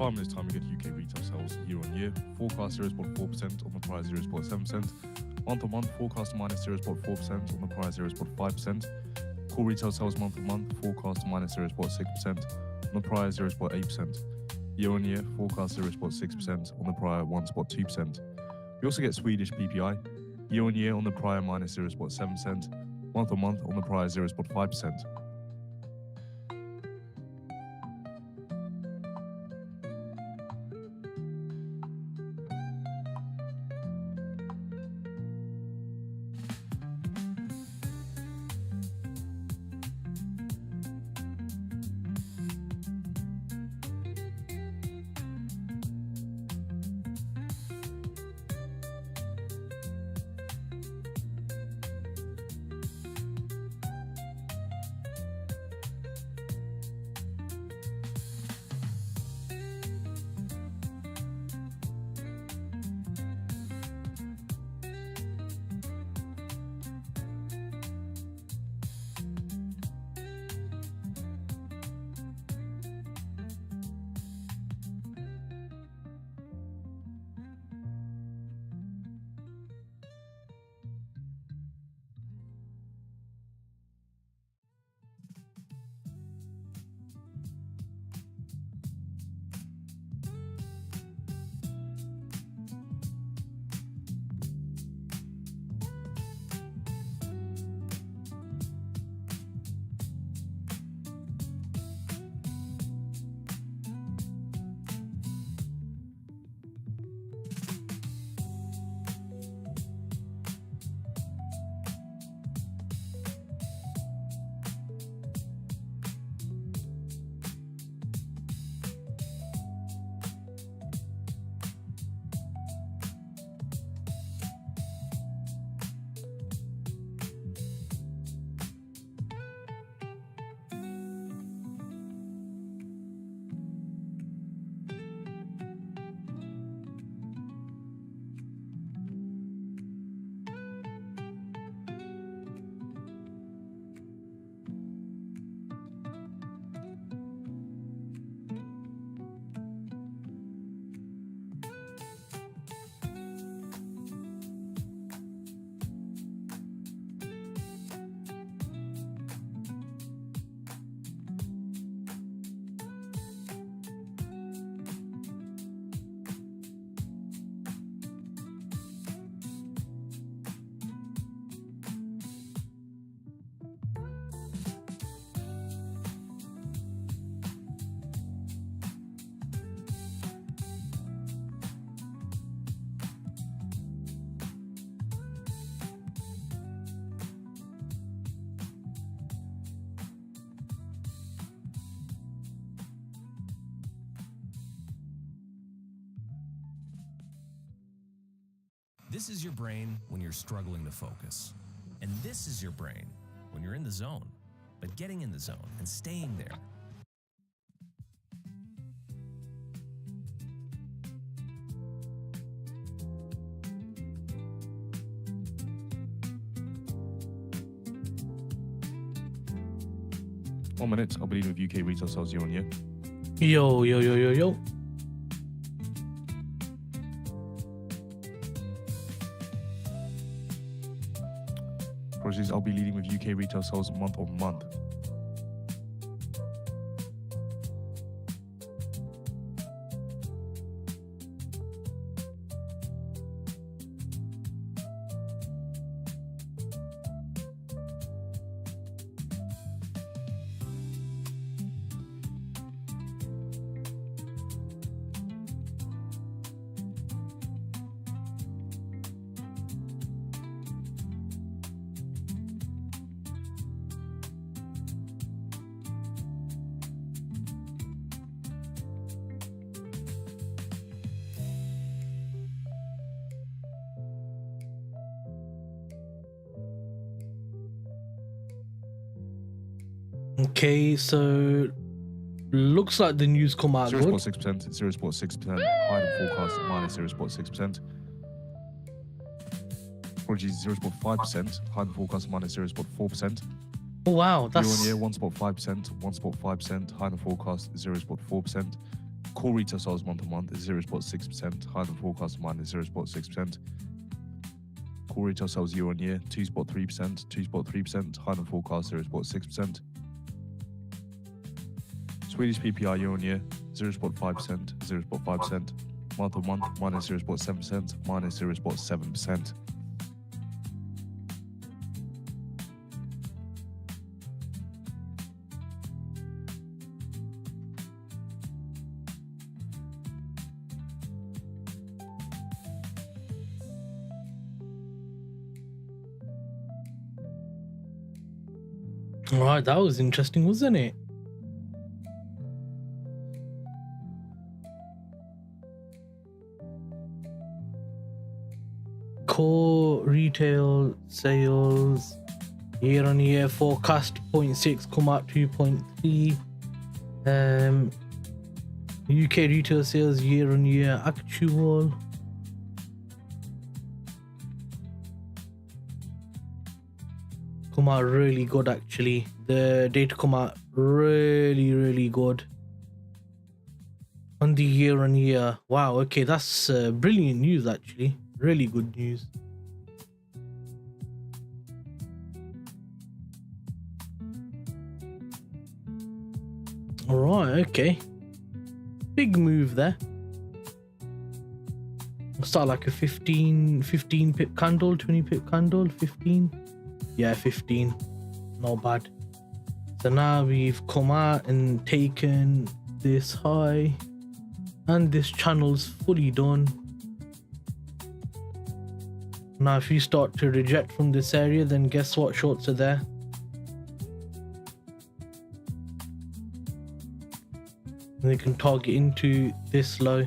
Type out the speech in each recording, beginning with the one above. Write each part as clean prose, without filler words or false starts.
5 minutes time, we get UK retail sales year on year. Forecast 0.4% on the prior 0.7%. Month on month, forecast minus 0.4% on the prior 0.5%. Core retail sales month on month, forecast minus 0.6% on the prior 0.8%. Year on year, forecast 0.6% on the prior 1.2%. We also get Swedish PPI, year on year on the prior minus 0.7%, month on month on the prior 0.5%. This is your brain when you're struggling to focus. And this is your brain when you're in the zone, but getting in the zone and staying there. One minute, I'll be leading with UK retail sales year on year. Yo, yo, yo, yo, yo. Apologies, I'll be leading with UK retail sales month on month. Okay, so looks like the news come out good. 0.6%, 0.6%, higher than forecast, minus 0.6%. Apologies, 0.5%, higher than forecast, minus 0.4%. Oh wow, that's year on year, 1.5%, 1.5%, higher than forecast, 0.4%. Core retail sales month on month is 0.6%, higher than forecast minus 0.6%. Core retail sales year on year 2.3%, higher than forecast 0.6%. Swedish PPI year on year 0.5%, month on month minus 0.7%, minus 0.7%. Alright, that was interesting, wasn't it? Core retail sales year on year forecast 0.6, come out 2.3. UK retail sales year on year actual come out really good. Actually, the data come out really good on the year on year. Wow, okay, that's brilliant news. Actually, really good news. All right, okay, big move there. I'll start like a 15 pip candle, 20 pip candle, 15. Yeah, 15, not bad. So now we've come out and taken this high, and this channel's fully done. Now if you start to reject from this area, then guess what, shorts are there. And they can target into this low.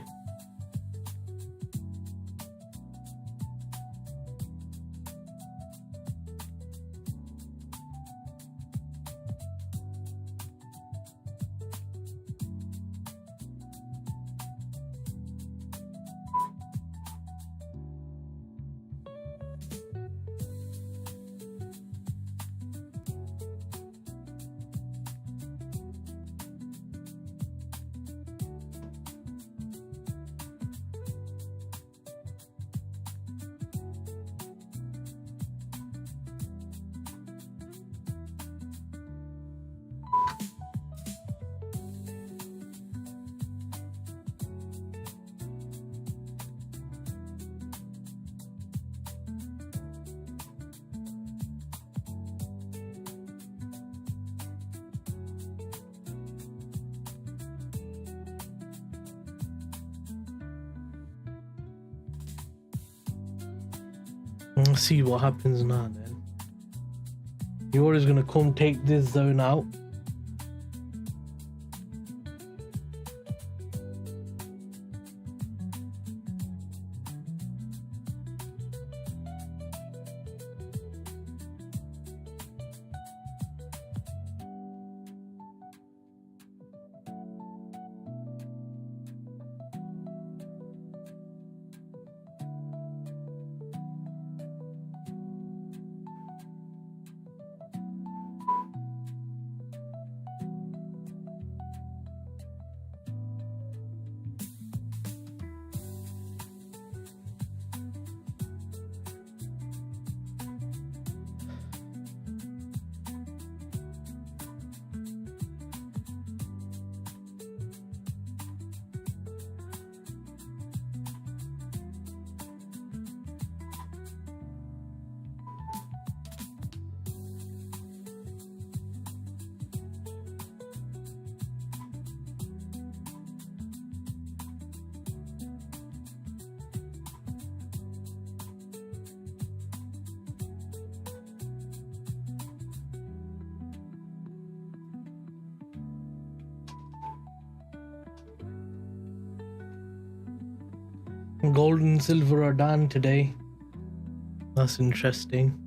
Let's see what happens now then. Euro is going to come take this zone out. Gold and silver are down today. That's interesting.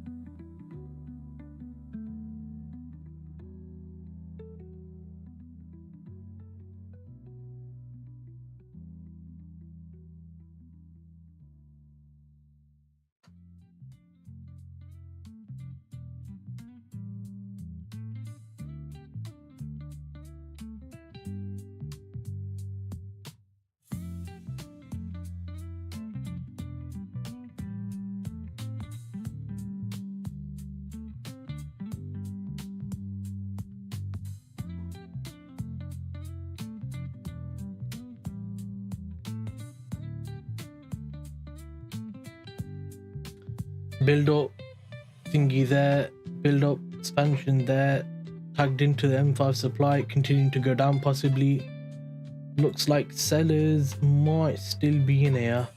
build up thingy there, build up expansion there, tagged into the M5 supply, continuing to go down possibly. Looks like sellers might still be in here.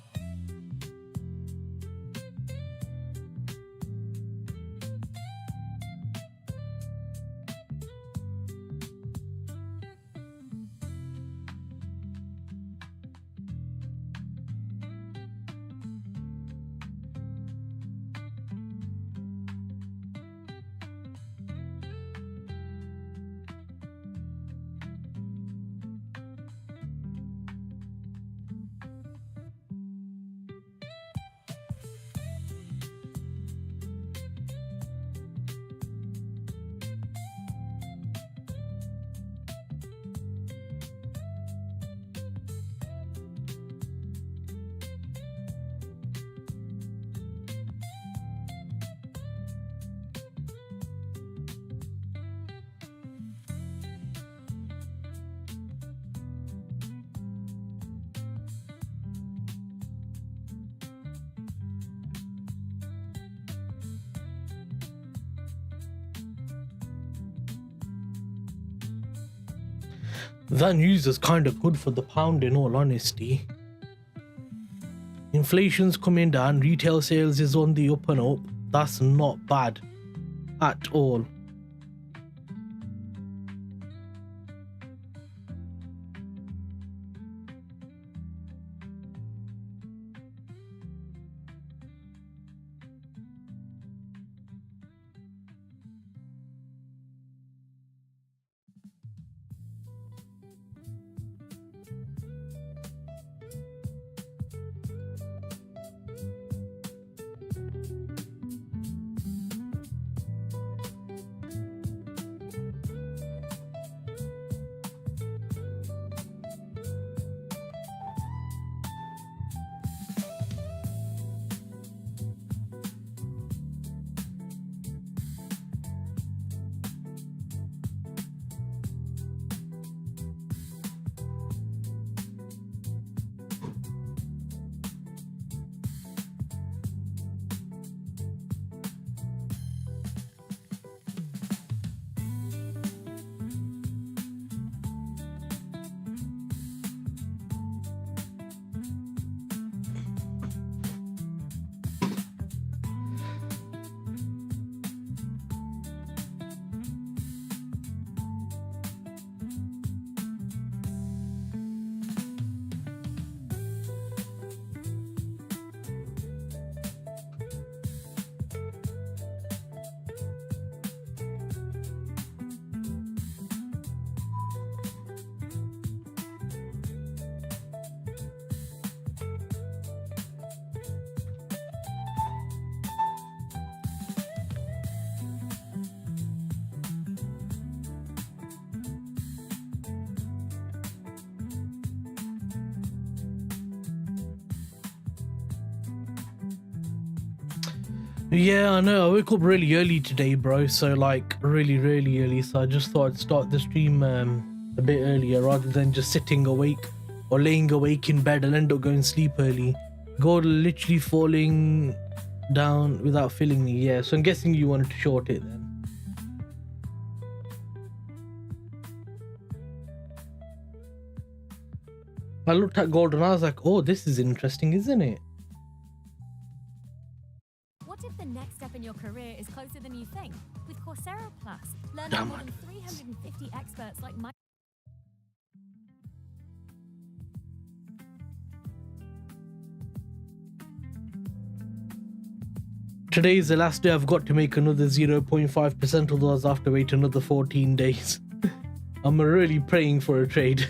That news is kind of good for the pound in all honesty. Inflation's coming down, retail sales is on the up and up. That's not bad at all. Yeah, I know. I woke up really early today, bro. So like really early. So I just thought I'd start the stream a bit earlier rather than just sitting awake or laying awake in bed and end up going to sleep early. Gold literally falling down without filling me. Yeah, so I'm guessing you wanted to short it then. I looked at gold and I was like, oh, this is interesting, isn't it? What if the next step in your career is closer than you think? With Coursera Plus, learn Damn from more it. than 350 experts like Mike. Today is the last day I've got to make another 0.5%, otherwise I have to wait another 14 days. I'm really praying for a trade.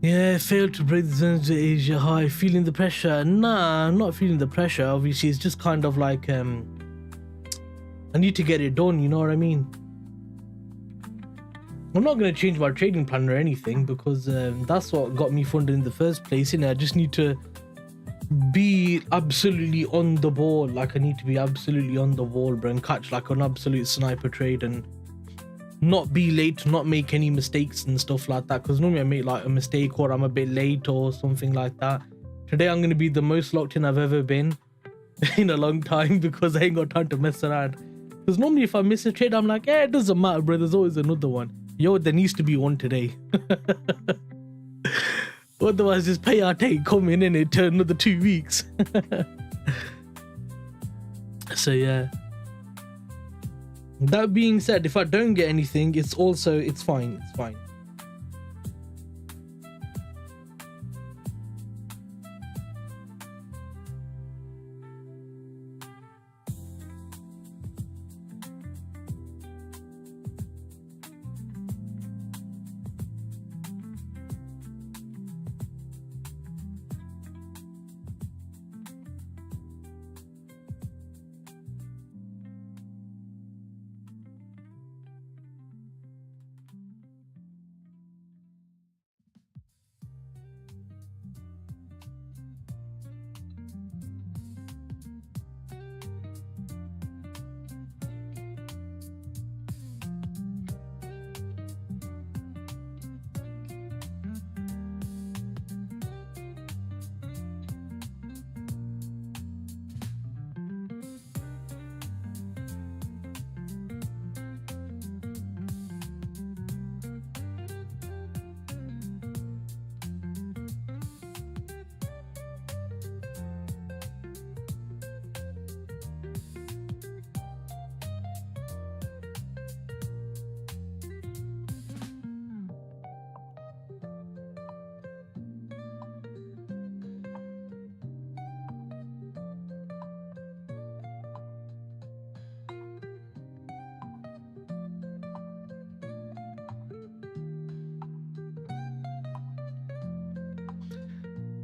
Yeah, failed to break the zones to Asia high. Feeling the pressure? Nah, I'm not feeling the pressure. Obviously, it's just kind of like I need to get it done. You know what I mean? I'm not going to change my trading plan or anything because that's what got me funded in the first place. I just need to be absolutely on the ball. Like I need to be absolutely on the ball, bro, and catch like an absolute sniper trade and not be late, not make any mistakes and stuff like that. Because normally I make like a mistake or I'm a bit late or something like that. Today I'm going to be the most locked in I've ever been in a long time because I ain't got time to mess around. Because normally if I miss a trade, I'm like, it doesn't matter, bro. There's always another one. Yo, there needs to be one today. Otherwise, this payout ain't coming in it to another 2 weeks. So yeah. That being said, if I don't get anything, it's fine. It's fine.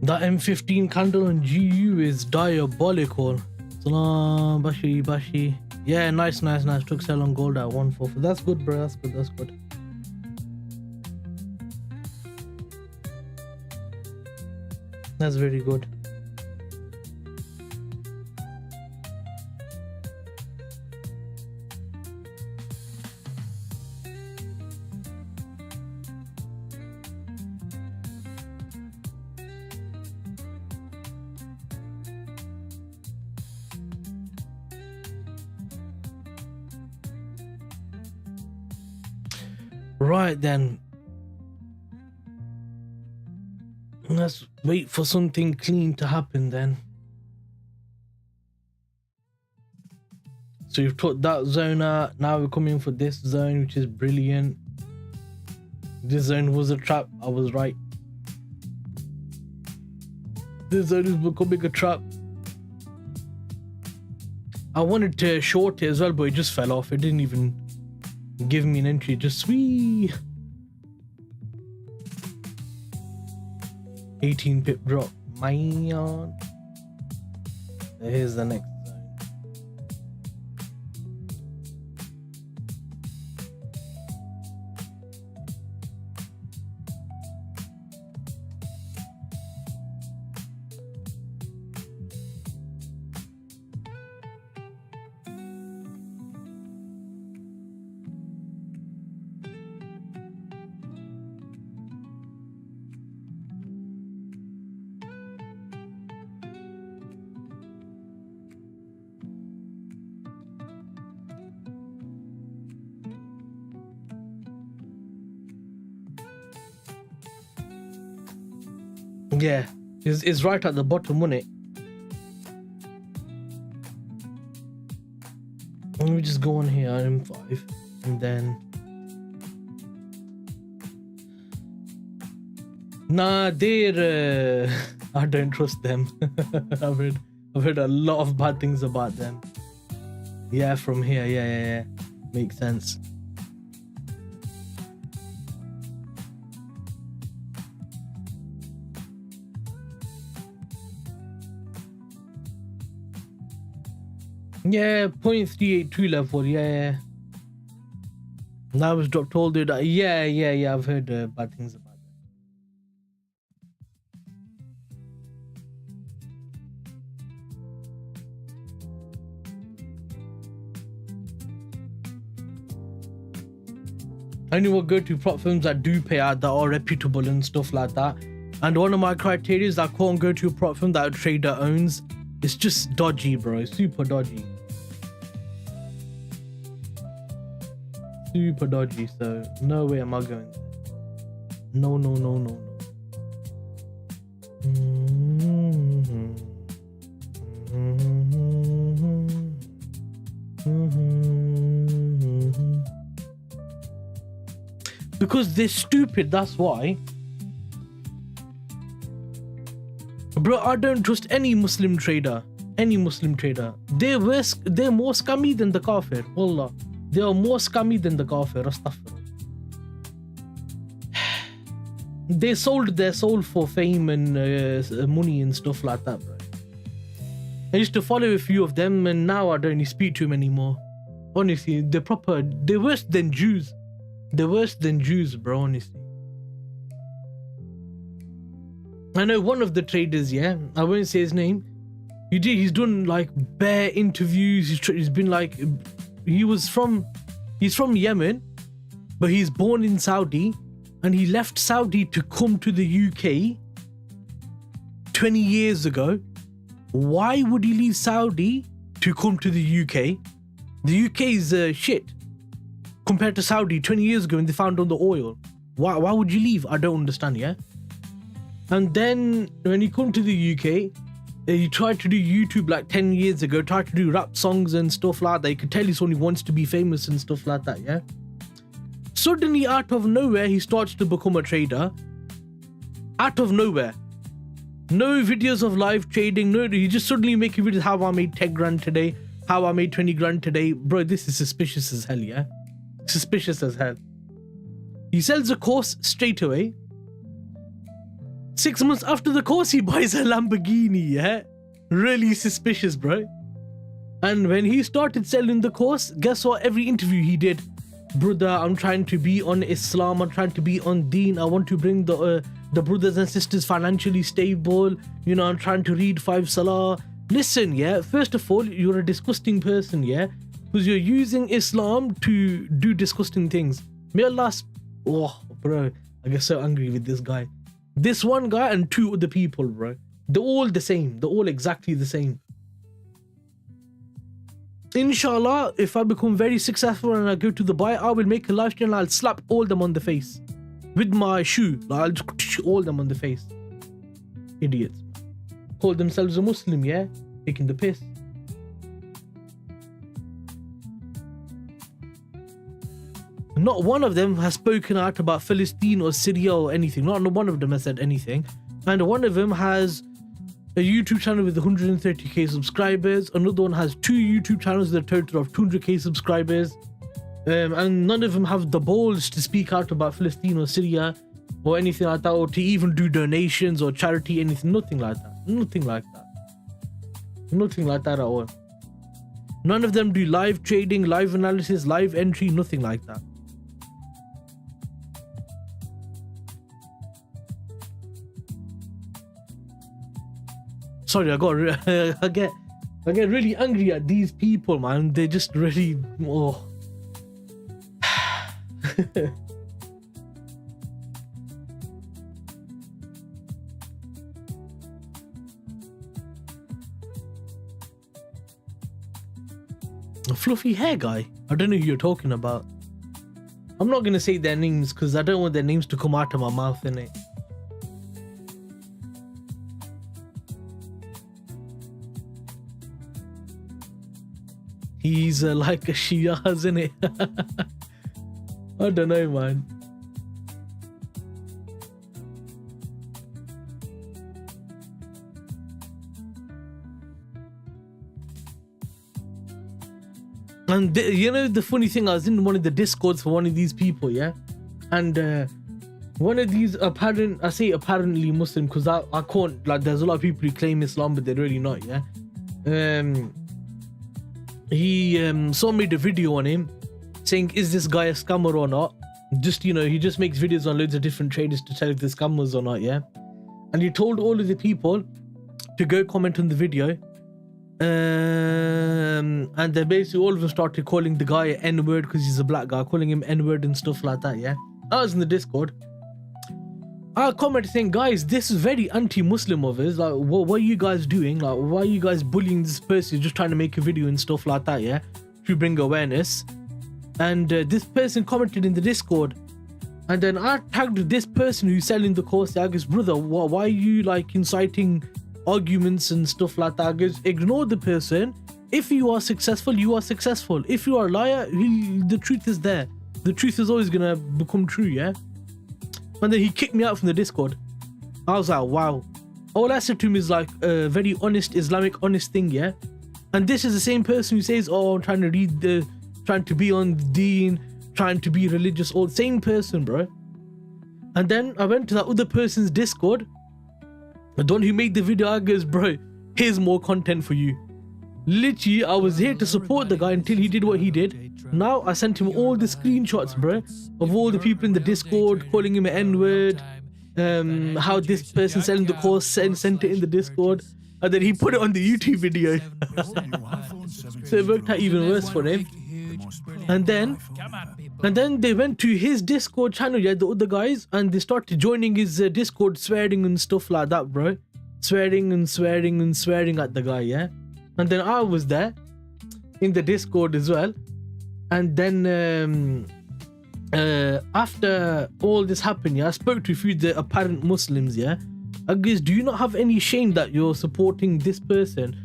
That M15 candle on GU is diabolical. Salam, Bashy. Yeah, nice. Took sell on gold at 144. That's good, bro. That's good. That's very good. Right then, let's wait for something clean to happen then. So you've took that zone out, now we're coming for this zone, which is brilliant. This zone was a trap, I was right. This zone is becoming a trap. I wanted to short it as well, but it just fell off. It didn't even give me an entry, just sweet 18 pip drop. Man, here's the next zone. Yeah, it's right at the bottom, wasn't it? Let me just go on here, M5, and then nah, they're I don't trust them. I've heard a lot of bad things about them. Yeah, from here, yeah, makes sense. Yeah, 0.382 level. Yeah. Now it's dropped all the. Yeah. I've heard bad things about that. I only will go to prop firms that do pay out, that are reputable and stuff like that. And one of my criteria is I can't go to a prop firm that a trader owns. It's just dodgy, bro. It's super dodgy. Super dodgy. So no way am I going there. No. Because they're stupid, that's why. Bro, I don't trust any Muslim trader. They're more scummy than the kafir. Wallah. They are more scummy than the kafir. Astaghfirullah. They sold their soul for fame and money and stuff like that, bro. I used to follow a few of them and now I don't speak to them anymore. Honestly, they're worse than Jews. They're worse than Jews, bro, honestly. I know one of the traders, yeah, I won't say his name. He's done like bare interviews. He's been like, he's from Yemen, but he's born in Saudi and he left Saudi to come to the UK 20 years ago. Why would he leave Saudi to come to the UK? The UK is shit compared to Saudi 20 years ago when they found all the oil. Why would you leave? I don't understand, yeah? And then when he come to the UK, he tried to do YouTube like 10 years ago, tried to do rap songs and stuff like that. You could tell he only wants to be famous and stuff like that, yeah? Suddenly, out of nowhere, he starts to become a trader. Out of nowhere. No videos of live trading, no, he just suddenly making videos how I made 10 grand today, how I made 20 grand today. Bro, this is suspicious as hell, yeah? Suspicious as hell. He sells a course straight away. 6 months after the course, he buys a Lamborghini, yeah? Really suspicious, bro. And when he started selling the course, guess what? Every interview he did, brother, I'm trying to be on Islam, I'm trying to be on Deen, I want to bring the brothers and sisters financially stable, you know, I'm trying to read 5 Salah. Listen, yeah, first of all, you're a disgusting person, yeah? Because you're using Islam to do disgusting things. May Allah... Oh, bro, I get so angry with this guy. This one guy and 2 other people, bro. They're all the same. They're all exactly the same. Inshallah, if I become very successful and I go to Dubai, I will make a live stream and I'll slap all them on the face. With my shoe. I'll just all them on the face. Idiots. Call themselves a Muslim, yeah? Taking the piss. Not one of them has spoken out about Palestine or Syria or anything. Not one of them has said anything. And one of them has a YouTube channel with 130k subscribers. Another one has 2 YouTube channels with a total of 200k subscribers. And none of them have the balls to speak out about Palestine or Syria or anything like that, or to even do donations or charity, anything. Nothing like that. Nothing like that. Nothing like that at all. None of them do live trading, live analysis, live entry, nothing like that. Sorry, I get really angry at these people, man. They just really A fluffy hair guy. I don't know who you're talking about. I'm not gonna say their names because I don't want their names to come out of my mouth, innit? He's like a Shia, isn't it? I don't know, man. And you know the funny thing, I was in one of the discords for one of these people, yeah, and one of these I say apparently Muslim because I can't, like, there's a lot of people who claim Islam but they're really not, yeah. made a video on him saying, is this guy a scammer or not? Just, you know, he just makes videos on loads of different traders to tell if they're scammers or not, yeah? And he told all of the people to go comment on the video. And then basically all of them started calling the guy N-word because he's a black guy, calling him N-word and stuff like that, yeah? I was in the Discord. I commented saying, guys, this is very anti-Muslim of us. Like, what are you guys doing? Like, why are you guys bullying this person? Just trying to make a video and stuff like that, yeah? To bring awareness. And this person commented in the Discord. And then I tagged this person who's selling the course. I goes, brother, why are you like inciting arguments and stuff like that? I goes, ignore the person. If you are successful, you are successful. If you are a liar, the truth is there. The truth is always gonna become true, yeah? And then he kicked me out from the Discord. I was like, wow. All I said to him is like a very honest, Islamic honest thing, yeah? And this is the same person who says, oh, I'm trying to read the, trying to be on Deen, trying to be religious, all same person, bro. And then I went to that other person's Discord. The one who made the video, I goes, bro, here's more content for you. Literally, I was here to support the guy until he did what he did. Now I sent him all the screenshots, bro, of all the people in the Discord calling him an N-word, how this person selling the course sent it in the Discord, and then he put it on the YouTube video. So it worked out even worse for him. And then they went to his Discord channel, yeah, the other guys, and they started joining his Discord, swearing and stuff like that, bro. Swearing at the guy, yeah. And then I was there in the Discord as well. And then after all this happened, yeah, I spoke to a few of the apparent Muslims, yeah. I guess, do you not have any shame that you're supporting this person?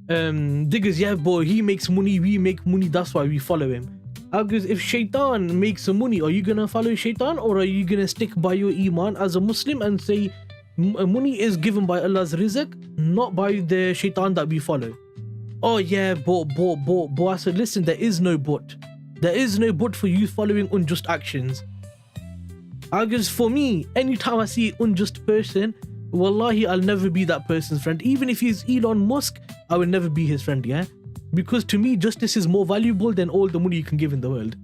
They goes, yeah, boy, he makes money, we make money, that's why we follow him. I guess, if Shaitan makes some money, are you gonna follow Shaitan, or are you gonna stick by your Iman as a Muslim and say money is given by Allah's rizq, not by the Shaitan that we follow? Oh yeah, but I said, listen, there is no but. There is no but for you following unjust actions. I guess for me, anytime I see an unjust person, wallahi, I'll never be that person's friend. Even if he's Elon Musk, I will never be his friend, yeah? Because to me, justice is more valuable than all the money you can give in the world.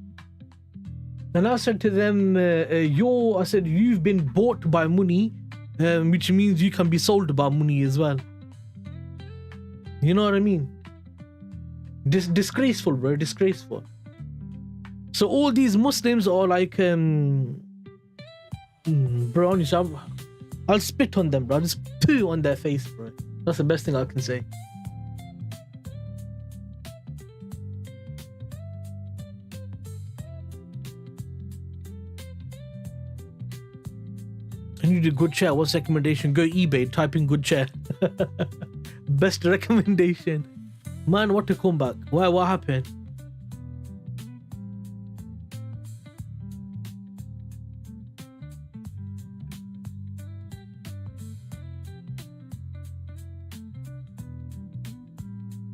And I said to them, I said, you've been bought by money, which means you can be sold by money as well. You know what I mean? Disgraceful, bro, disgraceful. So all these Muslims are like, bro, honestly, I'll spit on them, bro. I'll just poo on their face, bro. That's the best thing I can say. I need a good chair. What's recommendation? Go eBay, type in good chair. Best recommendation. Man, what a comeback. Why? What happened?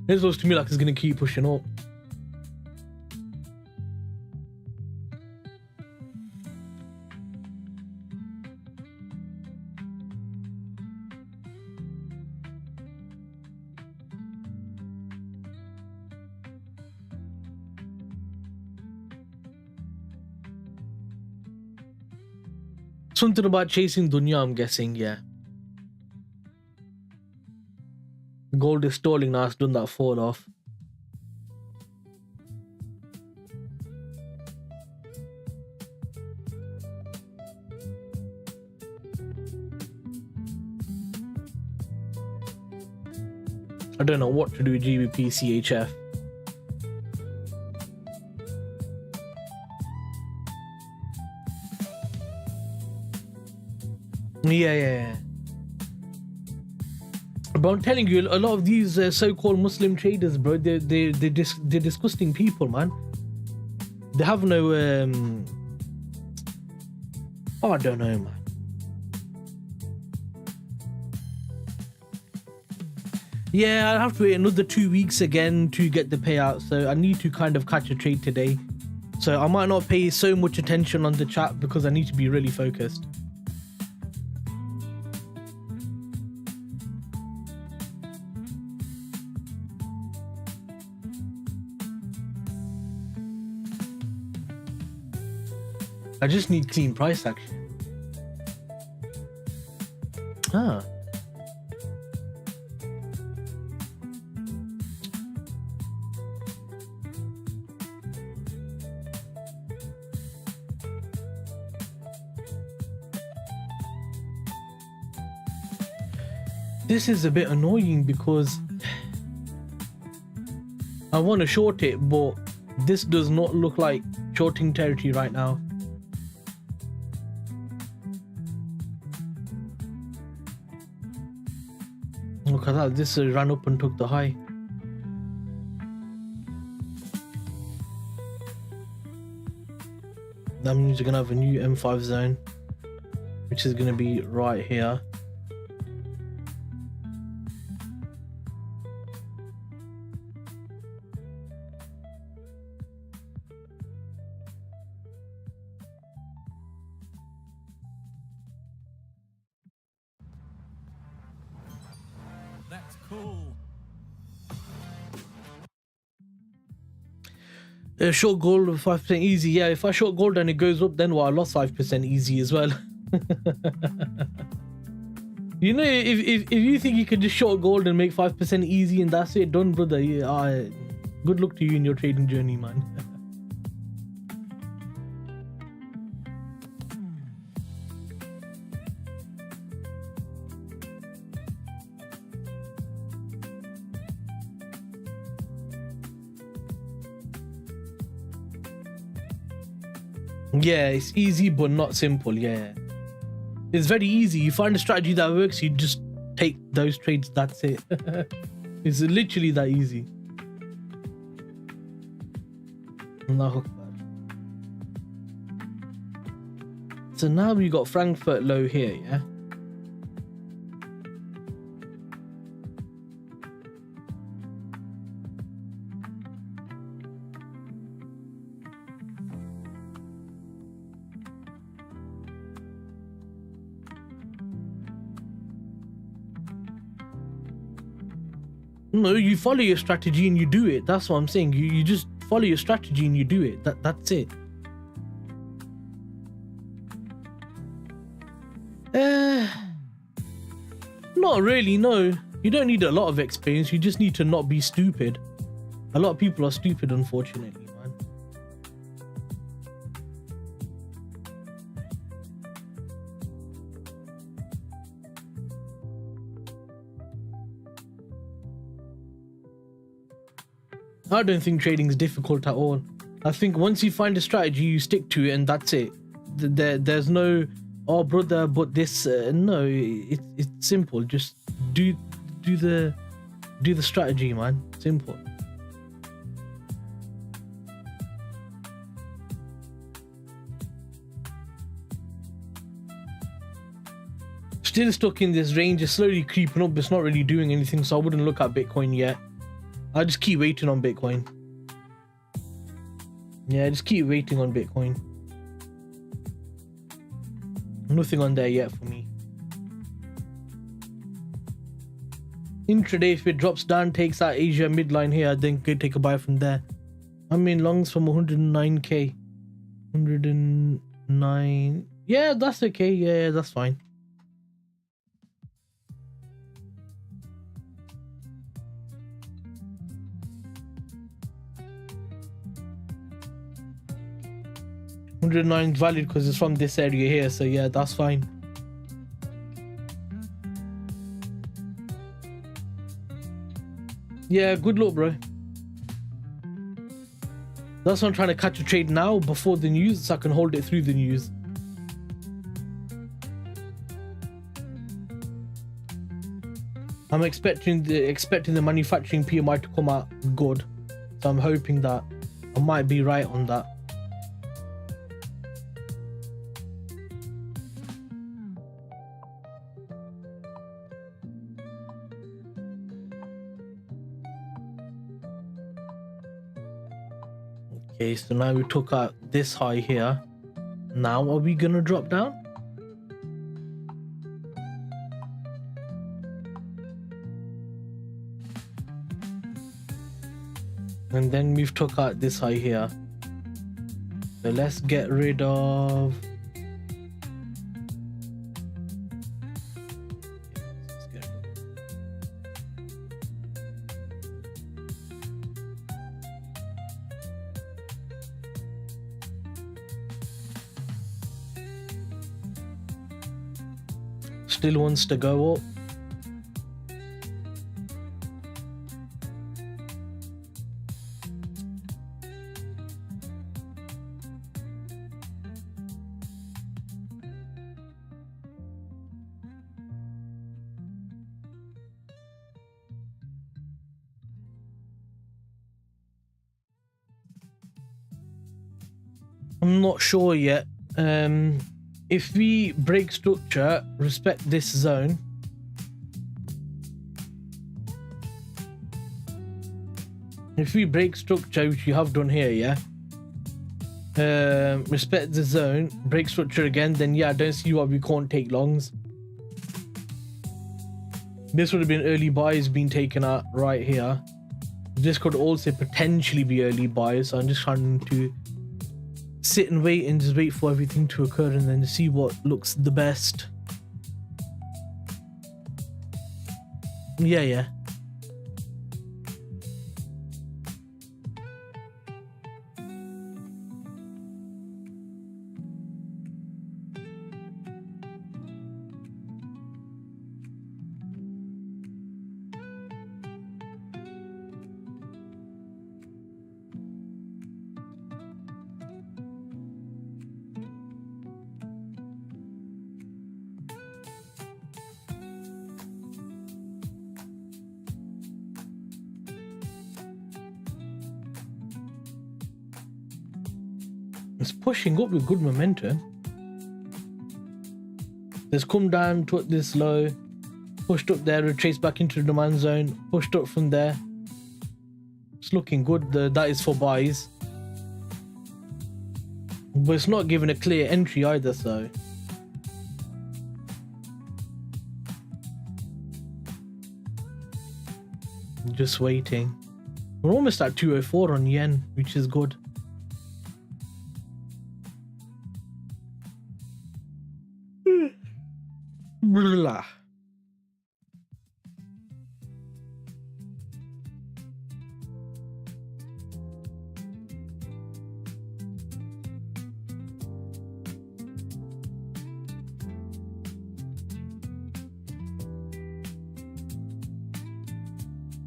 It looks to me like it's gonna keep pushing up. Something about chasing dunya, I'm guessing, yeah. Gold is stalling now, it's done that fall off. I don't know what to do with GBPCHF. Yeah. But I'm telling you, a lot of these so-called Muslim traders, bro, they're disgusting people, man. They have no, I don't know, man. Yeah, I'll have to wait another 2 weeks again to get the payout, so I need to kind of catch a trade today. So I might not pay so much attention on the chat because I need to be really focused. I just need clean price action. Ah. This is a bit annoying because I want to short it, but this does not look like shorting territory right now. Look at that, this ran up and took the high. That means you're gonna have a new M5 zone, which is gonna be right here. That's cool. Short gold 5% easy. Yeah, if I short gold and it goes up, then what? I lost 5% easy as well. You know, if you think you can just short gold and make 5% easy and that's it, done, brother. Yeah, good luck to you in your trading journey, man. Yeah, it's easy but not simple. Yeah, it's very easy. You find a strategy that works, you just take those trades, that's it. It's literally that easy. Allahu Akbar. So now we got Frankfurt low here, yeah. No, you follow your strategy and you do it. That's what I'm saying. You just follow your strategy and you do it. That's it. Not really, no. You don't need a lot of experience. You just need to not be stupid. A lot of people are stupid, unfortunately, man. I don't think trading is difficult at all. I think once you find a strategy, you stick to it and that's it. There's no, oh brother, but this, no, it's simple. Just do the strategy, man. Simple. Still stuck in this range. It's slowly creeping up. It's not really doing anything, so I wouldn't look at Bitcoin yet. I'll just keep waiting on Bitcoin. Yeah, just keep waiting on Bitcoin. Nothing on there yet for me. Intraday, if it drops down, takes that Asia midline here, then could take a buy from there. I'm in longs from 109k. 109. Yeah, that's okay. Yeah, that's fine. $109 is valid because it's from this area here, so yeah, that's fine. Yeah, good luck, bro. That's why I'm trying to catch a trade now before the news, so I can hold it through the news. I'm expecting the manufacturing PMI to come out good, so I'm hoping that I might be right on that. Okay, so now we took out this high here. Now are we gonna drop down? And then we've took out this high here. So let's get rid of. Still wants to go up. I'm not sure yet. If we break structure, respect this zone. If we break structure, which you have done here, yeah. Respect the zone, break structure again, then yeah, I don't see why we can't take longs. This would have been early buys being taken out right here. This could also potentially be early buys. So I'm just trying to sit and wait and just wait for everything to occur and then see what looks the best. Yeah. It's pushing up with good momentum. It's come down to this low, pushed up there, retraced back into the demand zone, pushed up from there. It's looking good. That is for buys, but it's not giving a clear entry either. So just waiting. We're almost at 204 on yen, which is good. Blah.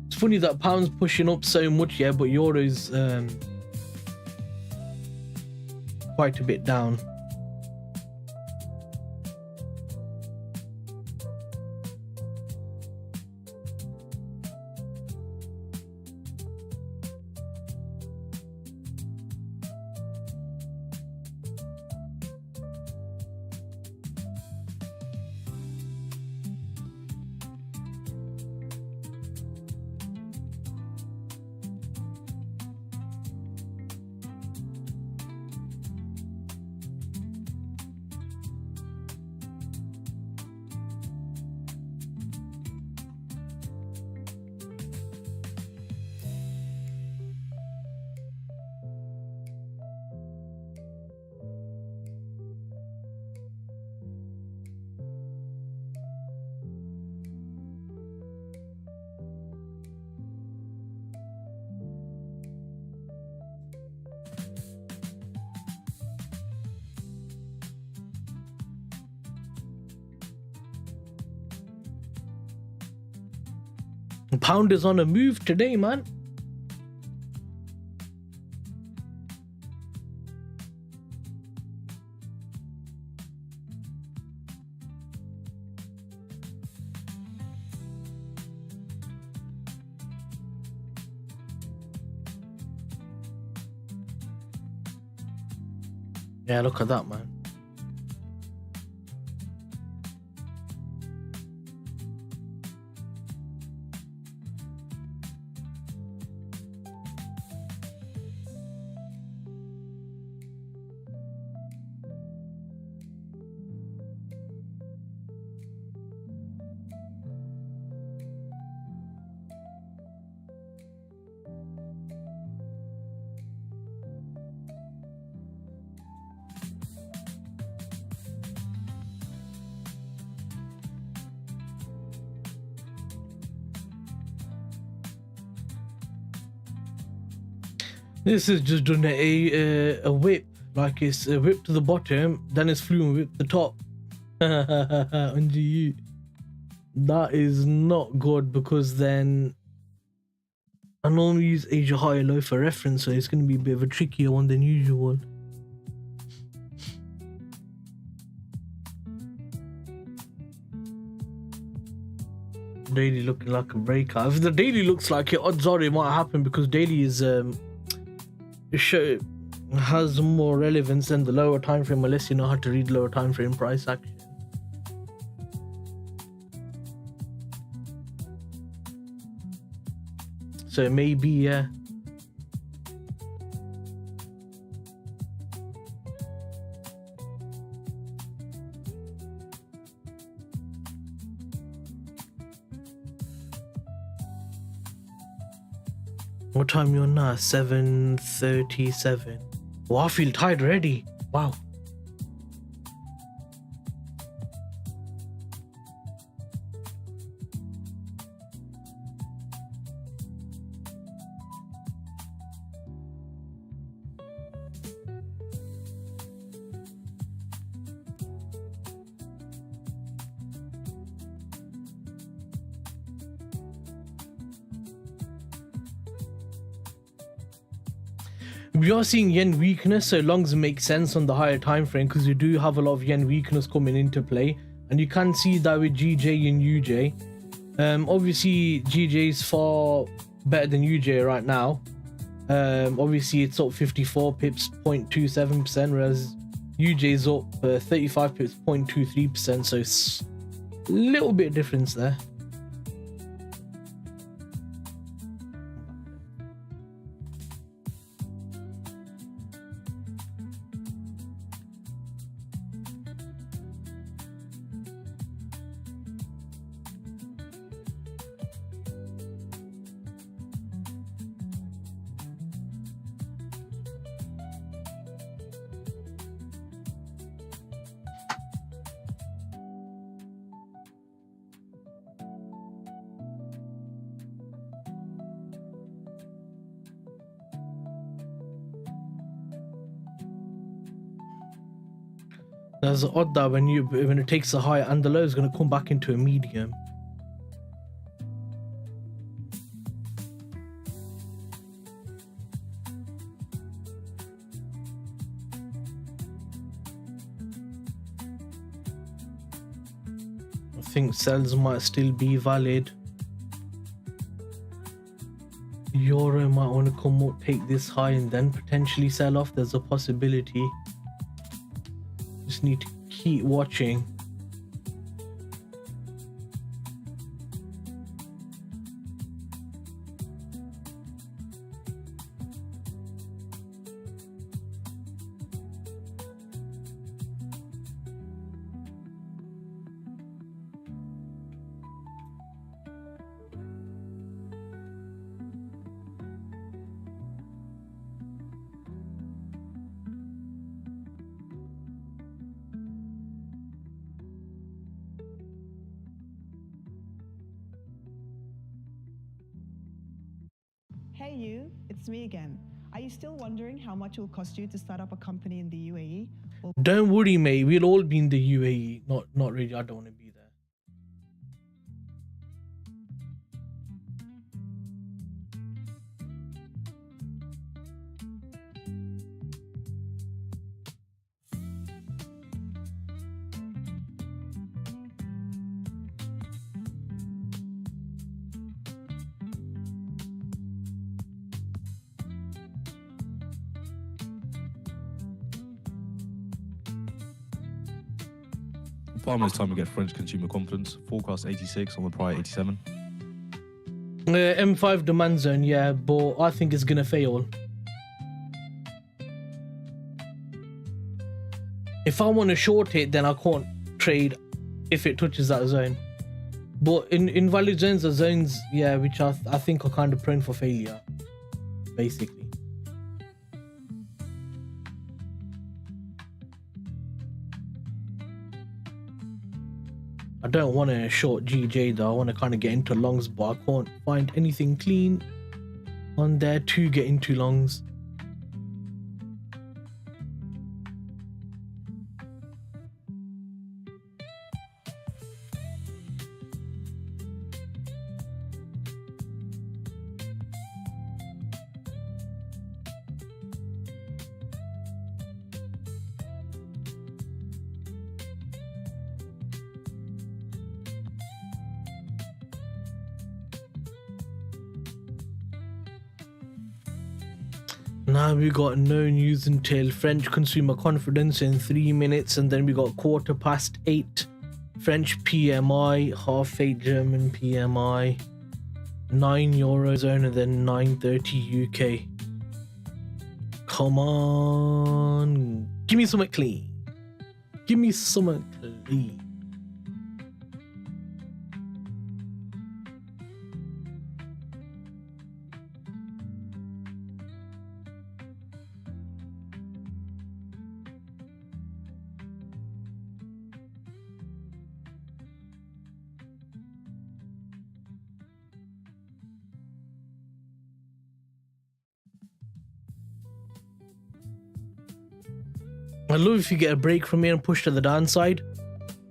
It's funny that pound's pushing up so much, yeah, but euro's quite a bit down. Pound is on a move today, man. Yeah, look at that, man. This is just done a whip, like it's a whip to the bottom, then it's flew and whip the top. On GU. That is not good because then I normally use Asia high or low for reference, so it's going to be a bit of a trickier one than usual. Daily looking like a breakout. If the daily looks like it, odds are it might happen because daily is has more relevance than the lower time frame unless you know how to read lower time frame price action. So maybe, yeah. What time you on now? 7:37. Oh, I feel tired already. Wow. We are seeing yen weakness, so longs make sense on the higher time frame because you do have a lot of yen weakness coming into play, and you can see that with GJ and UJ. Obviously GJ is far better than UJ right now. Obviously it's up 54 pips, 0.27%, whereas UJ is up 35 pips, 0.23%, so it's a little bit of difference there. There's an odd that when it takes a high and the low is going to come back into a medium. I think sells might still be valid. Euro might want to come up, take this high and then potentially sell off. There's a possibility. Just need to keep watching. Hey you, it's me again. Are you still wondering how much it will cost you to start up a company in the UAE? Well, Don't worry, mate. We'll all be in the UAE. Not really. I don't want to be there. In 5 minutes time we get French consumer confidence, forecast 86 on the prior 87. M5 demand zone, yeah, but I think it's gonna fail. If I want to short it, then I can't trade if it touches that zone. But in invalid zones are zones, yeah, which I think are kind of prone for failure, basically. I don't want to short GJ though. I want to kind of get into longs, but I can't find anything clean on there to get into longs. Now we got no news until French consumer confidence in 3 minutes, and then we got 8:15 French PMI, 8:30 German PMI, 9 Eurozone, and then 9:30 UK. Come on, give me something clean. Give me something clean. I love if you get a break from here and push to the downside.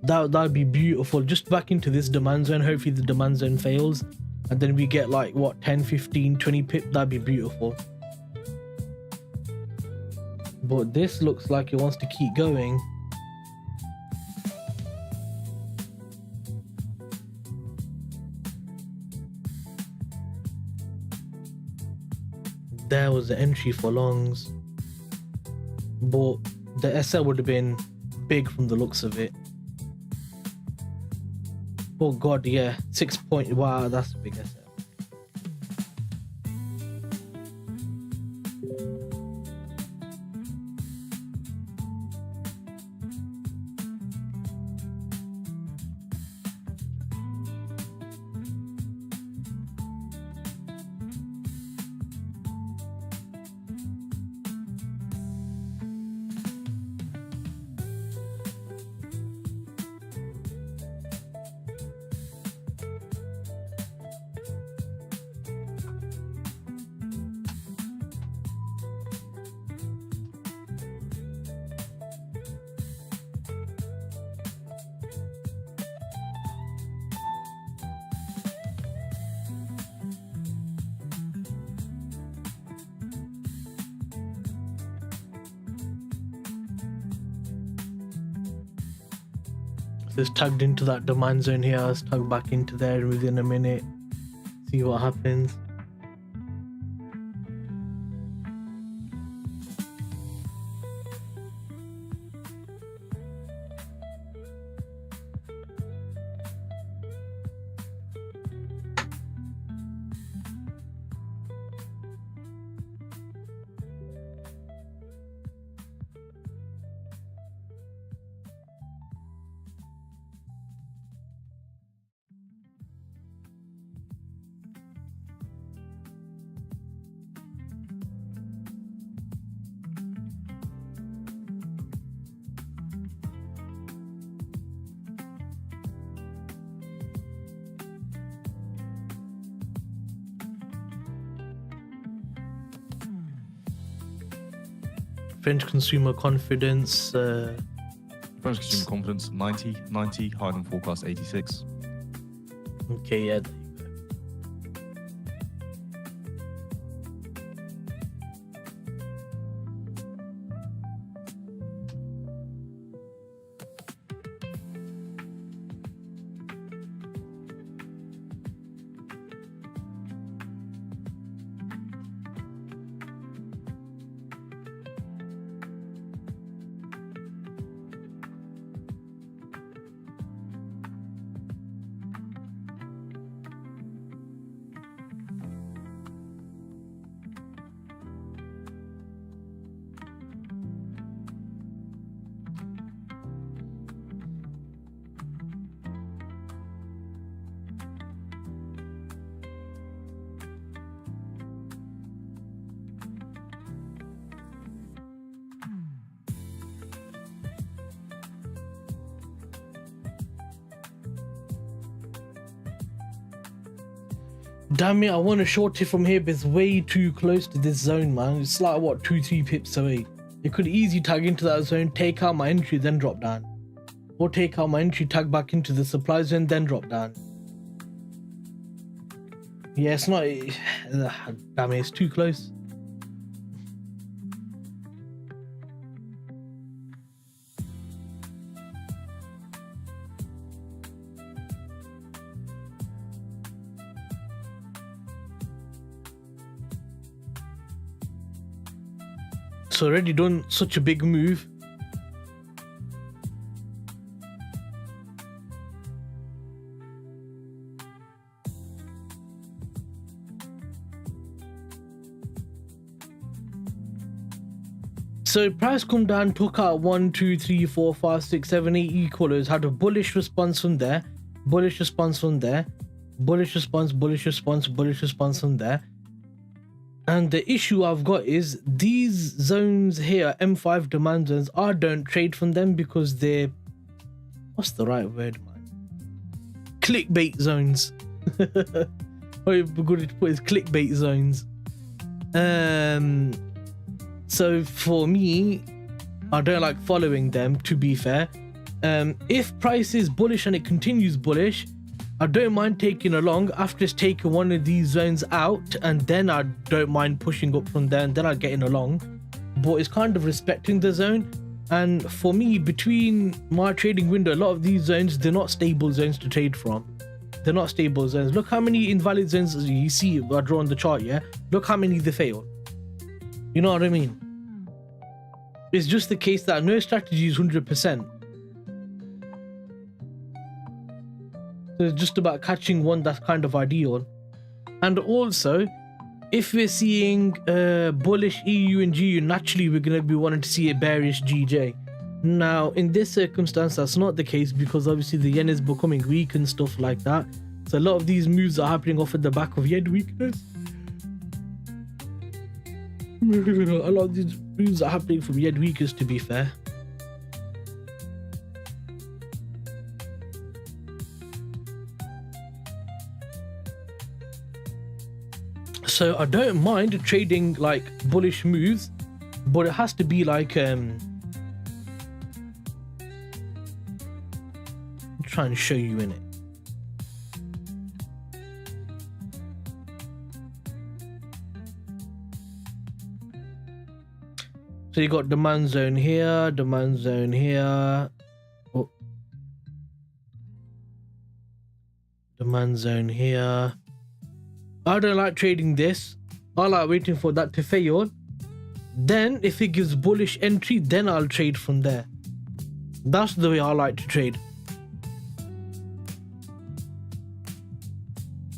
That'd be beautiful. Just back into this demand zone. Hopefully the demand zone fails, and then we get like what, 10, 15, 20 pip. That'd be beautiful. But this looks like it wants to keep going. There was the entry for longs, but the SL would have been big from the looks of it. Oh god, yeah, 6 point. Wow, that's a big SL. So it's tagged into that demand zone here. Let's tag back into there within a minute. See what happens. French consumer confidence. French consumer confidence 90, higher than forecast 86. Okay, yeah. Damn it, I want to short it from here, but it's way too close to this zone, man. It's like, what, 2-3 pips away. It could easily tag into that zone, take out my entry, then drop down. Or take out my entry, tag back into the supply zone, then drop down. Yeah, it's not... Damn it, it's too close. It's already done such a big move. So price come down, took out 1, 2, 3, 4, 5, 6, 7, 8 equalers, had a bullish response from there, bullish response from there, bullish response, bullish response, bullish response from there. And the issue I've got is these zones here, M5 demand zones, I don't trade from them because they're, what's the right word, man? Clickbait zones. What would be good to put is clickbait zones. So for me, I don't like following them, to be fair. If price is bullish and it continues bullish, I don't mind taking along after it's taken one of these zones out, and then I don't mind pushing up from there, and then I'm getting along. But it's kind of respecting the zone. And for me, between my trading window, a lot of these zones, they're not stable zones to trade from. They're not stable zones. Look how many invalid zones you see I draw on the chart, yeah? Look how many they fail. You know what I mean? It's just the case that no strategy is 100%. So it's just about catching one that's kind of ideal. And also, if we're seeing bullish EU and GU, naturally we're going to be wanting to see a bearish GJ. Now, in this circumstance, that's not the case because obviously the yen is becoming weak and stuff like that. So a lot of these moves are happening off at the back of yen weakness. A lot of these moves are happening from yen weakness, to be fair. So I don't mind trading like bullish moves, but it has to be like I'm trying to show you in it. So you got demand zone here, demand zone here. Oh. Demand zone here. I don't like trading this. I like waiting for that to fail. Then if it gives bullish entry, then I'll trade from there. That's the way I like to trade.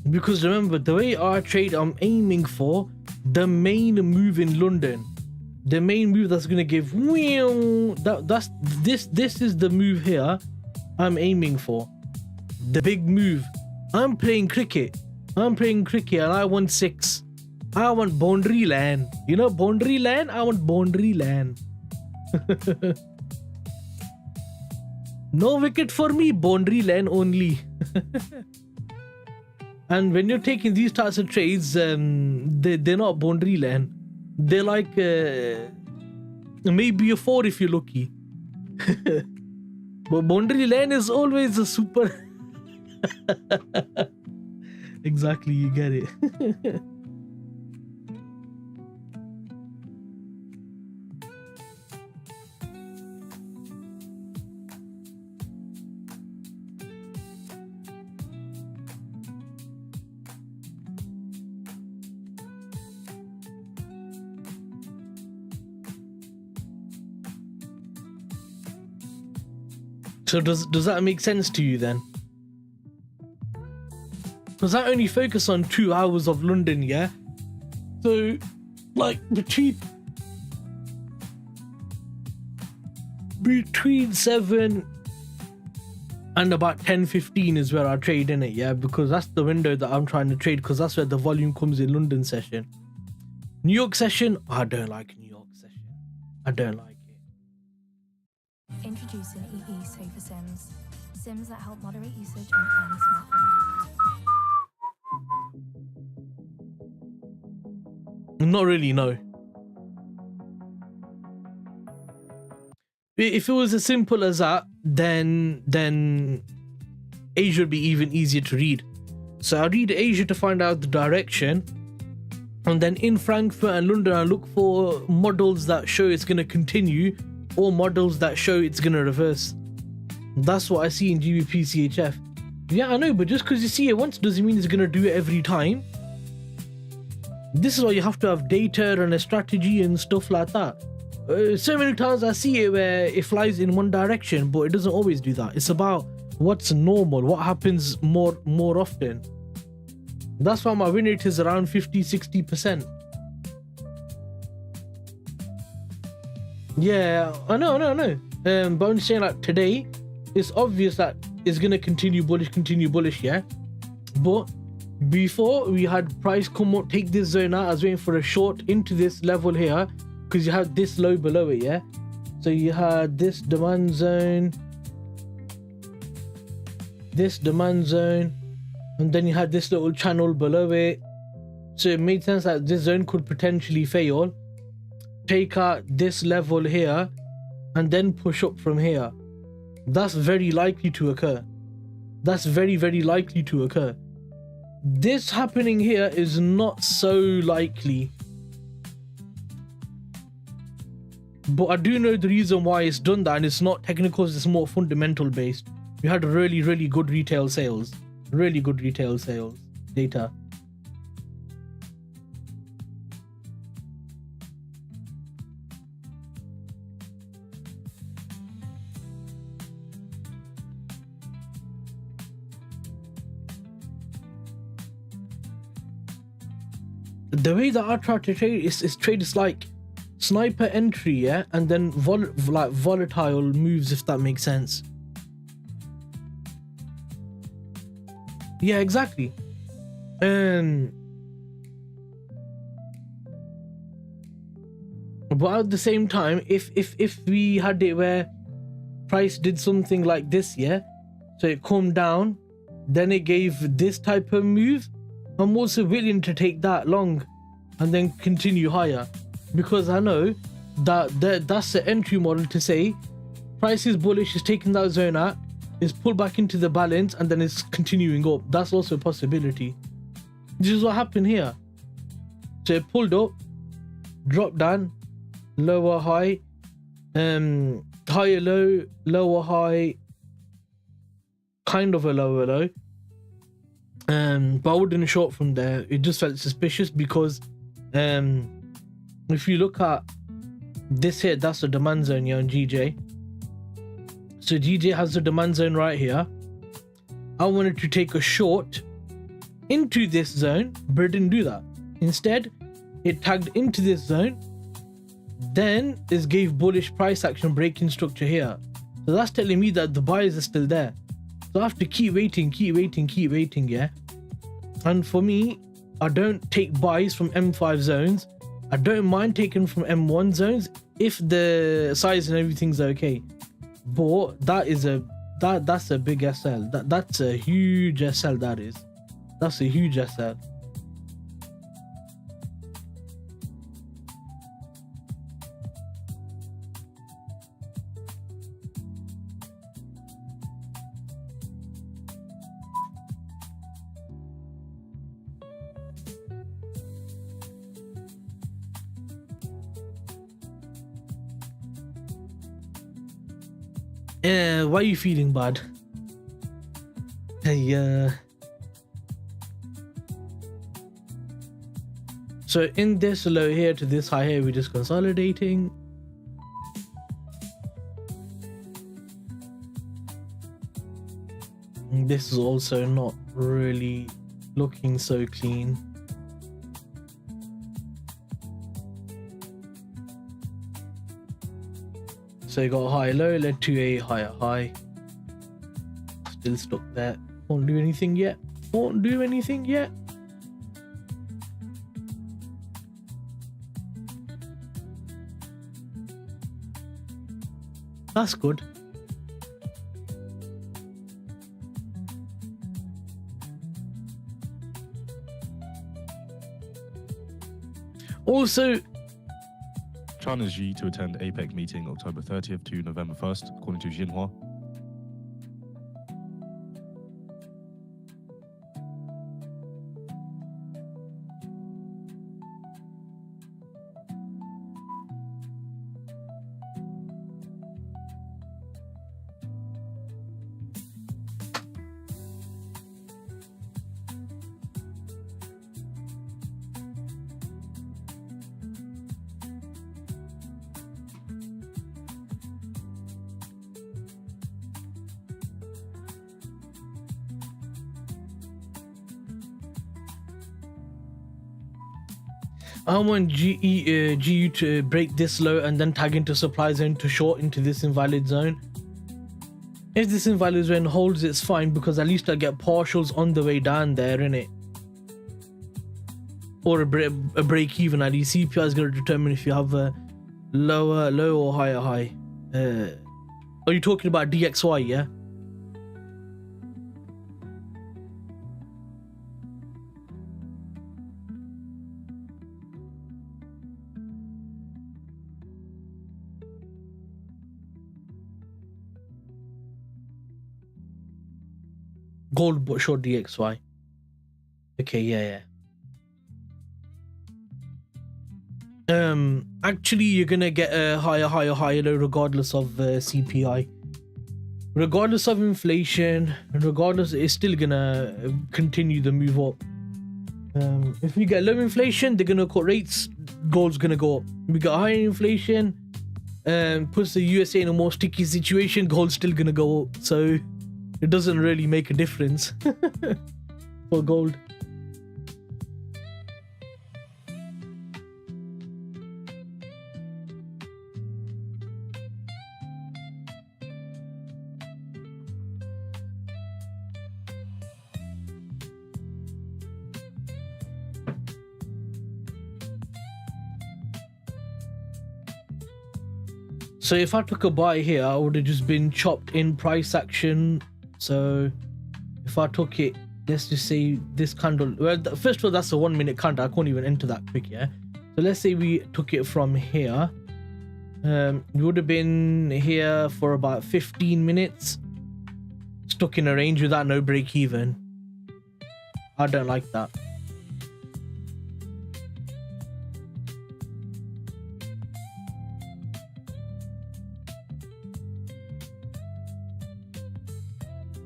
Because remember, the way I trade, I'm aiming for the main move in London. The main move that's gonna give this is the move here I'm aiming for. The big move. I'm playing cricket and I want 6. I want boundary land. You know boundary land? I want boundary land. No wicket for me, boundary land only. And when you're taking these types of trades, they're not boundary land. They're like maybe a 4 if you're lucky. But boundary land is always a super. Exactly, you get it. So does that make sense to you then? Because I only focus on 2 hours of London, yeah? So, like, between 7 and about 10:15 is where I trade in it, yeah? Because that's the window that I'm trying to trade, because that's where the volume comes in London session. New York session, I don't like New York session. I don't like it. Introducing EE Safer Sims. Sims that help moderate usage on any smartphone. Not really, no. If it was as simple as that, then Asia would be even easier to read. So I read Asia to find out the direction, and then in Frankfurt and London I look for models that show it's going to continue or models that show it's going to reverse. That's what I see in GBPCHF. Yeah, I know, but just because you see it once doesn't mean it's going to do it every time. This is why you have to have data and a strategy and stuff like that. so many times I see it where it flies in one direction, but it doesn't always do that. It's about what's normal, what happens more often. That's why my win rate is around 50-60%. Yeah, I know. But I'm saying like today, it's obvious that it's gonna continue bullish, yeah. But before we had price come up, take this zone out. I was waiting for a short into this level here because you had this low below it, yeah. So you had this demand zone, and then you had this little channel below it. So it made sense that this zone could potentially fail, take out this level here, and then push up from here. That's very likely to occur. That's very, very likely to occur. This happening here is not so likely. But I do know the reason why it's done that, and it's not technical, it's more fundamental based. We had really, really good retail sales. Really good retail sales data. The way that I try to trade is like sniper entry, yeah, and then volatile moves, if that makes sense. Yeah, exactly. But at the same time, if we had it where price did something like this, yeah, so it calmed down, then it gave this type of move, I'm also willing to take that long and then continue higher, because I know that that's the entry model to say price is bullish, is taking that zone out, is pulled back into the balance, and then it's continuing up. That's also a possibility. This is what happened here. So it pulled up, dropped down, lower high, higher low, lower high, kind of a lower low. But I wouldn't short from there. It just felt suspicious because if you look at this here, that's the demand zone here on GJ. So GJ has the demand zone right here. I wanted to take a short into this zone, but it didn't do that. Instead, it tagged into this zone, then it gave bullish price action breaking structure here. So that's telling me that the buyers are still there. So I have to keep waiting, yeah. And for me, I don't take buys from M5 zones. I don't mind taking from M1 zones if the size and everything's okay. But that's a big SL. That's a huge SL. That's a huge SL. Why are you feeling bad? Hey, so in this low here to this high here, we're just consolidating. This is also not really looking so clean. So you got a high low, led to a higher high. Still stuck there. Won't do anything yet. That's good. Also, China's Xi to attend APEC meeting October 30th to November 1st, according to Xinhua. I want GU to break this low and then tag into supply zone to short into this invalid zone. If this invalid zone holds, it's fine because at least I get partials on the way down there, innit? Or a break even. At least CPI is going to determine if you have a low or higher high. Are you talking about DXY? Yeah. Gold but short DXY. Okay, yeah. Actually, you're gonna get a higher low regardless of CPI. Regardless of inflation, regardless, it's still gonna continue the move up. If we get low inflation, they're gonna cut rates, gold's gonna go up. We got higher inflation, puts the USA in a more sticky situation, gold's still gonna go up. So it doesn't really make a difference for gold. So if I took a buy here, I would have just been chopped in price action. So if I took it, let's just say this candle, well, first of all, that's a 1 minute candle. I can't even enter that quick, yeah. So let's say we took it from here. We would have been here for about 15 minutes, stuck in a range without no break even. I don't like that.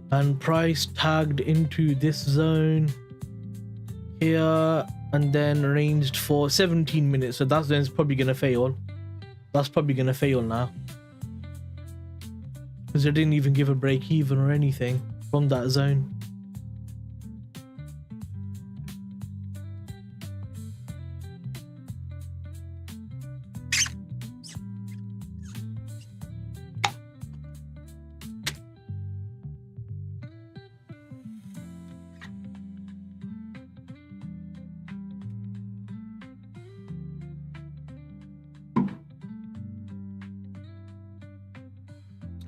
And price tagged into this zone here and then ranged for 17 minutes. So that zone's probably gonna fail. That's probably gonna fail now because it didn't even give a break even or anything from that zone.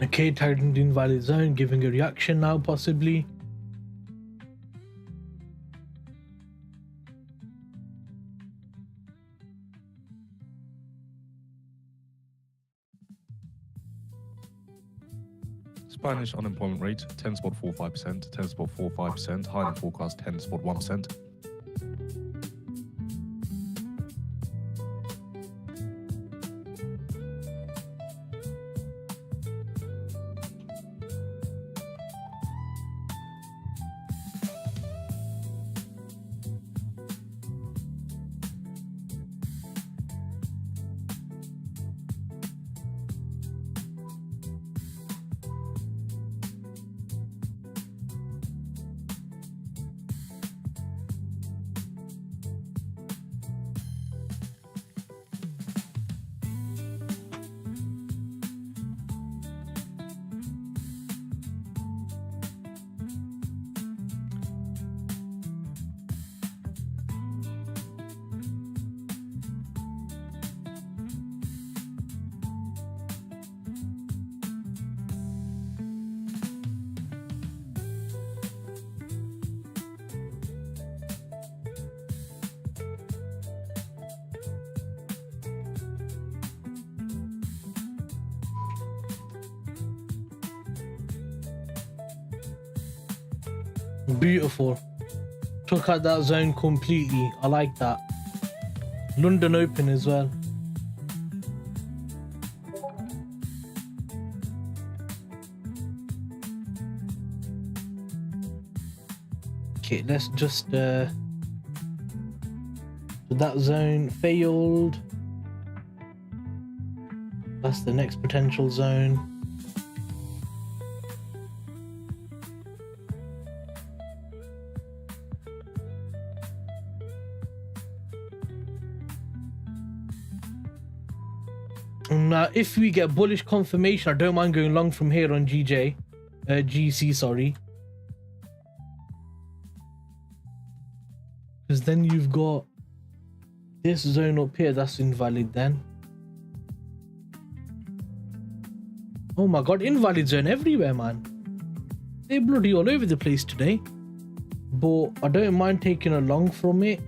Okay, tagged into invalid zone, giving a reaction now possibly. Spanish unemployment rate 10.45%, 10.45%, higher than forecast 10.1%. Beautiful. Took out that zone completely. I like that. London Open as well. Okay, let's just so that zone failed. That's the next potential zone. Now, if we get bullish confirmation, I don't mind going long from here on GC, sorry. Because then you've got this zone up here, that's invalid then. Oh my god, invalid zone everywhere, man. They're bloody all over the place today. But I don't mind taking a long from it.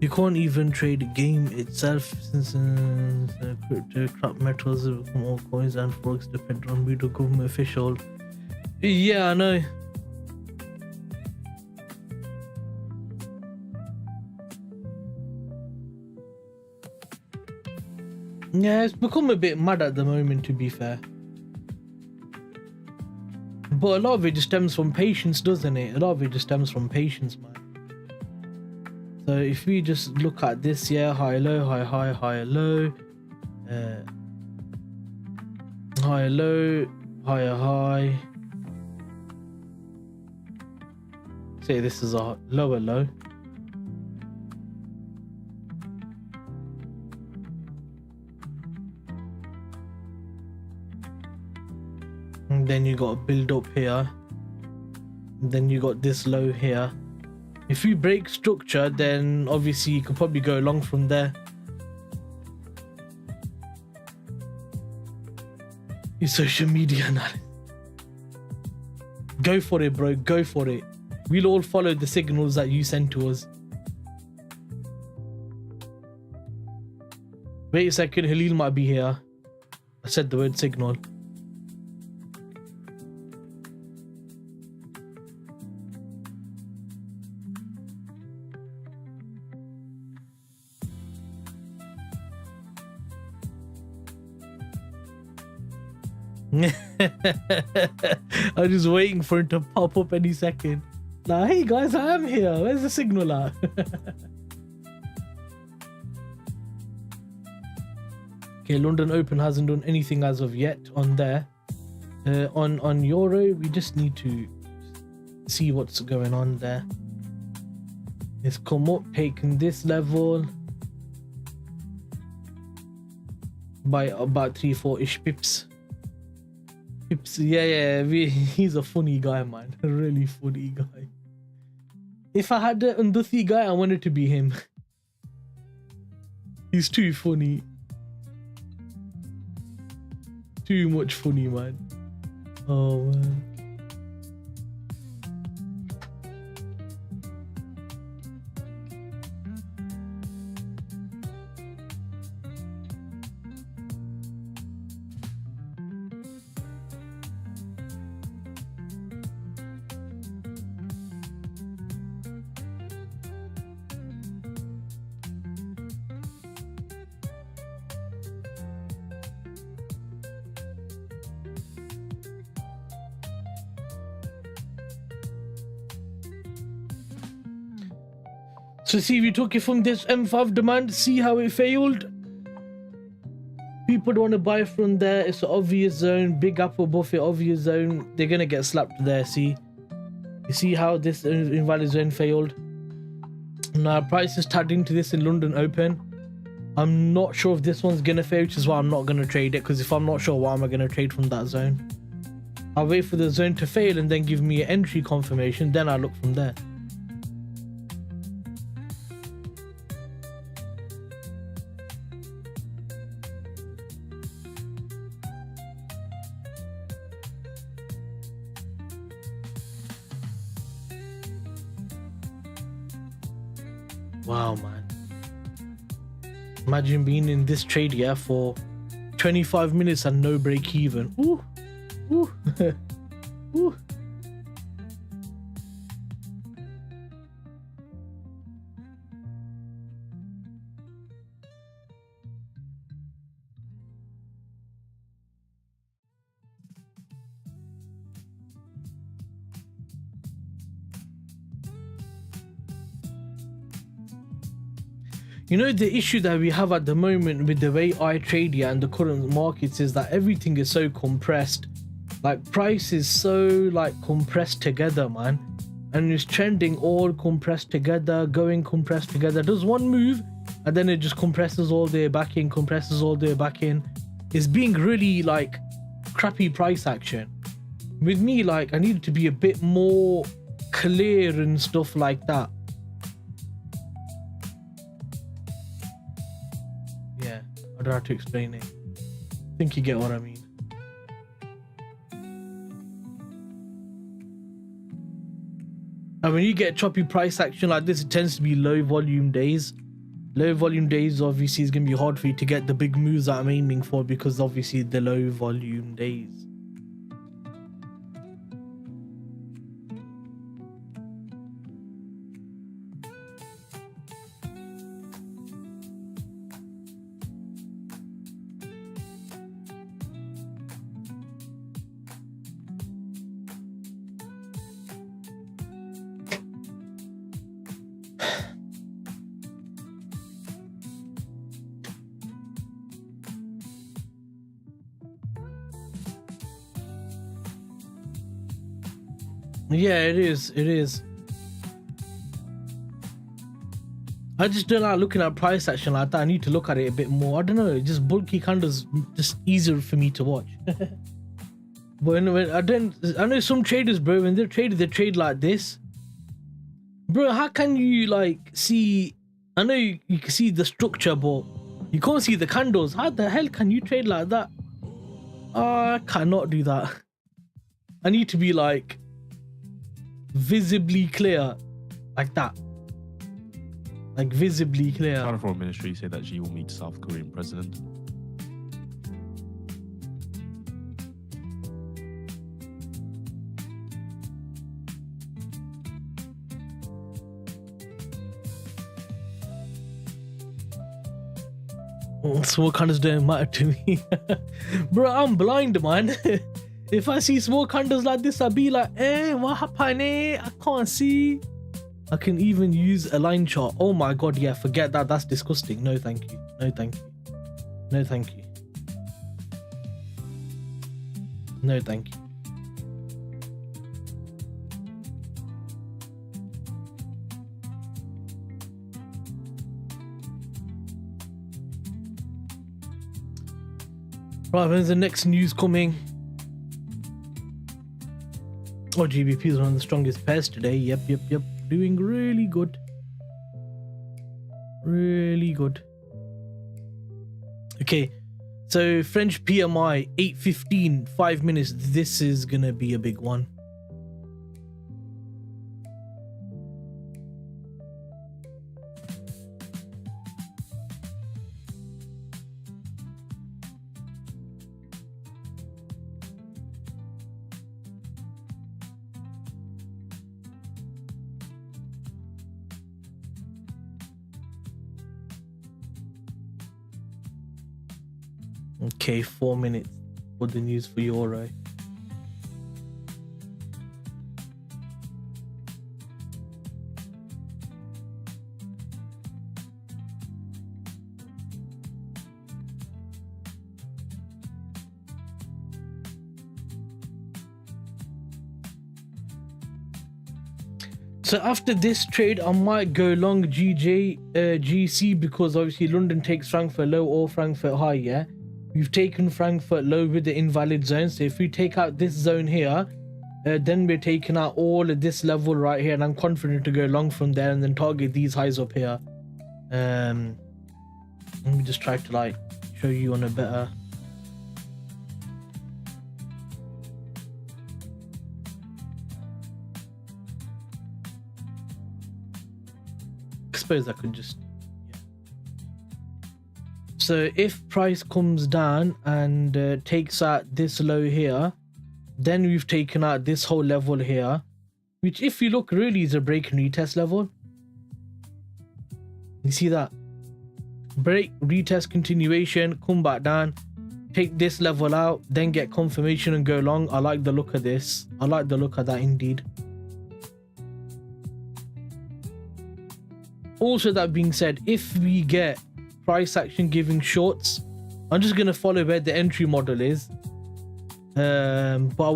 You can't even trade the game itself since crypto crap metals have become all coins and forex depend on the government official. Yeah, I know. Yeah, it's become a bit mad at the moment, to be fair. But a lot of it just stems from patience, doesn't it? A lot of it just stems from patience, man. So if we just look at this, yeah, high, low, high, high, high, low, high, low, higher, high. Say this is a lower low. And then you got a build up here. And then you got this low here. If you break structure, then obviously you could probably go along from there. Your social media analysis. Go for it, bro. Go for it. We'll all follow the signals that you send to us. Wait a second, Halil might be here. I said the word signal. I'm just waiting for it to pop up any second. Like, hey guys, I am here. Where's the signal at? Okay, London Open hasn't done anything as of yet on there. On Euro, we just need to see what's going on there. It's come up, taken this level by about 3-4-ish pips. Yeah, he's a funny guy, man. A really funny guy. If I had an Unduthi guy, I wanted to be him. He's too funny. Too much funny, man. Oh, man. So see, we took it from this M5 demand, see how it failed. People don't want to buy from there. It's an obvious zone. Big gap above it, obvious zone. They're going to get slapped there, see. You see how this invalid zone failed? Now, price is tagged into this in London Open. I'm not sure if this one's going to fail, which is why I'm not going to trade it. Because if I'm not sure, why am I going to trade from that zone? I'll wait for the zone to fail and then give me an entry confirmation. Then I'll look from there. Wow, man. Imagine being in this trade, yeah, for 25 minutes and no break even. Ooh. Ooh. Ooh. You know, the issue that we have at the moment with the way I trade here and the current markets is that everything is so compressed. Like price is so like compressed together, man, and it's trending all compressed together, going compressed together. Does one move and then it just compresses all the way back in, compresses all the way back in. It's being really like crappy price action. With me, like I need to be a bit more clear and stuff like that. Yeah, I don't know how to explain it. I think you get what I mean. And when you get choppy price action like this, it tends to be low volume days. Low volume days obviously is going to be hard for you to get the big moves that I'm aiming for, because obviously the low volume days. Yeah, it is. It is. I just don't like looking at price action like that. I need to look at it a bit more. I don't know. Just bulky candles, just easier for me to watch. But when I know some traders, bro, when they trade like this. Bro, how can you like see? I know you can see the structure, but you can't see the candles. How the hell can you trade like that? I cannot do that. I need to be like visibly clear, like that. Like visibly clear. China Foreign Ministry say that she will meet South Korean president. Small candles don't matter to me. Bro, I'm blind, man. If I see small candles like this, I'll be like, what happened? I can't see. I can even use a line chart. Oh my god, yeah, forget that. That's disgusting. No, thank you. No, thank you. No, thank you. No, thank you. Right, when's the next news coming? Oh, GBP is one of the strongest pairs today. Yep. Doing really good. Really good. Okay, so French PMI 8:15, 5 minutes. This is gonna be a big one. Okay, 4 minutes for the news for Euro. So after this trade, I might go long GC because obviously London takes Frankfurt low or Frankfurt high, yeah? We've taken Frankfurt low with the invalid zone. So if we take out this zone here, then we're taking out all of this level right here. And I'm confident to go long from there and then target these highs up here. Let me just try to like show you on a better... I suppose I could just... So if price comes down and takes out this low here, then we've taken out this whole level here, which if you look really is a break and retest level. You see that? Break, retest, continuation, come back down, take this level out, then get confirmation and go long. I like the look of this. I like the look of that indeed. Also, that being said, if we get price action giving shorts, I'm just going to follow where the entry model is. But I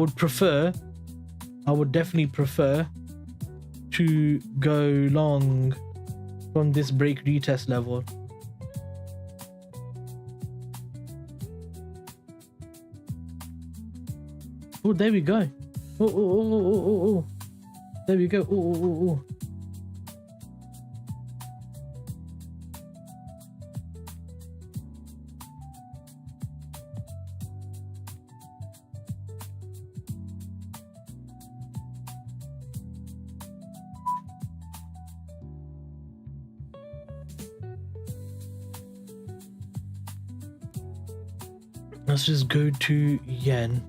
would definitely prefer to go long from this break retest level. Oh, there we go. Oh. There we go. Oh. Let's just go to yen.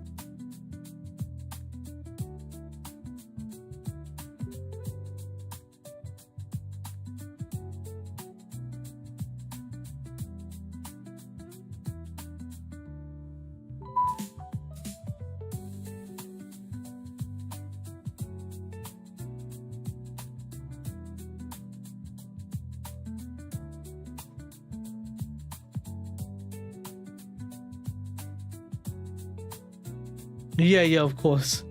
Yeah, of course.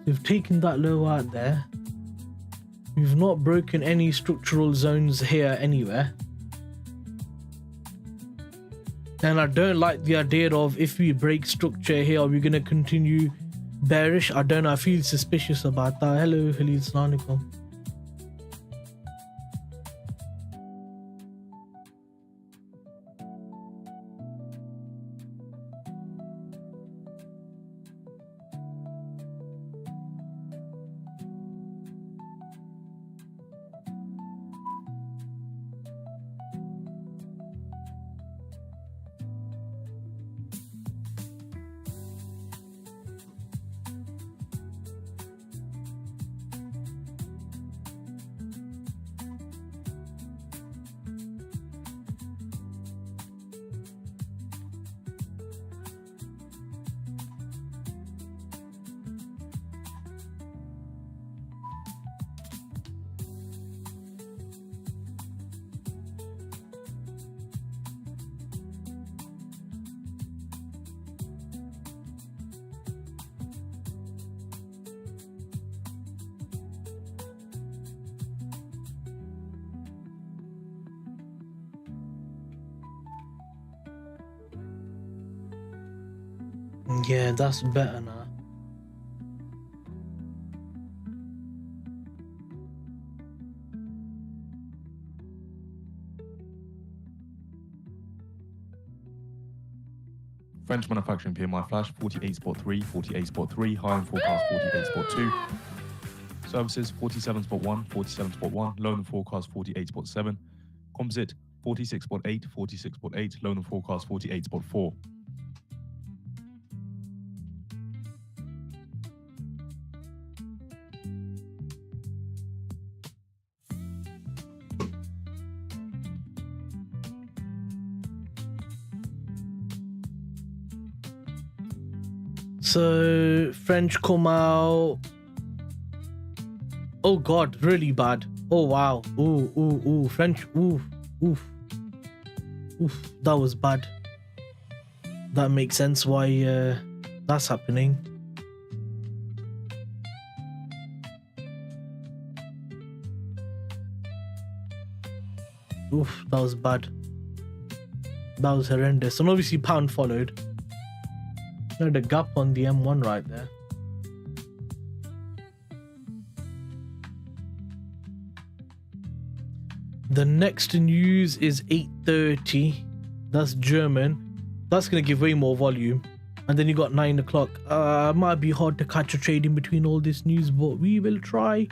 We've taken that low out there. We've not broken any structural zones here anywhere. And I don't like the idea of if we break structure here, are we going to continue bearish? I don't know. I feel suspicious about that. Hello, Khalid. Assalamu alaikum. Yeah, that's better now. French manufacturing PMI flash 48.3, 48.3, high in forecast 48.2. Services 47.1, 47.1, low in forecast 48.7. Composite 46.8, 46.8, low in forecast 48.4. So French come out. Oh god, really bad. Oh wow. Ooh. French. Oof. That was bad. That makes sense why that's happening. Oof, that was bad. That was horrendous. And obviously pound followed. The gap on the M1 right there. The next news is 8:30. That's German. That's gonna give way more volume. And then you got 9 o'clock. Might be hard to catch a trade in between all this news, but we will try.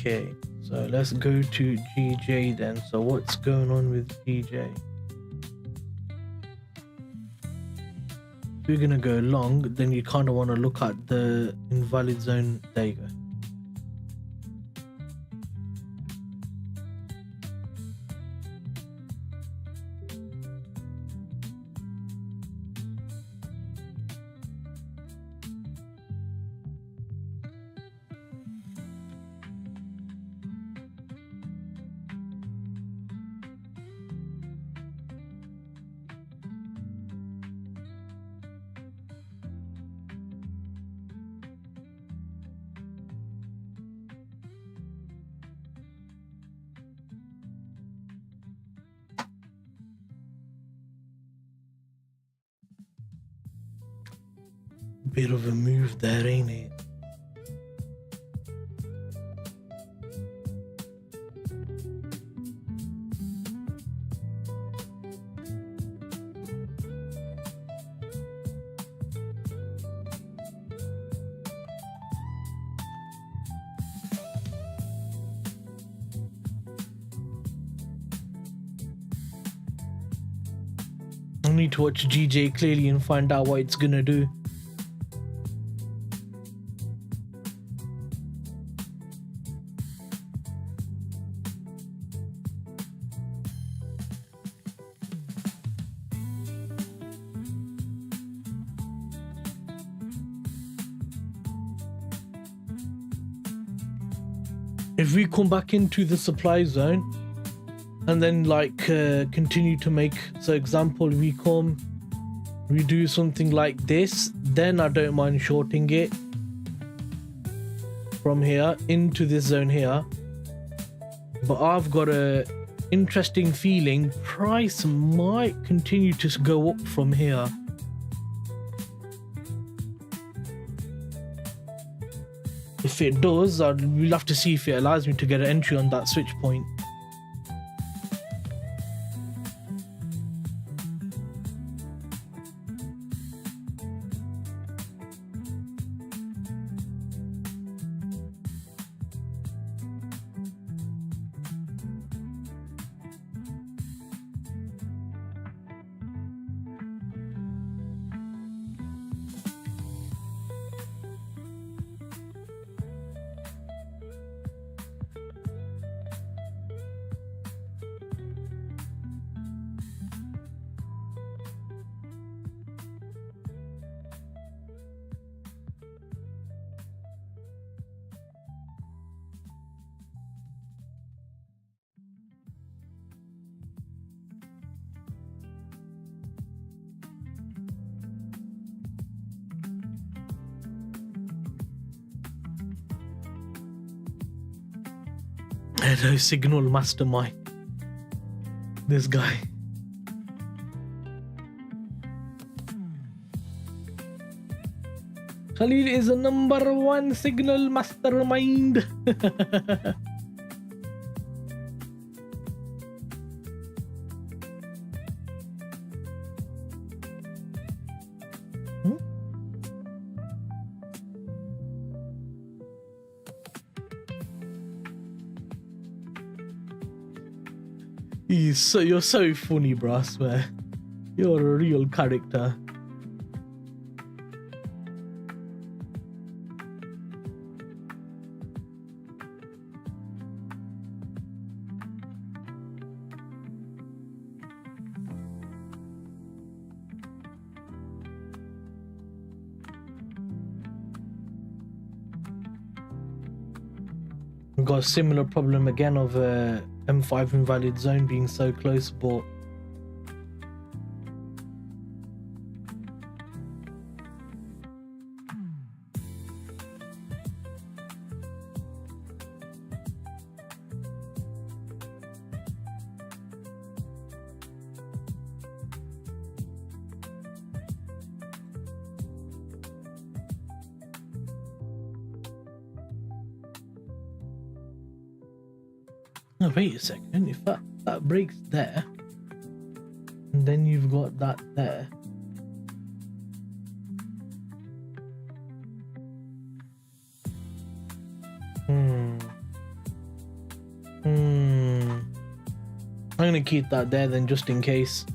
Okay, so let's go to GJ then. So what's going on with GJ? If you're gonna go long, then you kind of want to look at the invalid zone. There you go. Bit of a move there, ain't it? I need to watch GJ clearly and find out what it's gonna do. If we come back into the supply zone and then like continue to make, so example, we do something like this, then I don't mind shorting it from here into this zone here. But I've got a interesting feeling price might continue to go up from here. If it does, we'll have to see if it allows me to get an entry on that switch point. Hello, Signal Mastermind. This guy. Khalil is a #1 Signal Mastermind. You're so funny, bro, I swear. You're a real character. We've got a similar problem again of M5 invalid zone being so close, but no, wait a second. If that breaks there, and then you've got that there. I'm gonna keep that there then, just in case.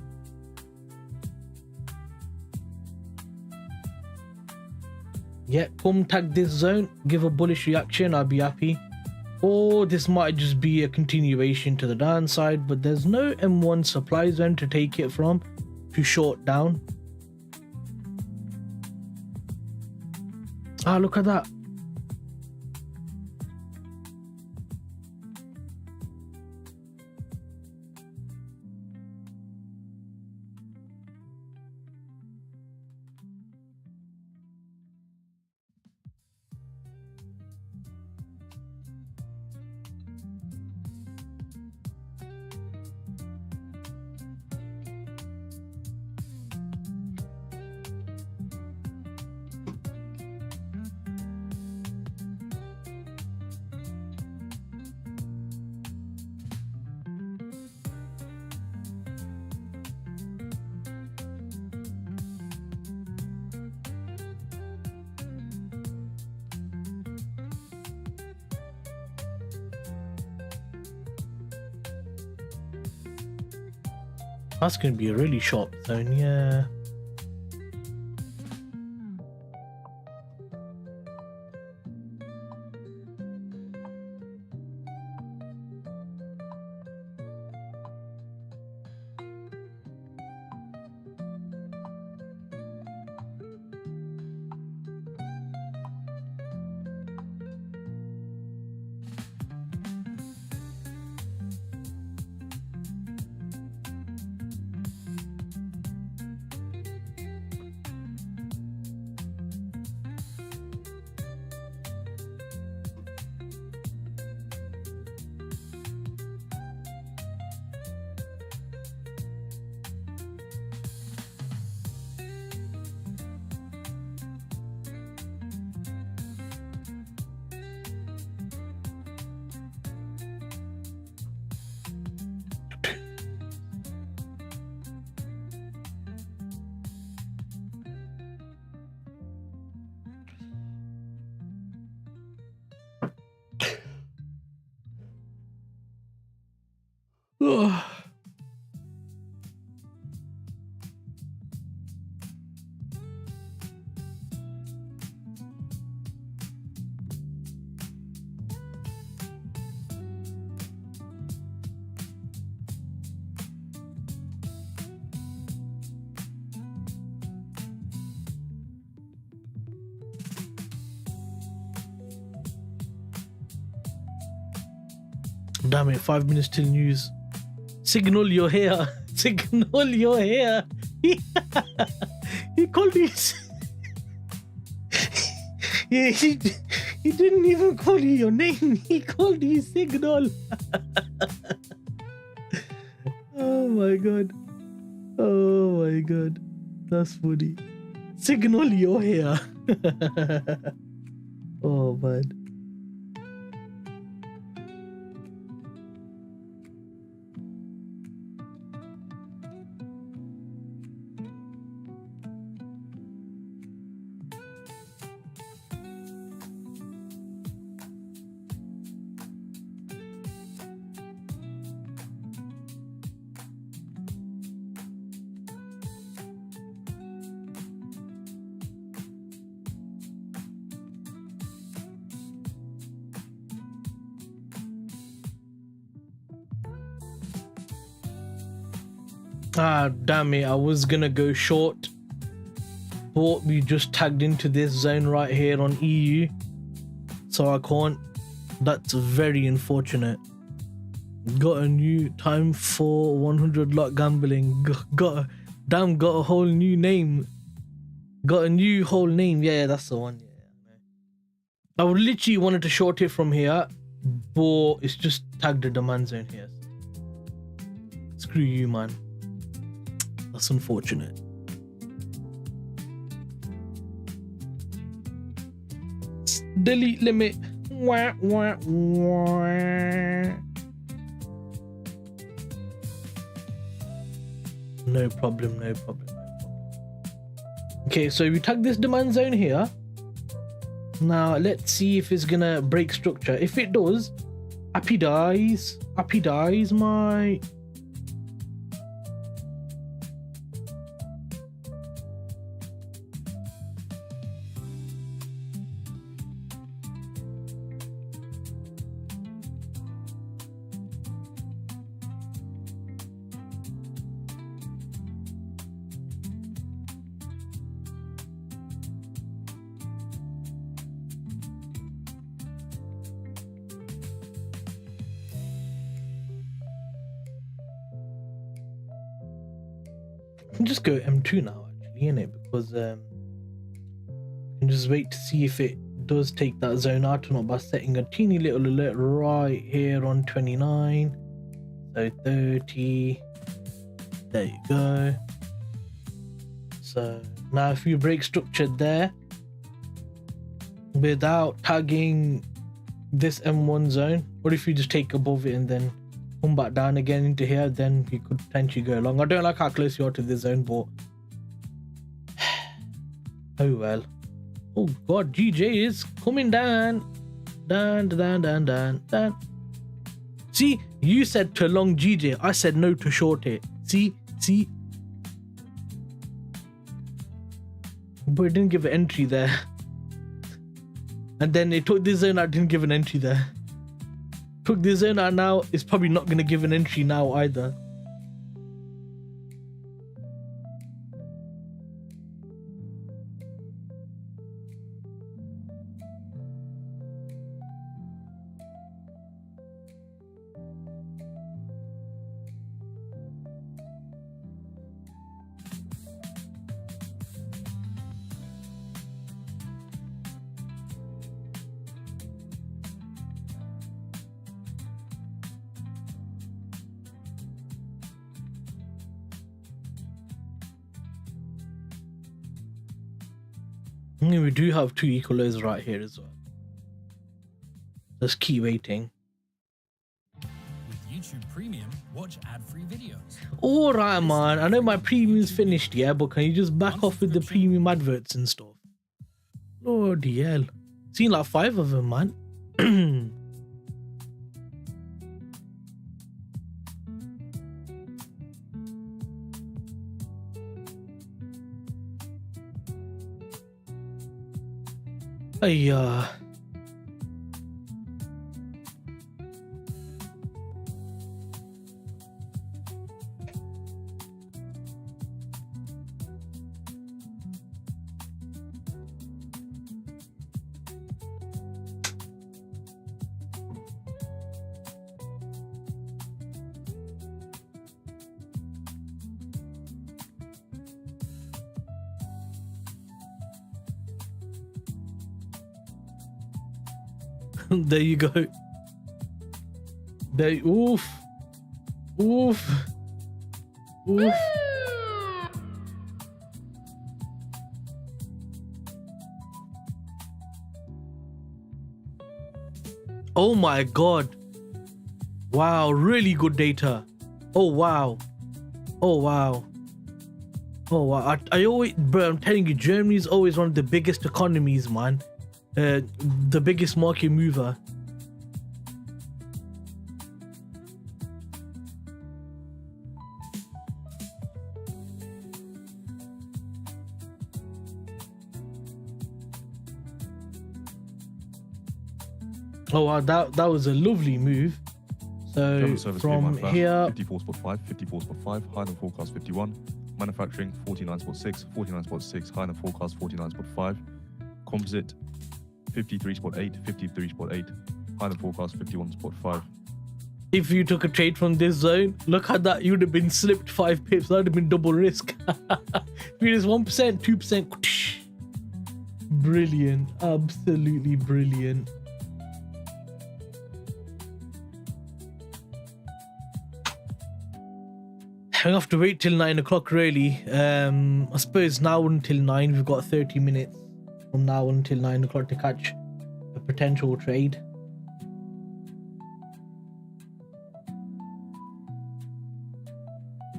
Yeah, come tag this zone, give a bullish reaction, I'll be happy. Or this might just be a continuation to the downside, but there's no M1 supply zone to take it from to short down. Ah, look at that. That's going to be a really sharp zone, yeah. Ugh. Damn it, 5 minutes till news. Signal you're here. Signal you're here. He called me. Yeah, he didn't even call you your name. He called you Signal. Oh my god. Oh my god. That's funny. Signal you're here. Oh man. Ah, damn it. I was gonna go short, but we just tagged into this zone right here on EU, so I can't. That's very unfortunate. Got a new time for 100 lot gambling. Got a whole new name. Got a new whole name. Yeah, that's the one. Yeah. I would literally wanted to short it from here, but it's just tagged the demand zone here. Screw you, man. That's unfortunate. Delete limit. Wah, wah, wah. No problem, no problem. Okay, so we tag this demand zone here. Now let's see if it's gonna break structure. If it does, happy dies, my. Just go M2 now, actually, innit? Because you can just wait to see if it does take that zone out or not by setting a teeny little alert right here on 29. So 30. There you go. So now if you break structure there without tagging this M1 zone, or if you just take above it and then come back down again into here, then you could potentially go along. I don't like how close you are to this zone, but oh well. Oh god, GJ is coming down. Down. See, you said to long GJ, I said no to short it. See, See? But it didn't give an entry there. And then it took this zone out, didn't give an entry there. Took this zone out now, it's probably not going to give an entry now either. We do have two equalizers right here as well. Let's keep waiting. With YouTube Premium, watch ad-free videos. Alright, man. I know my premium's finished, yeah, but can you just back off with the premium adverts and stuff? Lordy hell. Seen like 5 of them, man. There you go. There. Oof. Oof. Oof. Oh my god. Wow, really good data. Oh wow. Oh wow. Oh wow. I always, bro, I'm telling you, Germany is always one of the biggest economies, man. The biggest market mover. Oh wow, that was a lovely move. So from here, 54.5, 54.5, higher than forecast 51. Manufacturing 49.6, 49.6, higher than forecast 49.5. Composite 53.8, 53.8, higher than forecast 51.5. If you took a trade from this zone, look at that, you'd have been slipped 5 pips. That would have been double risk. If it is 1%, 2%. Brilliant. Absolutely brilliant. I have to wait till 9 o'clock really. I suppose now until 9, we've got 30 minutes from now until 9 o'clock to catch a potential trade.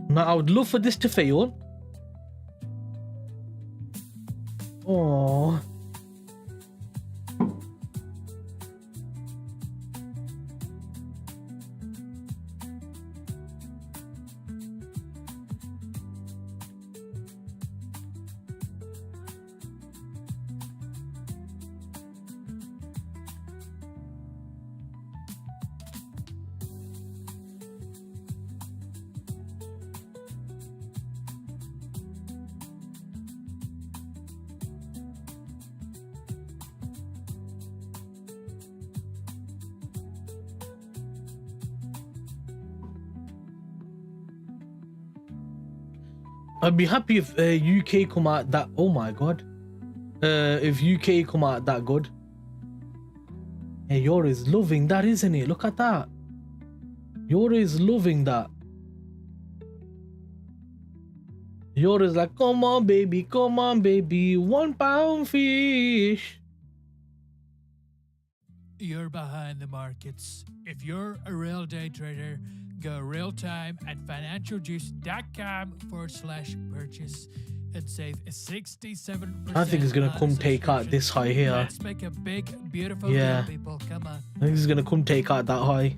Now I would love for this to fail. Oh. I'd be happy if UK come out that. Oh my god. If UK come out that good. Hey, Euro is loving that, isn't it? Look at that. Euro is loving that. Euro is like, come on, baby, £1 fish. You're behind the markets. If you're a real day trader, go real time at financialjuice.com/purchase and save a 67%. I think it's gonna come take out this high here. Let's make a big, beautiful yeah. deal, people. Come on. I think it's gonna come take out that high.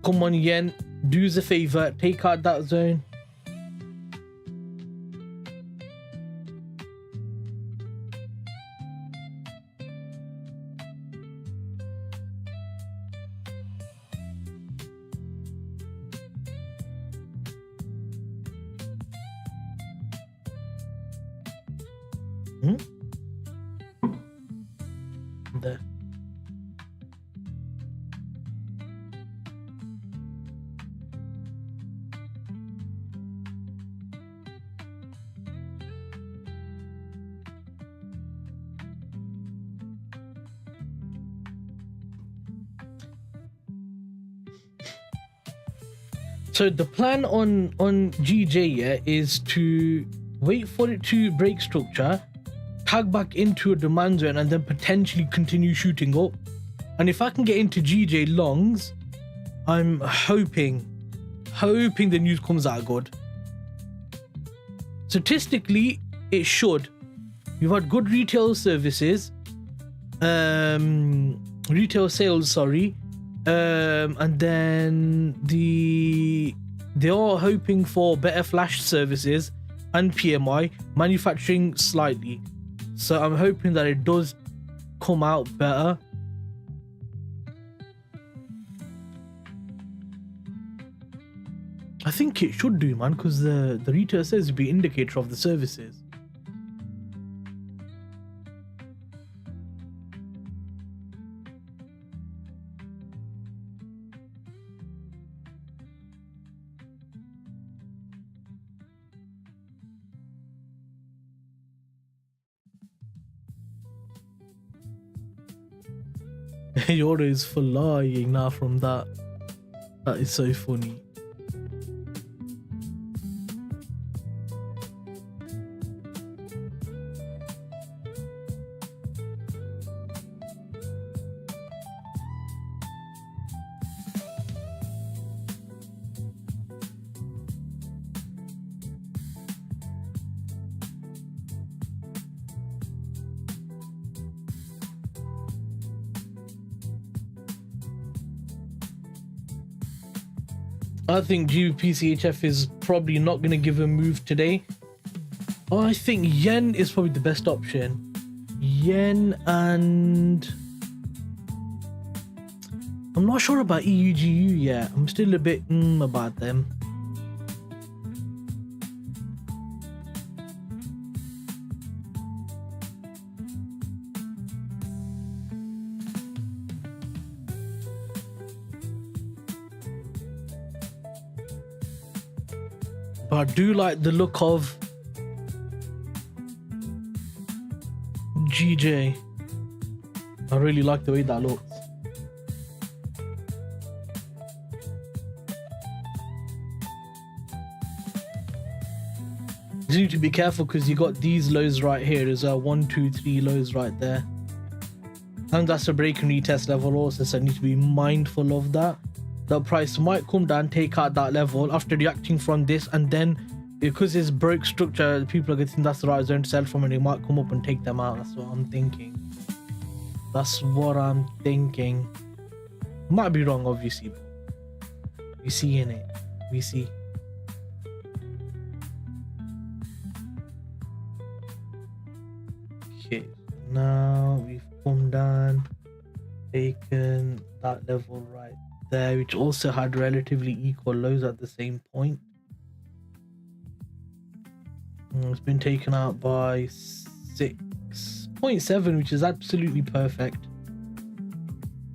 Come on, yen. Do us a favor. Take out that zone. There. So the plan on GJ, yeah, is to wait for it to break structure, tag back into a demand zone, and then potentially continue shooting up. And if I can get into GJ longs, I'm hoping the news comes out good. Statistically, it should. We've had good retail services, retail sales, sorry. And then they are hoping for better flash services and PMI, manufacturing slightly. So I'm hoping that it does come out better. I think it should do, man, because the retail says it'd be an indicator of the services. Yoda is flying now from that. That is so funny. I think gbpchf is probably not going to give a move today. I think yen is probably the best option. Yen, and I'm not sure about EUGU yet. I'm still a bit about them. But I do like the look of GJ. I really like the way that looks. You need to be careful because you got these lows right here. There's 1, 2, 3 lows right there. And that's a break and retest level also, so I need to be mindful of that. The price might come down, take out that level after reacting from this, and then because it's broke structure, people are going to think that's the right zone to sell from, and they might come up and take them out. That's what I'm thinking. That's what I'm thinking. Might be wrong, obviously. We see in it. We see. Okay, now we've come down, taken that level right there, which also had relatively equal lows at the same point. It's been taken out by 6.7, which is absolutely perfect.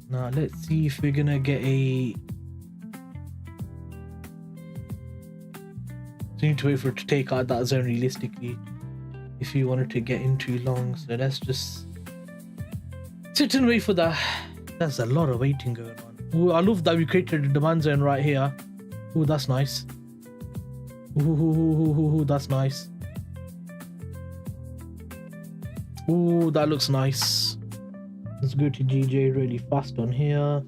Now let's see if we're gonna get a... So you need to wait for it to take out that zone realistically if you wanted to get into long. So let's just sit and wait for that. There's a lot of waiting going on. Ooh, I love that we created a demand zone right here. Oh, that's nice. Ooh, that's nice. Ooh, that looks nice. Let's go to GJ really fast on here.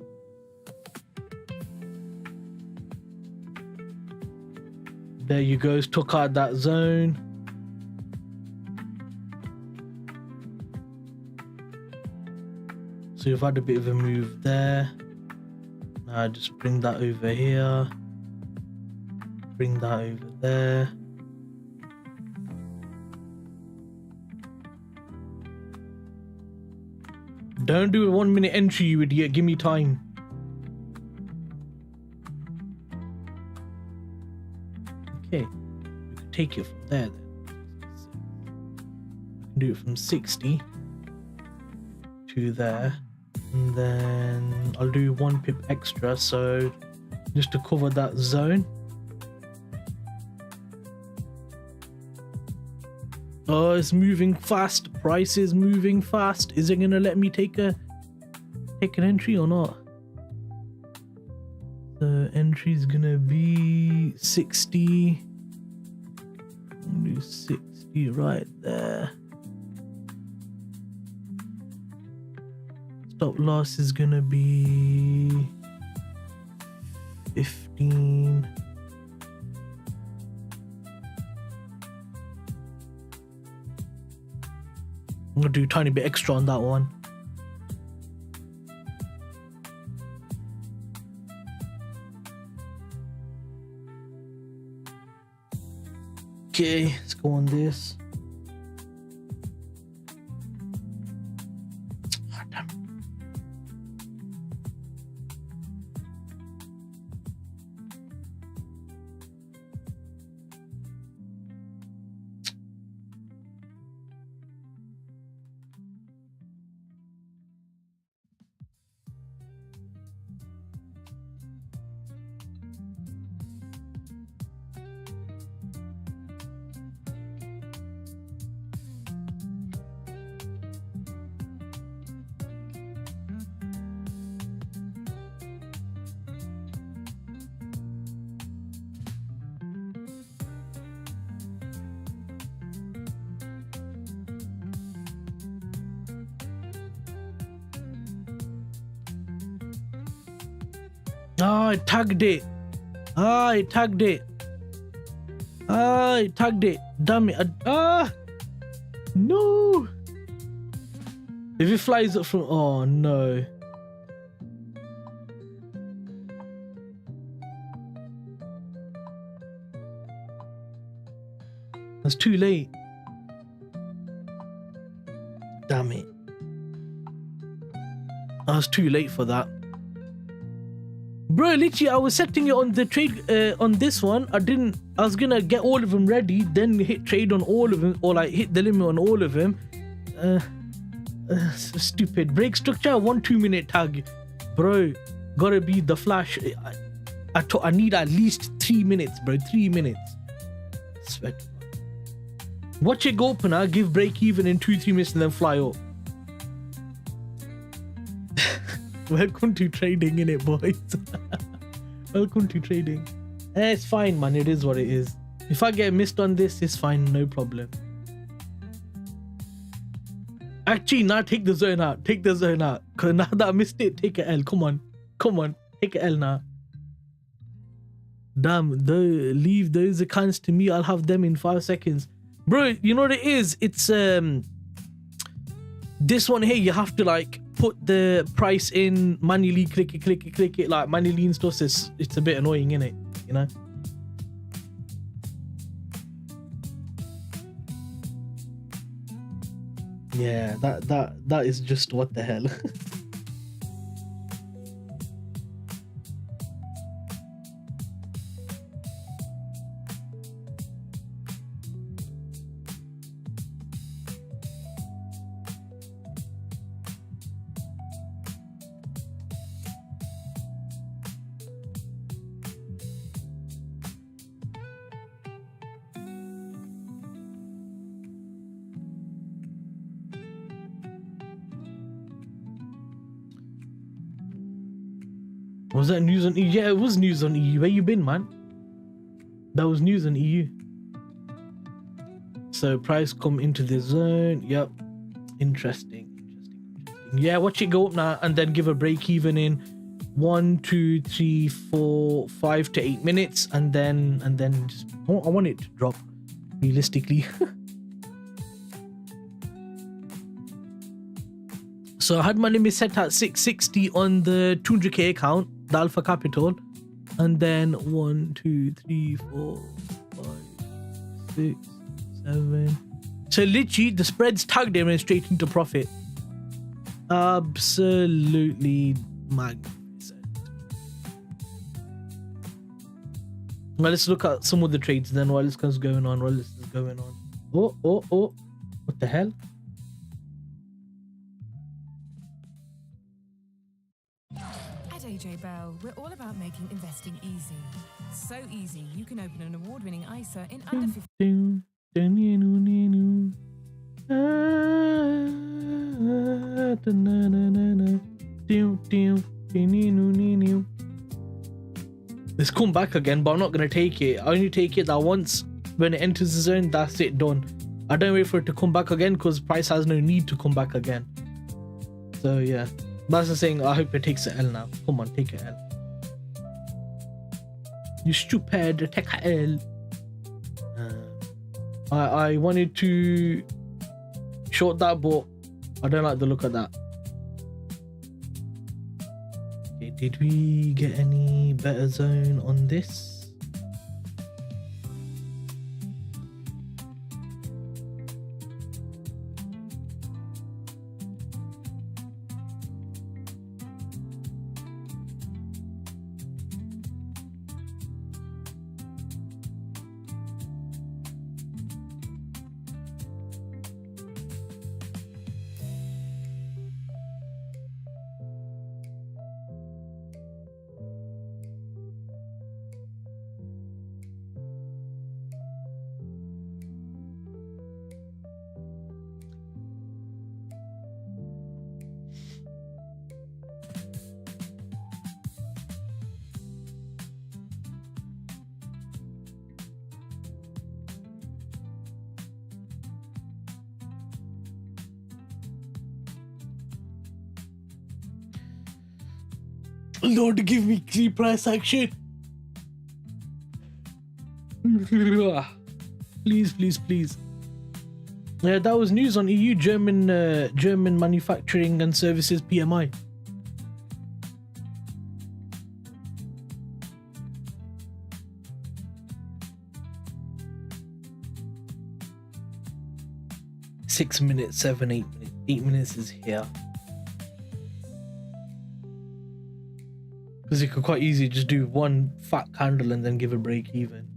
There you go. Took out that zone. So we've had a bit of a move there. Now Just bring that over here. Bring that over there. Don't do a 1 minute entry, you idiot. Give me time. Okay. We can take it from there then. Do it from 60 to there. And then I'll do 1 pip extra, so just to cover that zone. Oh, it's moving fast. Price is moving fast. Is it gonna let me take an entry or not? The entry is gonna be 60. I'll do 60 right there. Stop loss is gonna be 15. I'm gonna do a tiny bit extra on that one. Okay, let's go on this. Oh, damn. Ah, I tagged it. I tagged it. I tagged it. Damn it. No. If it flies up from... Oh, no. That's too late. Damn it. I was too late for that. Bro, literally, I was setting it on the trade on this one. I was gonna get all of them ready, then hit trade on all of them, or like hit the limit on all of them. So stupid. Break structure, 1 2-minute tag. Bro, gotta be the flash. I need at least 3 minutes, bro. 3 minutes. I swear to God. Watch it go open, give break even in 2-3 minutes and then fly up. Welcome to trading, innit, boys? Welcome to trading. It's fine, man. It is what it is. If I get missed on this, it's fine. No problem. Actually, now take the zone out. Take the zone out. Because now that I missed it, take a L. Come on. Come on. Take a L now. Damn. Leave those accounts to me. I'll have them in 5 seconds. Bro, you know what it is? It's this one here, you have to like put the price in manually, click it like manually and stuff. So it's a bit annoying, innit? You know? Yeah, that is just what the hell. Was that news on EU? Yeah, it was news on EU. Where you been, man? That was news on EU. So price come into the zone. Yep. Interesting. Yeah, watch it go up now and then give a break even in 1, 2, 3, 4, 5 to 8 minutes, and then just I want it to drop realistically. So I had my limit set at 660 on the 200k account. the alpha capital, and then 1, 2, 3, 4, 5, 6, 7. So literally the spreads tagged him and straight into profit. Absolutely magnificent. Now let's look at some of the trades then while this is going on. Oh, what the hell? At AJ Bell, we're all about making investing easy. So easy, you can open an award-winning ISA in under 15. It's come back again, but I'm not gonna take it. I only take it that once. When it enters the zone, that's it, done. I don't wait for it to come back again because price has no need to come back again. So yeah, that's the saying. I hope it takes an L now. Come on, take an L. You stupid, take an L. I wanted to short that, but I don't like the look of that. Okay, did we get any better zone on this? Lord, give me key price action. Please, please, please. Yeah, that was news on EU German manufacturing and services PMI. Six minutes, 7, 8 minutes. 8 minutes is here. Because you could quite easily just do one fat candle and then give a break even.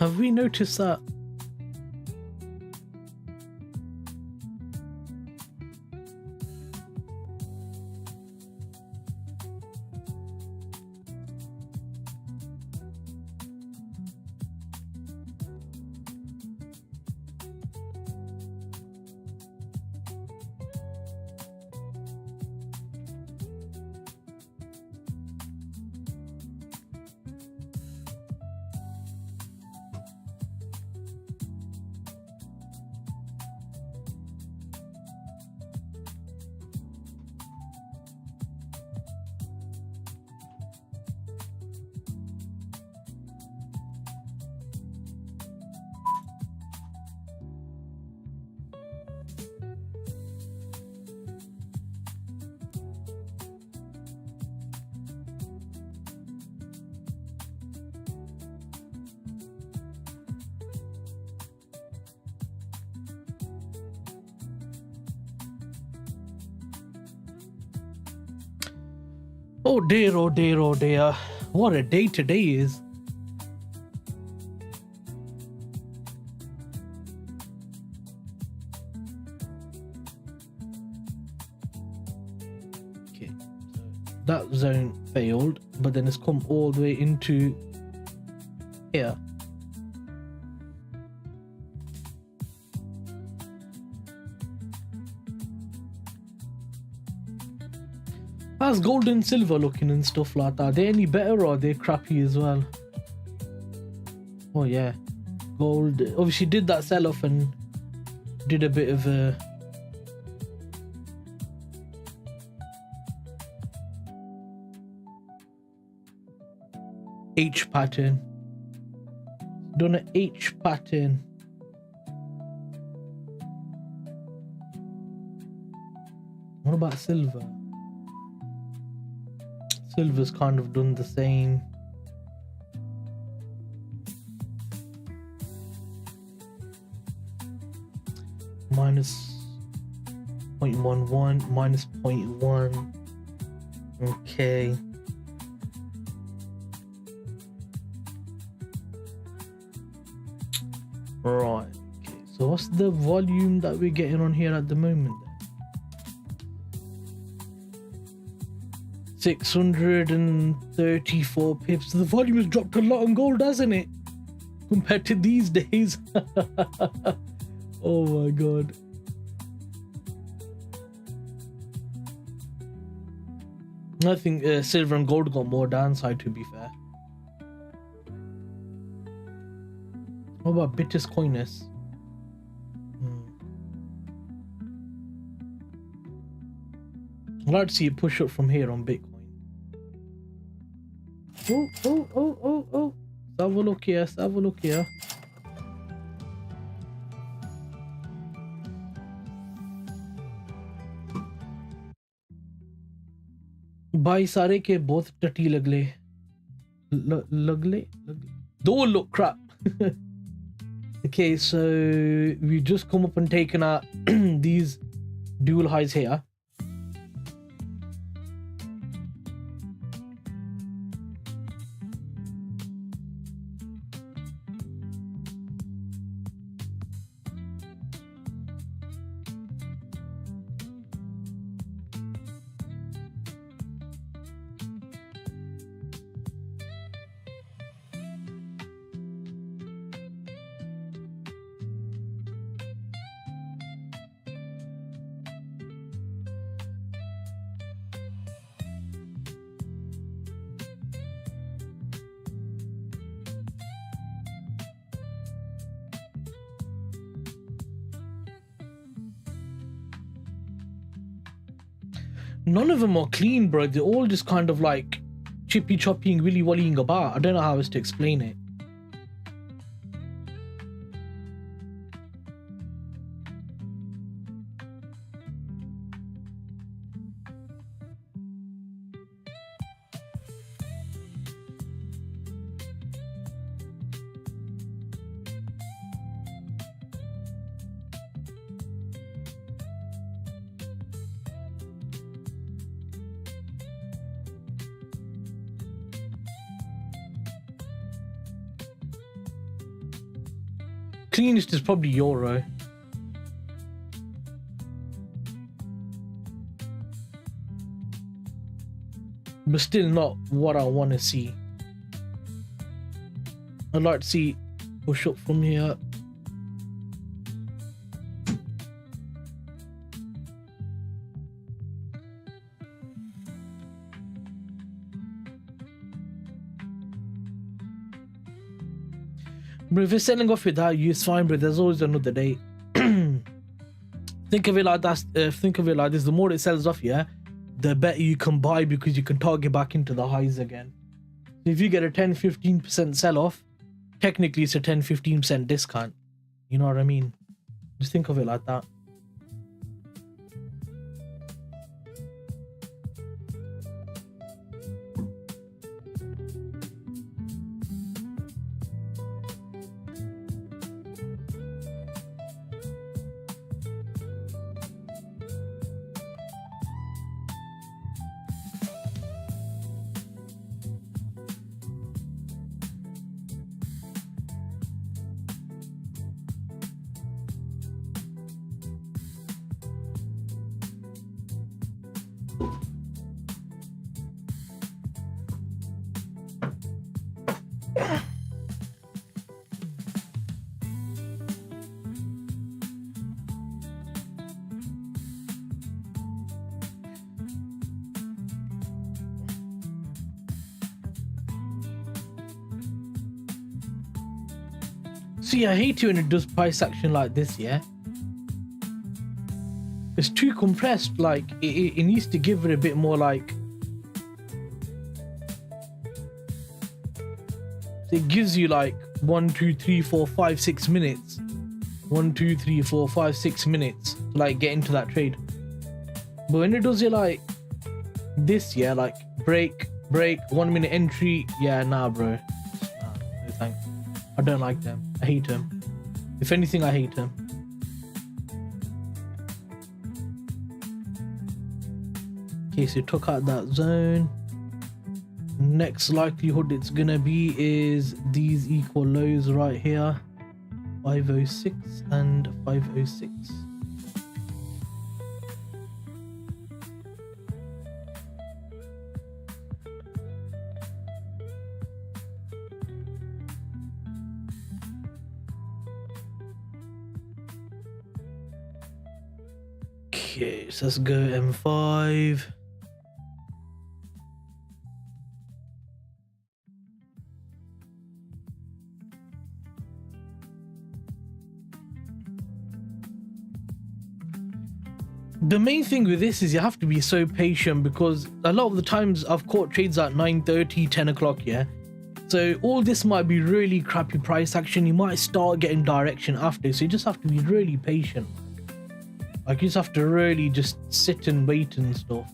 Have we noticed that? Oh dear, oh dear, oh dear. What a day today is. that zone failed, but then it's come all the way into here. How's gold and silver looking and stuff like that? Are they any better or are they crappy as well? Oh yeah, gold obviously did that sell off and did a bit of a H pattern. Done an H pattern. What about silver? Silver's kind of done the same. Minus 0.11, minus 0.1. Okay. Right. Okay. So what's the volume that we're getting on here at the moment? 634 pips. The volume has dropped a lot on gold, hasn't it? Compared to these days. Oh my god. I think silver and gold got more downside, to be fair. What about Bitcoiners? I'd like to see it push up from here on Bitcoin. Oh. Let's have a look here. Let's have a look here. भाई सारे के बहुत टटी लगले don't look crap. Okay, so we just come up and taken out these dual highs here. None of them are clean, bro. They're all just kind of like chippy chopping, willy wallying about. I don't know how else to explain it. Cleanest is probably euro. But still not what I want to see. I'd like to see push up from here. But if you're selling off with that, it's fine, but there's always another day. Think of it like that. Think of it like this: the more it sells off, yeah, the better you can buy because you can target back into the highs again. So if you get a 10-15% sell off, technically it's a 10-15% discount. You know what I mean? Just think of it like that. See, I hate it when it does price action like this, yeah? It's too compressed, like, it needs to give it a bit more, like... It gives you, like, 1, 2, 3, 4, 5, 6 minutes. 1, 2, 3, 4, 5, 6 minutes to, like, get into that trade. But when it does it, like, this, yeah, like, break, 1 minute entry, yeah, nah, bro. Nah, no thanks. I don't like them. I hate them. If anything, I hate them. Okay, so took out that zone. Next likelihood it's gonna be is these equal lows right here. 506 and 506. Okay, so let's go M5. The main thing with this is you have to be so patient, because a lot of the times I've caught trades at 9:30, 10 o'clock, yeah? So all this might be really crappy price action. You might start getting direction after, so you just have to be really patient. Like, you just have to really just sit and wait and stuff.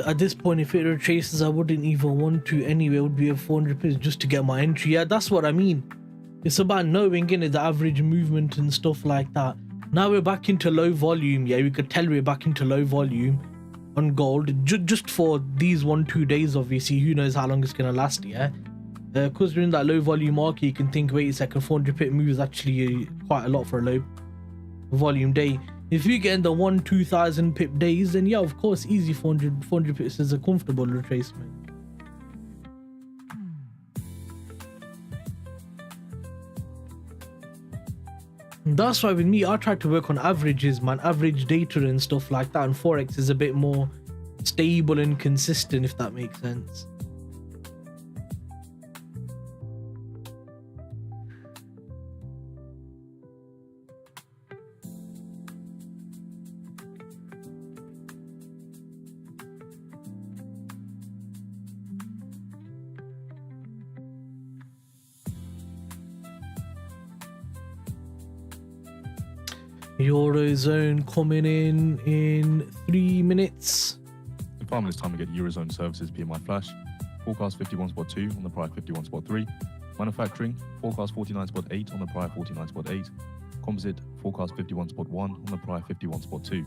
At this point, if it retraces, I wouldn't even want to anyway. It would be a 400 pips just to get my entry. Yeah, that's what I mean. It's about knowing, innit, the average movement and stuff like that. Now we're back into low volume. Yeah, we could tell we're back into low volume on gold, just for these 1-2 days. Obviously, who knows how long it's gonna last, yeah? Because we're in that low volume market, you can think, wait a second, 400 pip move is actually quite a lot for a low volume day. If you get in the 1-2,000 pip days, then yeah, of course, easy 400 pips is a comfortable retracement. That's why with me, I try to work on averages, man, average data and stuff like that, and Forex is a bit more stable and consistent, if that makes sense. Eurozone coming in 3 minutes. In 5 minutes time we get Eurozone services PMI flash. Forecast 51.2 on the prior 51.3. Manufacturing forecast 49.8 on the prior 49.8. Composite forecast 51.1 on the prior 51.2.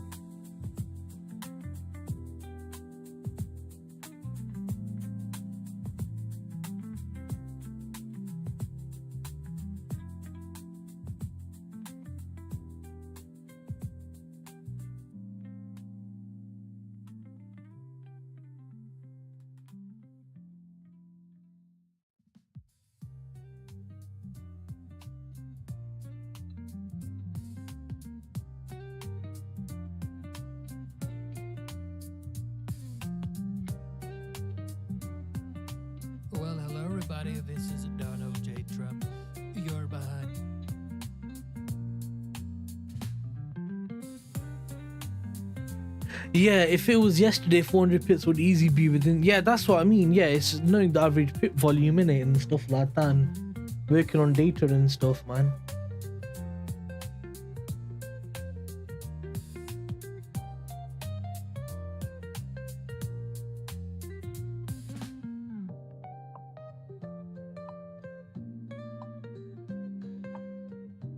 Well, hello everybody, this is Donald J. Trump. You're behind. Yeah, if it was yesterday, 400 pips would easily be within. Yeah, that's what I mean. Yeah, it's knowing the average pip volume in it and stuff like that, and working on data and stuff, man.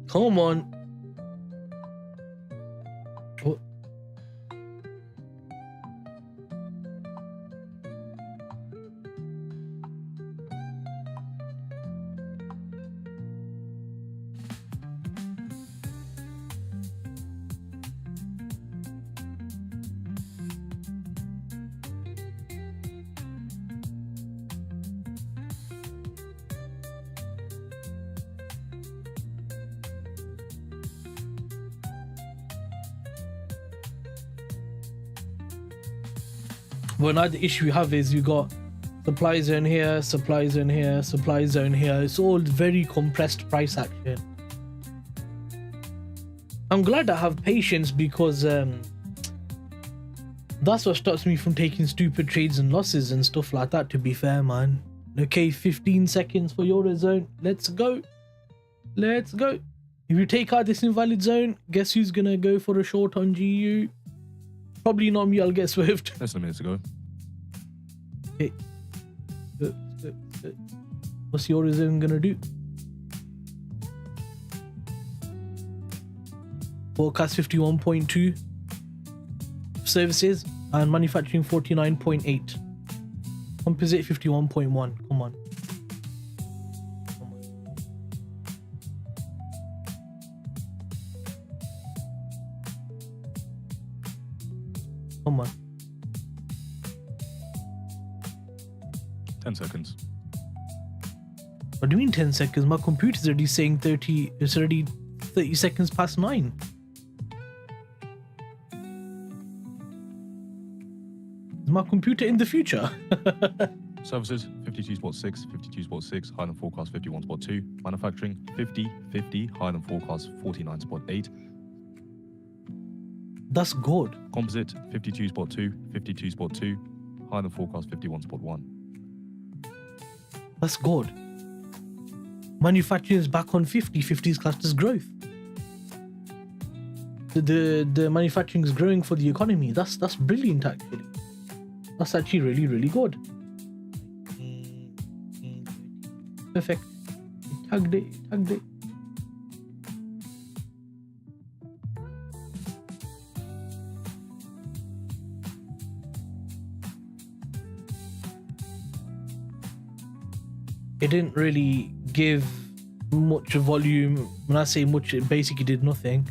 Come on. Well, now the issue you have is you got supply zone here, supply zone here, supply zone here. It's all very compressed price action. I'm glad I have patience because that's what stops me from taking stupid trades and losses and stuff like that, to be fair, man. Okay, 15 seconds for eurozone. Let's go. Let's go. If you take out this invalid zone, guess who's gonna go for a short on GU? Probably not me, I'll get swift. Less than a minute to go. Okay. What's eurozone gonna do? Forecast 51.2. Services and manufacturing 49.8. Composite 51.1. Come on. Come on. 10 seconds. What do you mean 10 seconds? My computer's already saying 30. It's already 30 seconds past 9. Is my computer in the future? Services 52.6, 52.6, higher than forecast 51.2. Manufacturing 50, 50, higher than forecast 49.8. That's good. Composite 52.2, 52.2, higher than forecast 51.1. That's good. Manufacturing is back on 50. 50 is classed as growth. The manufacturing is growing for the economy. That's brilliant, actually. That's actually really, really good. Perfect. Tagged it. It didn't really give much volume. When I say much, it basically did nothing.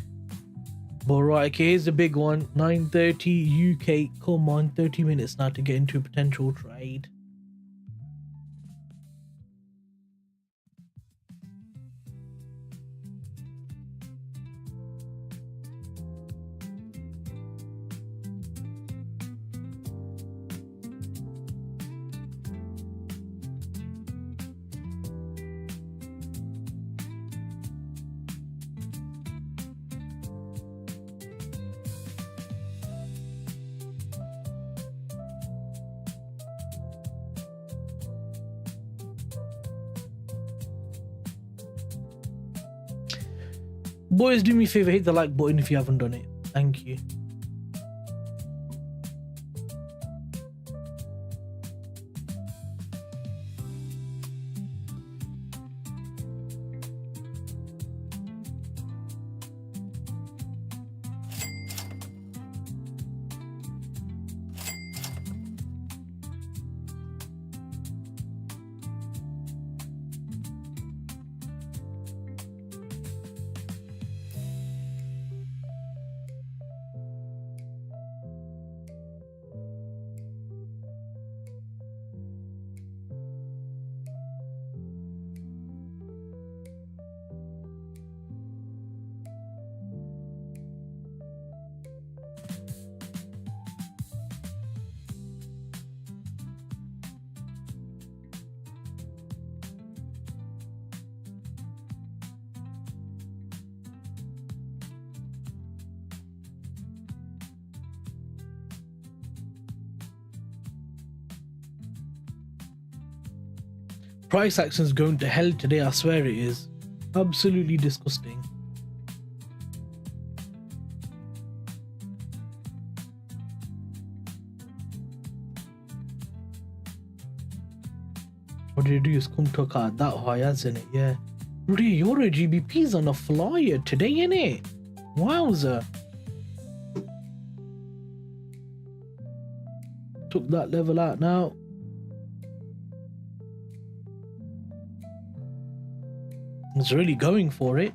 But right, okay, here's the big one. 9:30 UK. Come on, 30 minutes now to get into a potential trade. Boys, do me a favor, hit the like button if you haven't done it. Thank you. Price action's going to hell today, I swear it is. Absolutely disgusting. What did you do is come to a card that high, hasn't it? Yeah. Bloody Euro GBP's on a flyer today, innit? Wowza. Took that level out now. It's really going for it.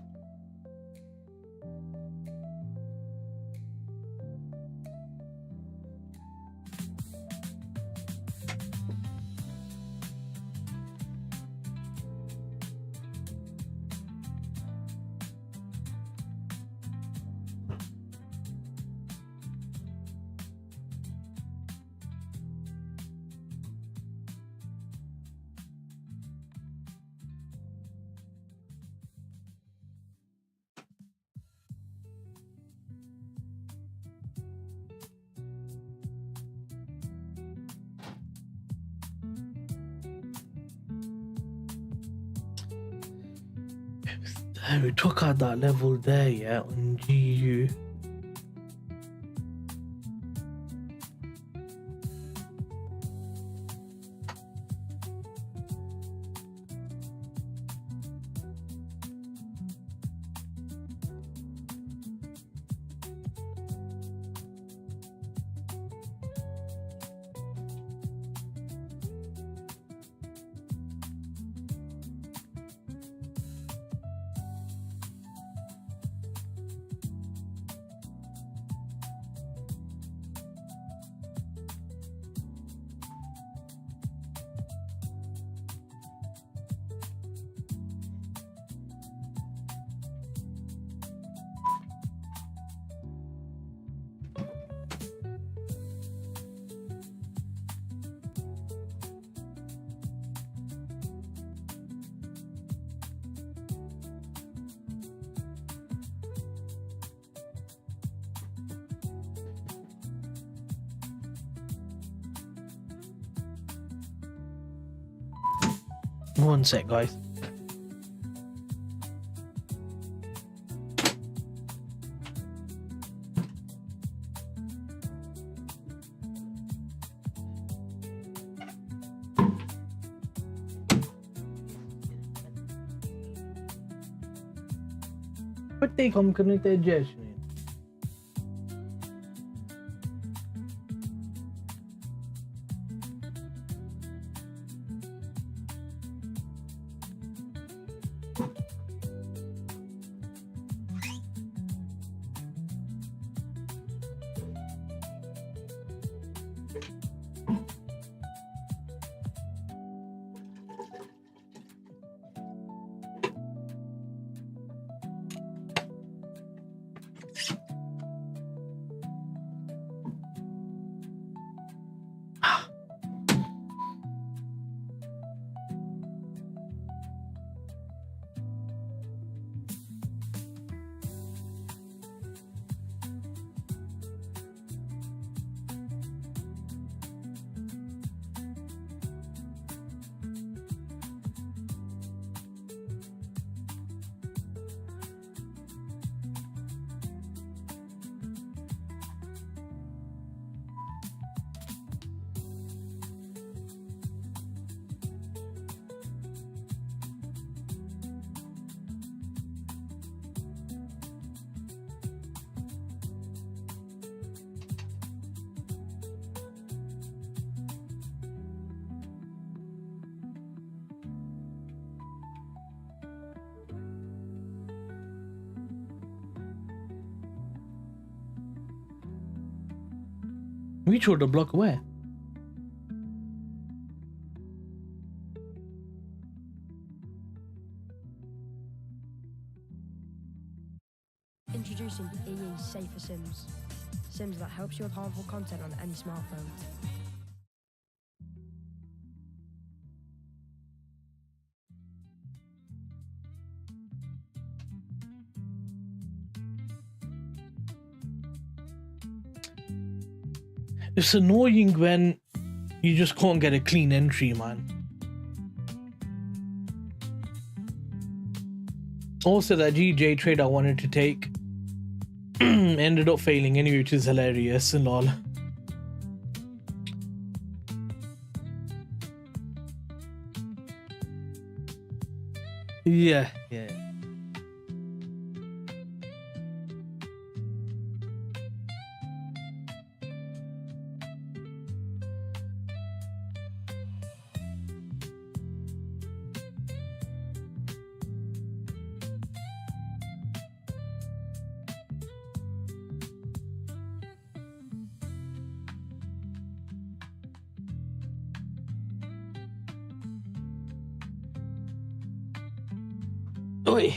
We took out that level there, yeah, on GU. One sec, guys. पट्टे कम करने ते जैश नहीं We threw the block away. Introducing EE Safer Sims. Sims that helps you with harmful content on any smartphone. It's annoying when you just can't get a clean entry, man. Also, that GJ trade I wanted to take ended up failing anyway, which is hilarious and all. Yeah. Oi.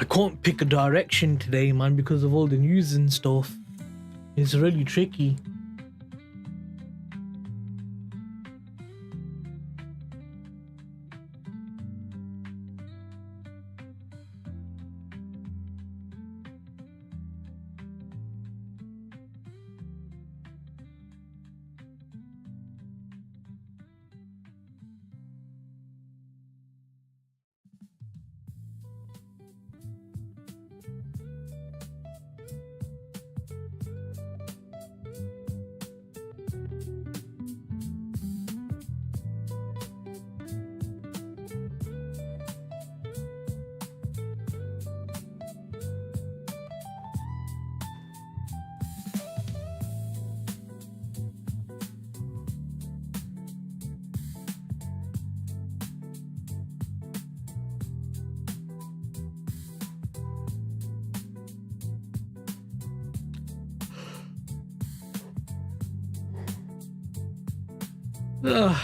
I can't pick a direction today, man, because of all the news and stuff. It's really tricky. Ugh.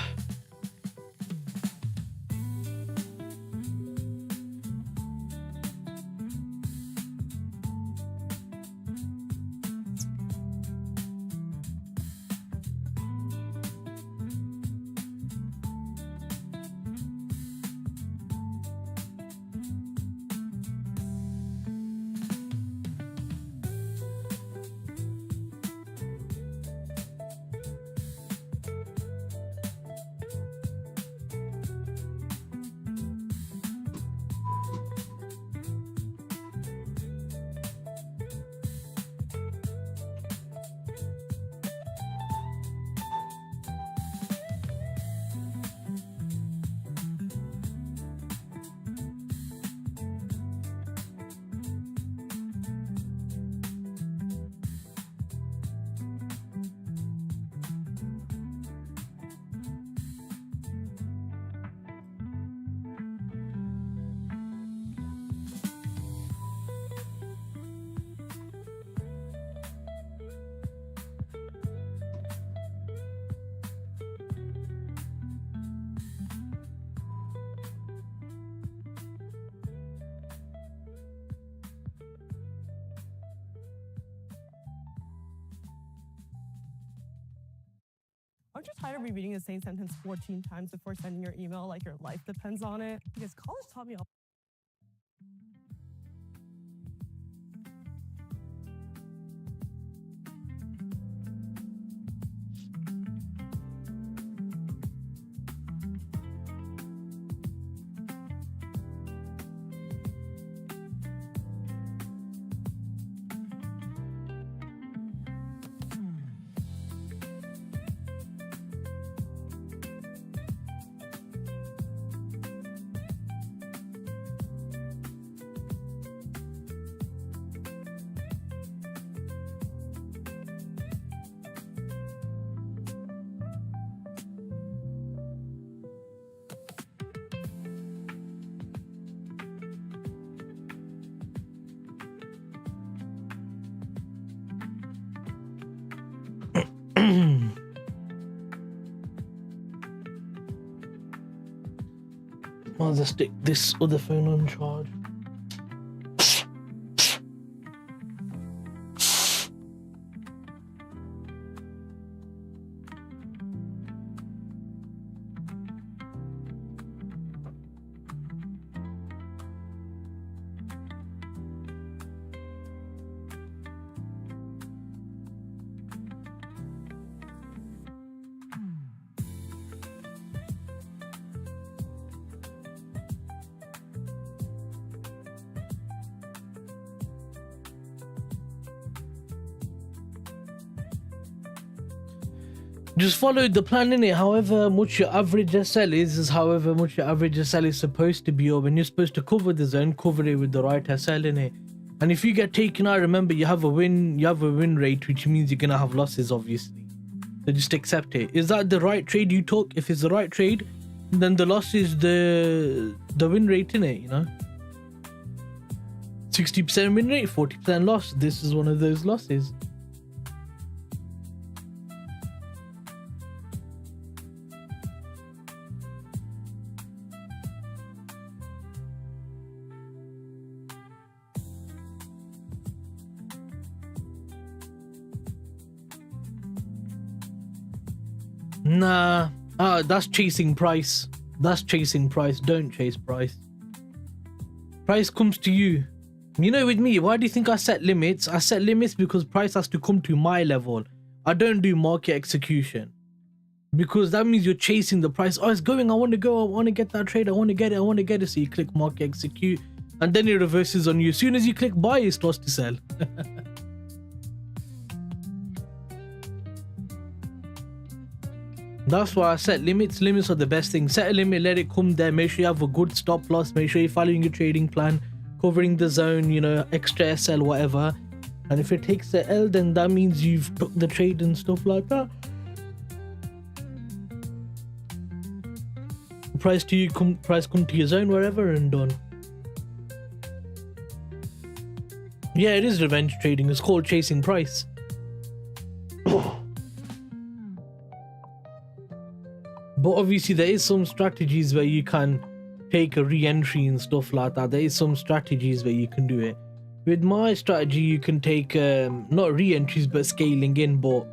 Aren't you tired of rereading the same sentence 14 times before sending your email like your life depends on it? Because college taught me all. I'll just stick this other phone on charge. Just follow the plan in it. However much your average SL is however much your average SL is supposed to be, or when you're supposed to cover the zone, cover it with the right SL in it. And if you get taken out, remember you have a win rate, which means you're gonna have losses, obviously. So just accept it. Is that the right trade you took? If it's the right trade, then the loss is the win rate in it, you know. 60% win rate, 40% loss. This is one of those losses. Nah, that's chasing price. That's chasing price. Don't chase price. Price comes to you. You know, with me, why do you think I set limits? I set limits because price has to come to my level. I don't do market execution because that means you're chasing the price. Oh, it's going. I want to go. I want to get that trade. I want to get it. I want to get it. So you click market execute, and then it reverses on you. As soon as you click buy, it starts to sell. That's why I set limits. Limits are the best thing. Set a limit, let it come there. Make sure you have a good stop loss. Make sure you're following your trading plan, covering the zone, you know, extra SL, whatever. And if it takes the L, then that means you've took the trade and stuff like that. Price come to your zone, wherever, and done. Yeah, it is revenge trading. It's called chasing price. But obviously there is some strategies where you can take a re-entry and stuff like that. There is some strategies where you can do it. With my strategy, you can take not re-entries but scaling in, but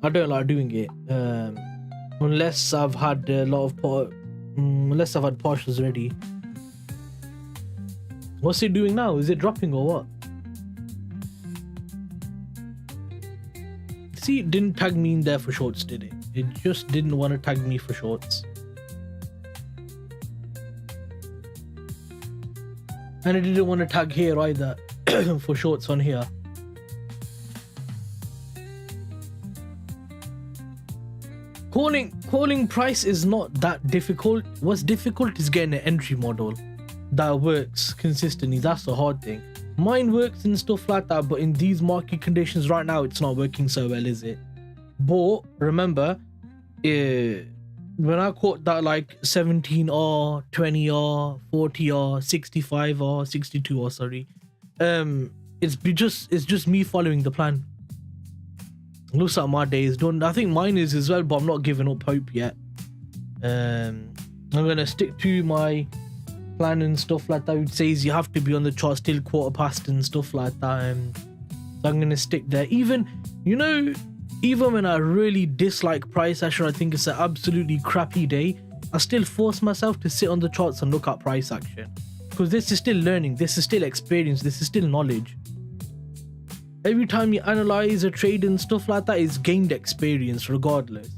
I don't like doing it unless I've had a lot of unless I've had partials ready. What's it doing now? Is it dropping or what? See, it didn't tag me in there for shorts, did it? It just didn't want to tag me for shorts. And it didn't want to tag here either for shorts on here. Calling price is not that difficult. What's difficult is getting an entry model that works consistently. That's the hard thing. Mine works and stuff like that, but in these market conditions right now, it's not working so well, is it? But remember, when I caught that like 17R, 20R, 40R, 65R, 62R, sorry, it's just me following the plan. Looks like my day is done. I think mine is as well, but I'm not giving up hope yet. I'm gonna stick to my plan and stuff like that. It says you have to be on the chart still quarter past and stuff like that. So I'm gonna stick there. Even, you know, even when I really dislike price action, I think it's an absolutely crappy day, I still force myself to sit on the charts and look at price action, because this is still learning, this is still experience, this is still knowledge. Every time you analyze a trade and stuff like that, it's gained experience regardless.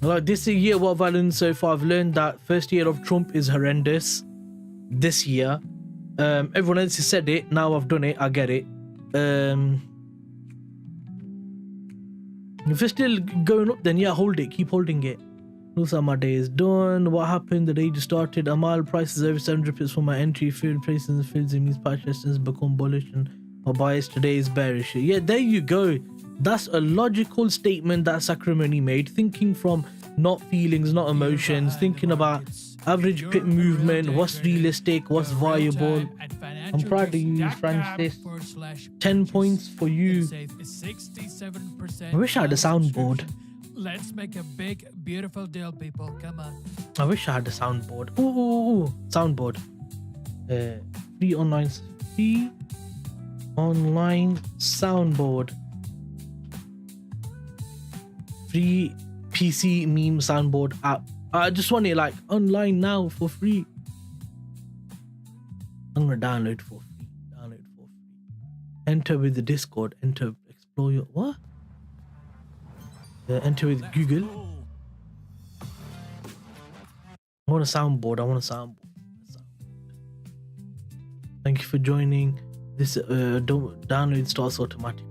Like this year, what have I learned so far? I've learned that first year of Trump is horrendous. This year, everyone else has said it. Now I've done it. I get it. If it's still going up, then yeah, hold it. Keep holding it. Looks like my day is done. What happened? The day just started. A mile prices over 700 pips for my entry. Field prices and fields in these patches has become bullish and my bias today is bearish. Yeah, there you go. That's a logical statement that Sacramento made. Thinking from not feelings, not emotions. Thinking about average pit movement. What's realistic? What's viable? I'm proud of you, Francis. 10 points for you. I wish I had a soundboard. Let's make a big, beautiful deal, people. Come on. I wish I had a soundboard. Ooh, soundboard. Free online soundboard. Free PC meme soundboard app. I just want it like online now for free. I'm gonna download for free. Enter with the Discord. Enter explore your what? Enter with Google. I want a soundboard. Thank you for joining. This download starts automatically.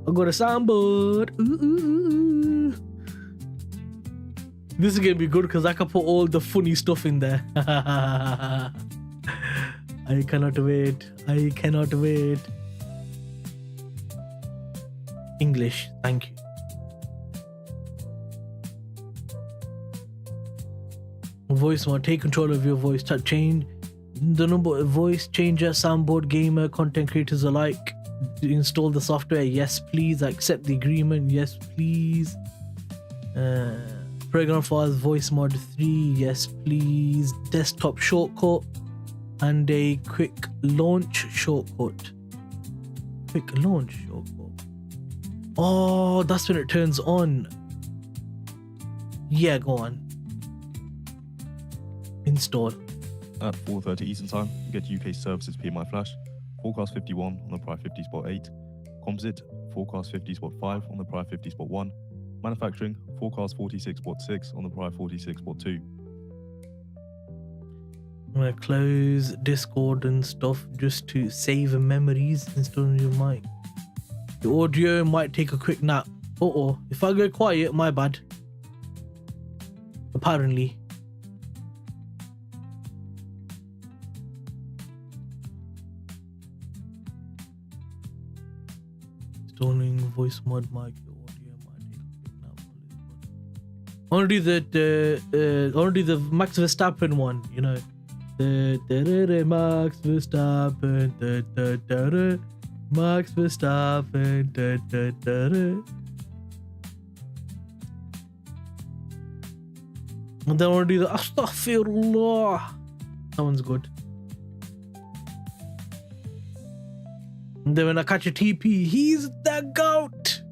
I got a soundboard. Ooh. This is gonna be good because I can put all the funny stuff in there. I cannot wait. English, thank you. Voice mode, take control of your voice. Change the number of voice changer, soundboard, gamer, content creators alike. Install the software, yes please. Accept the agreement, yes please. Program files, voice mod 3, yes please. Desktop shortcut, and a quick launch shortcut. Quick launch shortcut. Oh, that's when it turns on. Yeah, go on. Install. At 4:30 Eastern Time, you get UK Services PMI Flash, forecast 51 on the prior 50 spot 8, composite, forecast 50 spot 5 on the prior 50 spot 1, manufacturing, forecast 46 spot 6 on the prior 46 spot 2. I'm gonna close Discord and stuff just to save memories instead of your mic. The audio might take a quick nap. Uh-oh, if I go quiet, my bad. Apparently. Installing voice mod mic. Your audio might take a quick nap. Only the Max Verstappen one, you know. Max Verstappen, Max Verstappen, and then I want to do the Astaghfirullah. That one's good. And then when I catch a TP, he's the GOAT.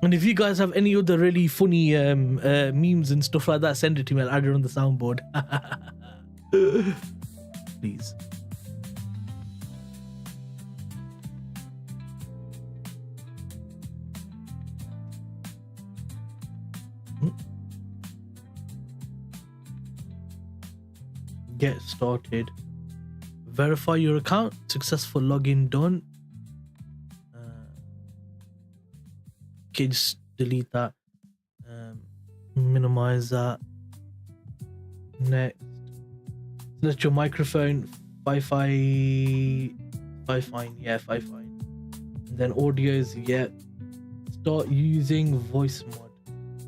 And if you guys have any other really funny memes and stuff like that, send it to me. I'll add it on the soundboard. Please. Get started. Verify your account. Successful login done. Okay, just delete that. Minimize that. Next. Select your microphone. Fi-Fi. Yeah, Fi-Fi. And then audios. Yeah. Start using voice mod.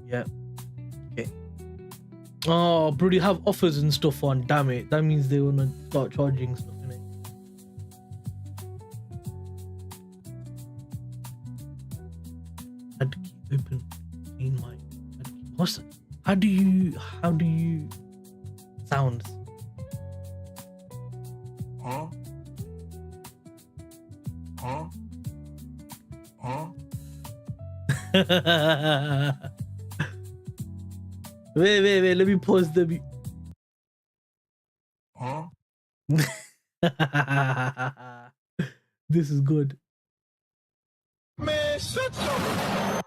Yeah. Okay. Oh, bro, you have offers and stuff on. Damn it. That means they wanna start charging stuff, innit? Add key open. Clean mic. What's that? How do you sounds? Huh? Wait, let me pause the Huh? This is good. Man, shut your...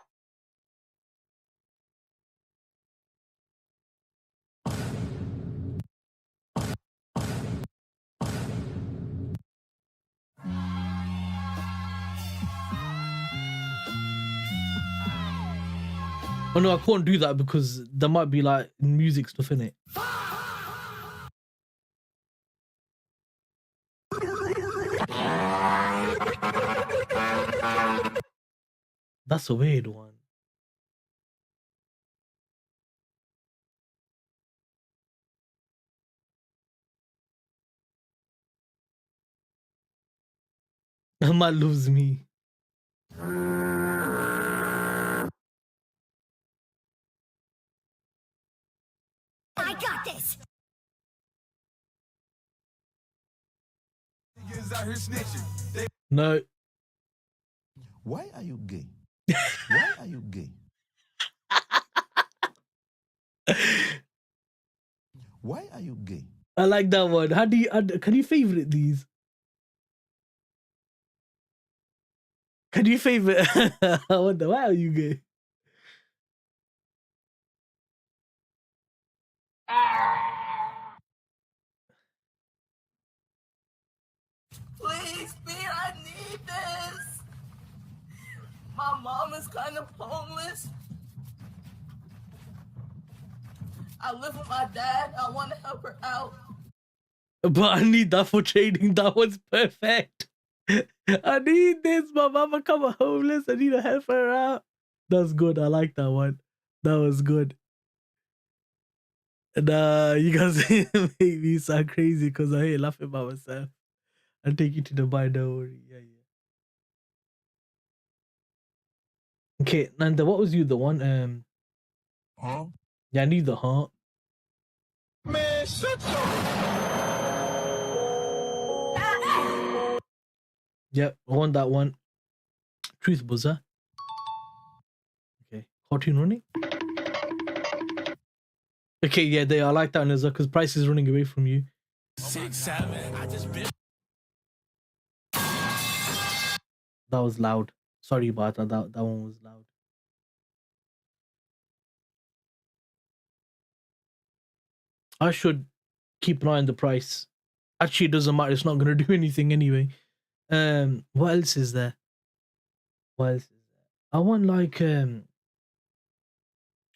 Oh no, I can't do that because there might be like music stuff in it. That's a weird one. That might lose me. I got this. No. Why are you gay? Why are you gay? Why are you gay? I like that one. How do you can you favorite these? Can you favorite? I wonder, why are you gay? Please, B, I need this. My mom is kind of homeless. I live with my dad. I want to help her out. But I need that for trading. That was perfect. I need this. My mama come homeless. I need to help her out. That's good. I like that one. That was good. And you guys make me sound crazy because I hate laughing by myself. I'll take you to the bar, don't worry. Yeah. Okay, Nanda, what was you the one? Huh? Yeah, neither, huh? Man, shut your... Yep, I want that one. Truth buzzer. Okay, cartoon running. Okay, yeah, they are like that one as well because price is running away from you. 6, 7. I just bit. That was loud. Sorry about that. That one was loud. I should keep an eye on the price. Actually, it doesn't matter. It's not going to do anything anyway. What else is there? What else is there? I want like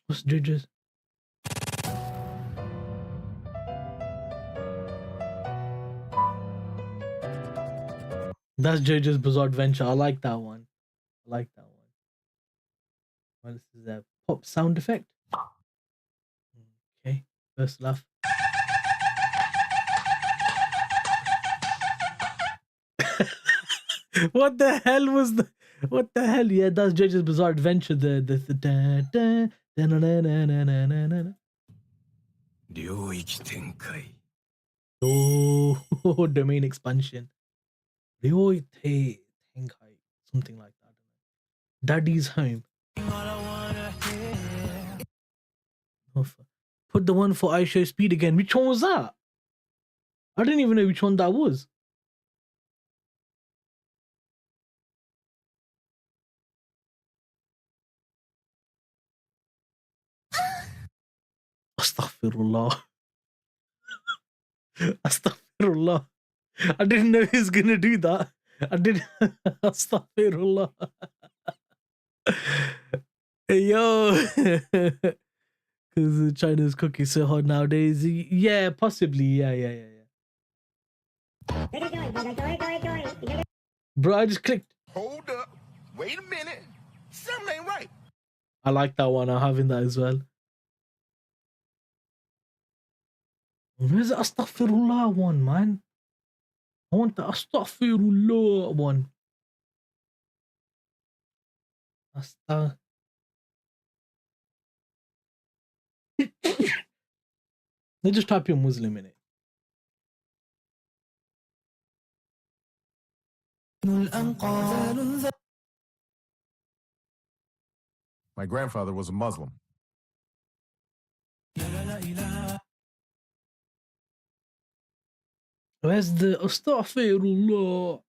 what's judges? That's Judge's Bizarre Adventure. I like that one. I like that one. What else is there? Pop sound effect. Okay, first laugh. What the hell was the? What the hell? Yeah, that's Judge's Bizarre Adventure. The da, da, da, na, na, na, na, na, na, na. Oh, domain expansion. Something like that. Daddy's home. Put the one for I show speed again. Which one was that? I didn't even know which one that was. Astaghfirullah. Astaghfirullah. I didn't know he was gonna do that. I didn't. Astaghfirullah. Hey, yo. Because China's cooking so hot nowadays. Yeah, possibly. Yeah. Bro, I just clicked. Hold up. Wait a minute. Something ain't right. I like that one. I'm having that as well. Where's the Astaghfirullah one, man? I want the Astaghfirullah one. They just type your Muslim in it. My grandfather was a Muslim. Where's the Astaghfirullah?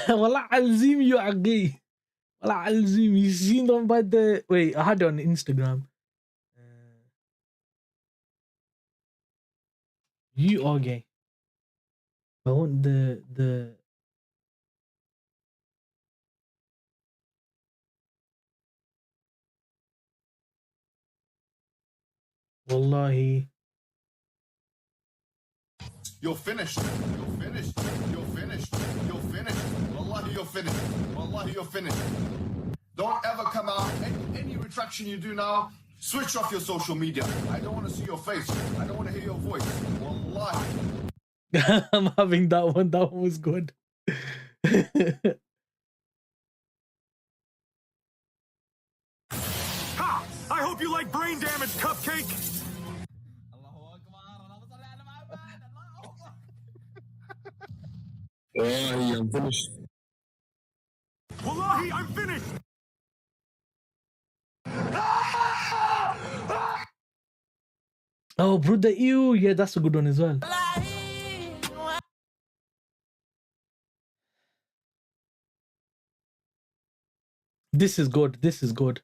Wallah alzim you aqi. Wallah alzim. You seen them by the... Wait, I had it on Instagram. You are gay. I want the... Wallahi. You're finished. You're finished. You're finished. You're finished. Wallahi, you're finished. Wallahi, you're finished. Don't ever come out. Any retraction you do now, switch off your social media. I don't want to see your face. I don't want to hear your voice. Wallahi. I'm having that one. That one was good. Ha! I hope you like brain damage, cupcake! Wallahi, I'm finished. Wallahi, I'm finished! Oh, brother, ew. Yeah, that's a good one as well. This is good. This is good.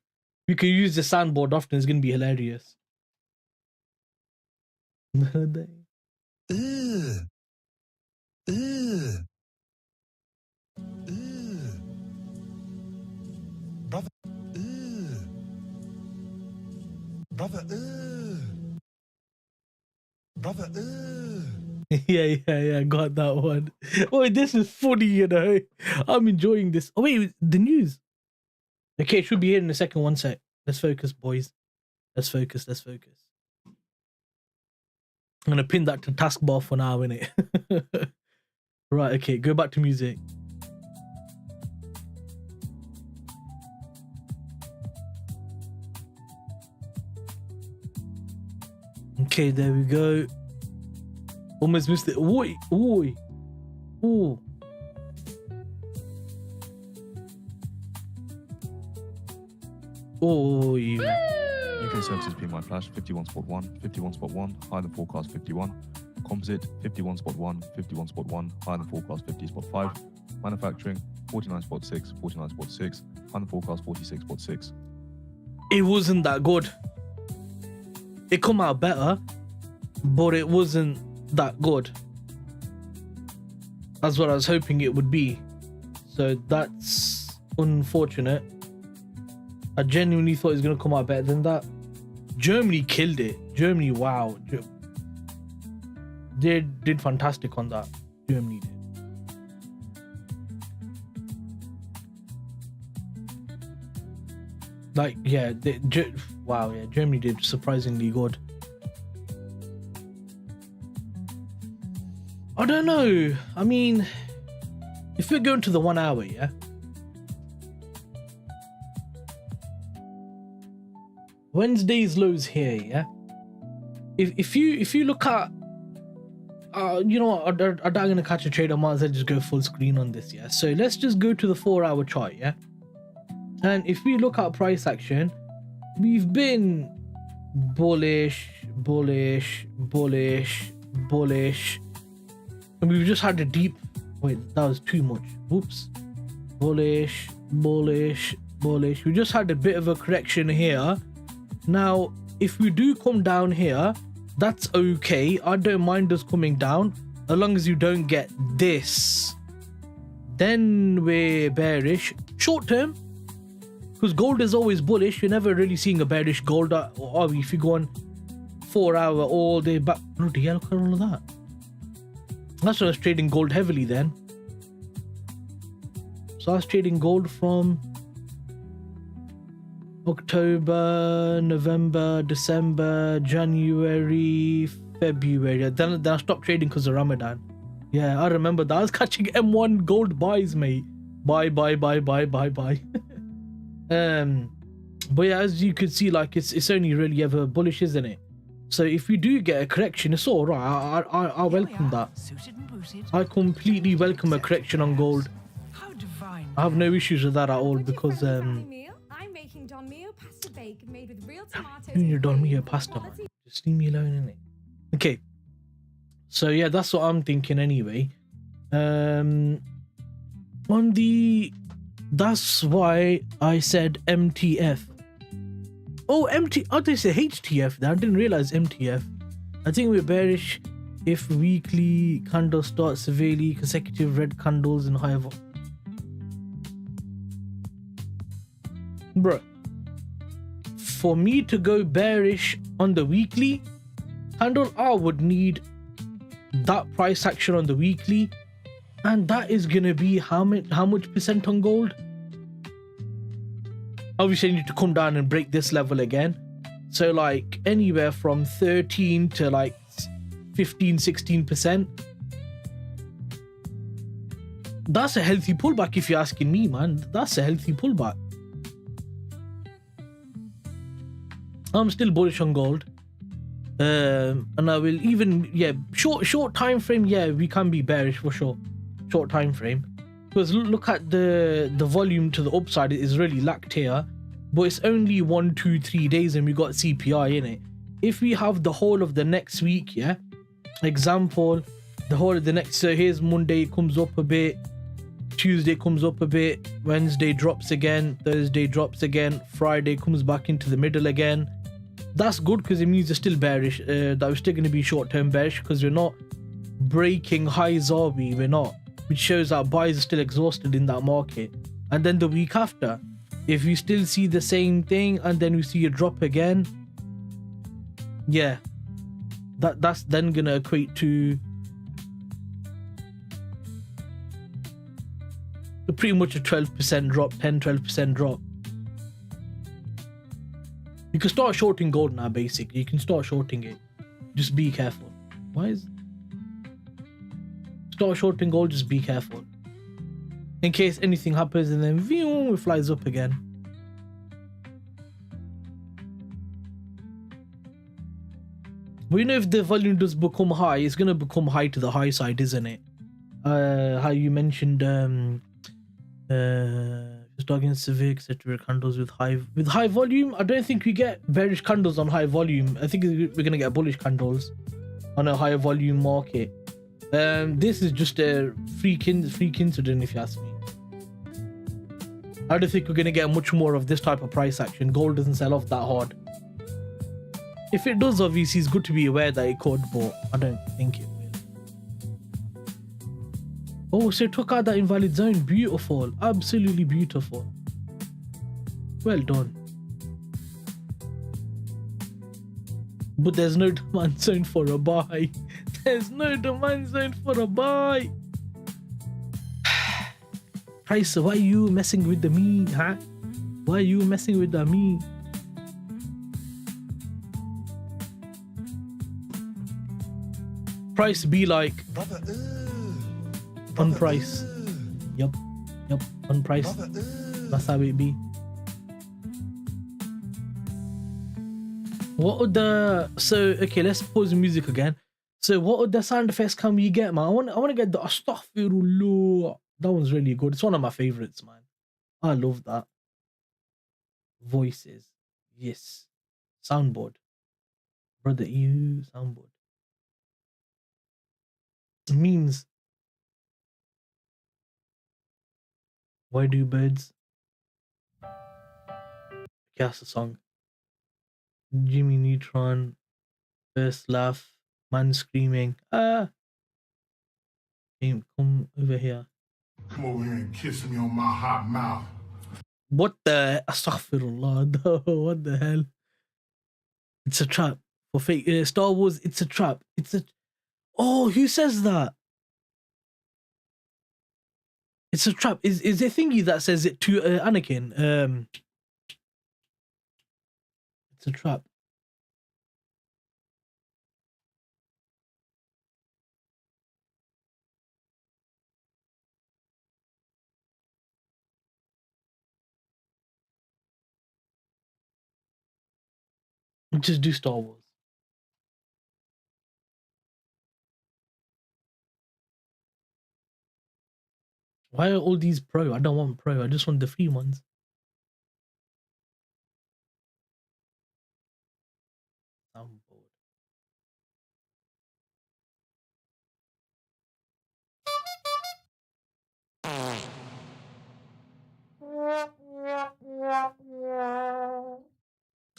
You can use the soundboard often. It's going to be hilarious. Brother. Brother. Brother. Yeah. Got that one. Oh, this is funny, you know. I'm enjoying this. Oh, wait, the news. Okay, it should be here in a second. One sec. Let's focus, boys. Let's focus. Let's focus. I'm gonna pin that to taskbar for now, innit? Right, okay, go back to music. Okay, there we go. Almost missed it. Oi, oi, oh. Oh, yeah. UK services PMI flash 51.1, 51.1, higher than forecast 51. Composite 51.1, 51.1, higher than forecast 50.5. Manufacturing 49.6, 49.6, higher than forecast 46.6. It wasn't that good. It come out better, but it wasn't that good. That's what I was hoping it would be. So that's unfortunate. I genuinely thought it was going to come out better than that. Germany killed it. Germany, wow. They did fantastic on that. Germany did. Like, yeah, wow, yeah, Germany did surprisingly good. I don't know. I mean, if we're going to the 1 hour, yeah. Wednesday's lows here, yeah. If you look at, you know, I'm not gonna catch a trade. I might as well just go full screen on this, yeah. So let's just go to the 4 hour chart, yeah. And if we look at price action, we've been bullish, bullish, bullish, bullish, and we've just had a deep. Wait, that was too much. Whoops. Bullish, bullish, bullish. We just had a bit of a correction here. Now, if we do come down here, that's okay. I don't mind us coming down as long as you don't get this. Then we're bearish. Short term, because gold is always bullish. You're never really seeing a bearish gold. Or if you go on 4 hour all day back. Bloody hell, look at all of that. That's when I was trading gold heavily then. So I was trading gold from October, November, December, January, February. Then I stopped trading because of Ramadan. Yeah, I remember that. I was catching M1 gold buys, mate. Buy. But yeah, as you could see, like it's only really ever bullish, isn't it? So if we do get a correction, it's all right. I welcome that. I completely welcome a correction on gold. I have no issues with that at all because I'm making Don Mio pasta bake made with real tomatoes. Your Don Mio pasta, man. Just leave me alone, innit? Okay. So yeah, that's what I'm thinking anyway. On the, that's why I said MTF. Oh, I did say HTF. I didn't realize MTF. I think we're bearish if weekly candles start severely consecutive red candles and higher. Bro, for me to go bearish on the weekly candle, I would need that price action on the weekly, and that is gonna be how much percent on gold? Obviously I need to come down and break this level again, so like anywhere from 13 to like 15-16%. That's a healthy pullback if you're asking me, man. That's a healthy pullback. I'm still bullish on gold, and I will even, yeah, short time frame, yeah, we can be bearish for sure. Short time frame, because look at the volume to the upside is really lacked here, but it's only 1, 2, 3 days and we got CPI in it. If we have the whole of the next week, yeah, example, the whole of the next, so here's Monday comes up a bit, Tuesday comes up a bit, Wednesday drops again, Thursday drops again, Friday comes back into the middle again. That's good because it means they're still bearish. That we're still going to be short-term bearish because we're not breaking highs, are we? We're not, which shows that buyers are still exhausted in that market. And then the week after, if we still see the same thing and then we see a drop again, yeah, that's then going to equate to pretty much a 12% drop, 10-12% drop. You can start shorting gold now, basically. You can start shorting it. Just be careful. Why is... Start shorting gold, just be careful. In case anything happens and then it flies up again. But you know, if the volume does become high, it's going to become high to the high side, isn't it? How you mentioned starting severe, etc. Candles with high volume. I don't think we get bearish candles on high volume. I think we're gonna get bullish candles on a higher volume market. This is just a freak incident, if you ask me. I don't think we're gonna get much more of this type of price action. Gold doesn't sell off that hard. If it does, obviously it's good to be aware that it could, but I don't think it will. Oh, so it took out that invalid zone. Beautiful. Absolutely beautiful. Well done. But there's no demand zone for a buy. There's no demand zone for a buy. Price, why are you messing with the me, huh? Why are you messing with the me? Price be like... on price. Yup. On price. That's how it be. What would the... So, okay, let's pause the music again. So, what other sound effects can we get, man? I want to get the Astaghfirullah. That one's really good. It's one of my favorites, man. I love that. Voices. Yes. Soundboard. Brother, you soundboard. Memes. Why do birds? Okay, that's the song. Jimmy Neutron. First laugh. Man screaming. Ah! Hey, come over here. Come over here and kiss me on my hot mouth. What the... Astaghfirullah. What the hell? It's a trap. For fake... Star Wars, it's a trap. It's a... Oh, who says that? It's a trap. Is there thingy that says it to Anakin? It's a trap. Just do Star Wars. Why are all these pro? I don't want pro. I just want the free ones. I'm bored.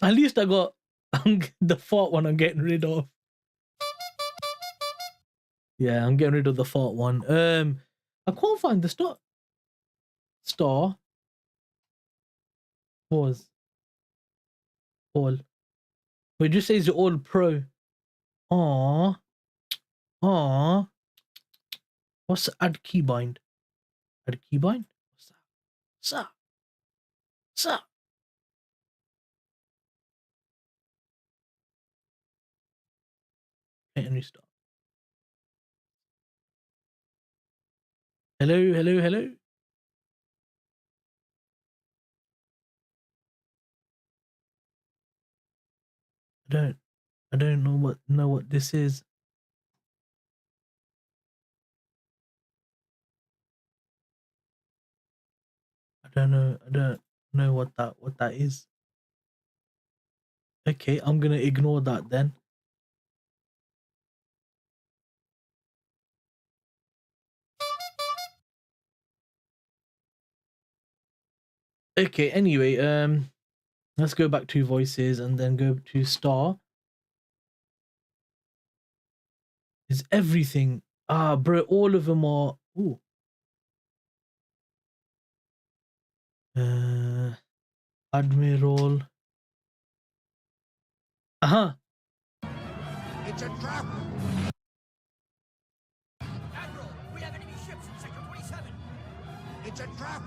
At least I got the fart one I'm getting rid of. Yeah, I'm getting rid of the fart one. I can't find the star. Pause. All. But it just says you're all pro. Aww. What's add keybind? Add keybind? What's that? Okay, and restart. Hello. I don't know what this is. I don't know what that is. Okay, I'm gonna ignore that then. Okay, anyway, let's go back to voices and then go to star. Is everything... Ah, bro, all of them are... Ooh. Admiral. Uh-huh. It's a trap! Admiral, we have enemy ships in Sector 27. It's a trap!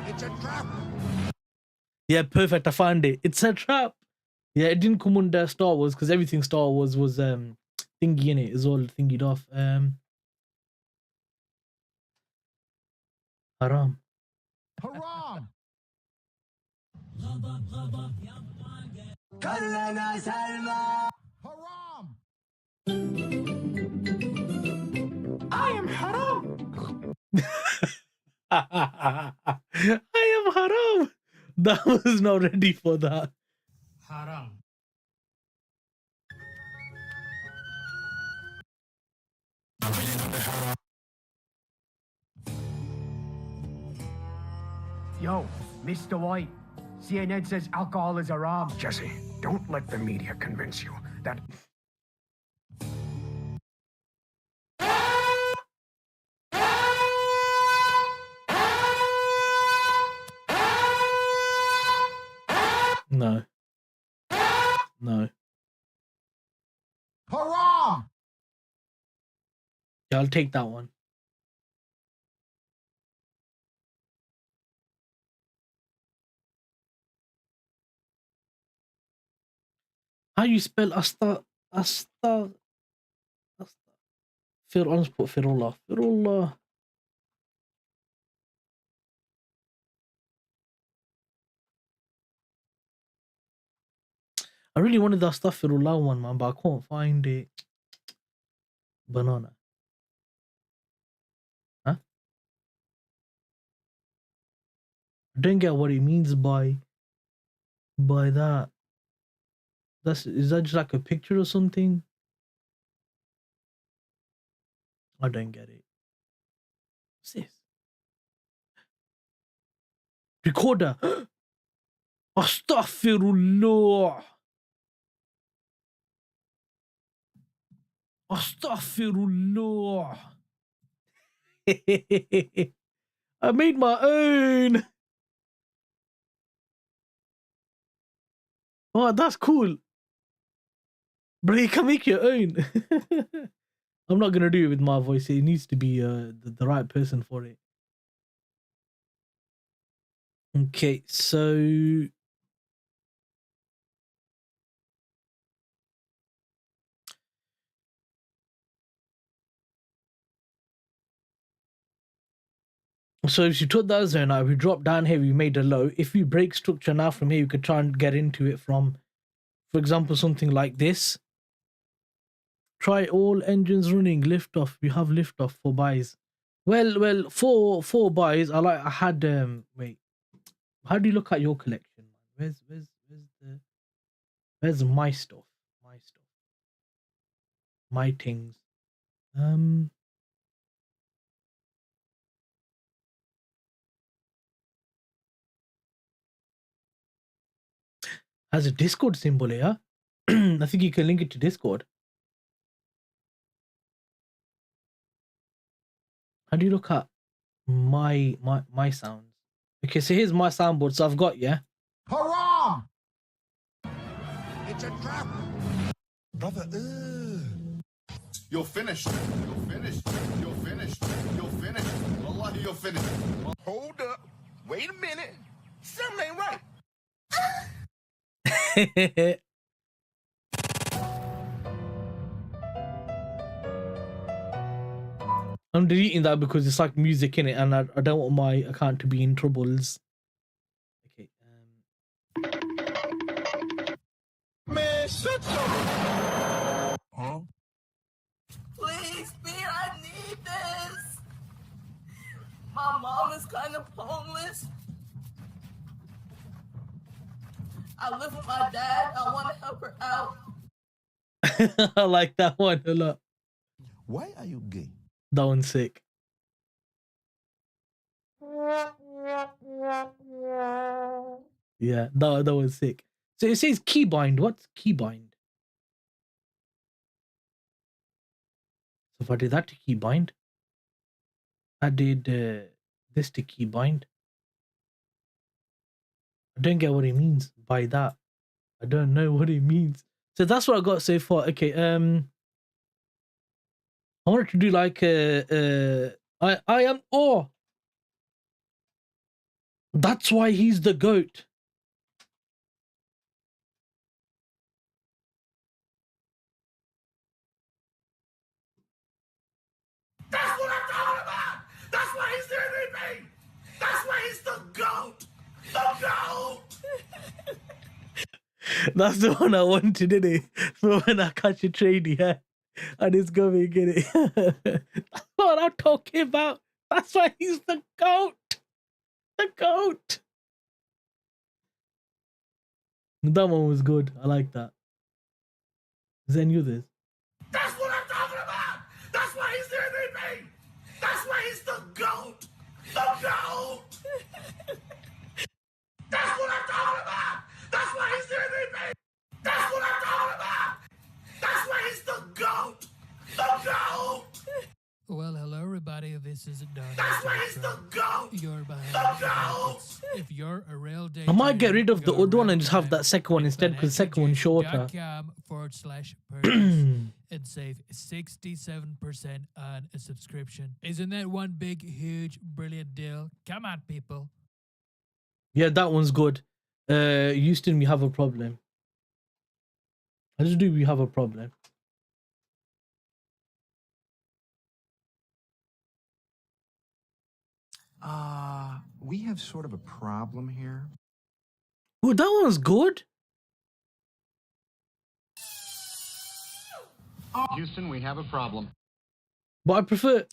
It's a trap. Yeah, perfect. I found it. It's a trap. Yeah, it didn't come under Star Wars because everything Star Wars was thingy in it. Is all thingied off. Haram. Haram. Haram. I am haram. I am haram. That was not ready for that. Haram. Yo, Mr. White. CNN says alcohol is haram. Jesse, don't let the media convince you that. No. No. Haram. Yeah, I'll take that one. How you spell Asta? I'll just put Firullah. Firullah. I really wanted that Astaghfirullah one, man, but I can't find it. Banana. Huh? I don't get what it means by that. Is that just like a picture or something? I don't get it. What's this? Recorder. Astaghfirullah. Astaghfirullah. I made my own. Oh, that's cool. Bro, you can make your own. I'm not gonna do it with my voice. It needs to be the right person for it. Okay, so if you took that zone out, we drop down here, we made a low. If we break structure now from here, you could try and get into it from, for example, something like this. Try all engines running, lift off. We have lift off for buys. Well, four buys. I had wait. How do you look at your collection, man? Where's my stuff? My things. Has a Discord symbol here. I think you can link it to Discord. How do you look at my sounds? Okay, so here's my soundboard. So I've got, yeah. Haram. It's a trap. Brother, you're finished. You're finished. You're finished. You're finished. Wallahi, you're finished. Hold up. Wait a minute. Something ain't right. I'm deleting that because it's like music in it, and I don't want my account to be in troubles. Okay. Man, shut up. Huh? Please, B, I need this. My mom is kind of homeless. I live with my dad. I want to help her out. I like that one a lot. Why are you gay? That one's sick. Yeah, that was sick. So it says keybind. What's keybind? So if I did that to keybind, I did this to keybind. I don't get what it means by that. I don't know what it means. So that's what I got so far. Okay, I wanted to do like I am That's why he's the GOAT. That's what I'm talking about. That's why he's the MVP. That's why he's the GOAT. The GOAT. That's the one I wanted, isn't it? For when I catch a trade, yeah. And it's going, get it. That's what I'm talking about. That's why he's the GOAT. The GOAT. That one was good. I like that. Is there any others? That's what I'm talking about. That's why he's the MVP. That's why he's the GOAT. The GOAT. That's what I'm talking about. That's why he's the MVP. That's what I'm talking about. That's why he's the GOAT. The GOAT. Well, hello everybody, this is Don. That's why he's the GOAT. You're behind The the GOAT. markets. If you're a real day I might get rid of the other one and just have that second one instead because the second one's shorter. .com/purchase and save 67% on a subscription. Isn't that one big, huge, brilliant deal? Come on, people. Yeah, that one's good. Houston, we have a problem. I just do we have a problem. We have sort of a problem here. Oh, that one's good. Houston, we have a problem. But I prefer...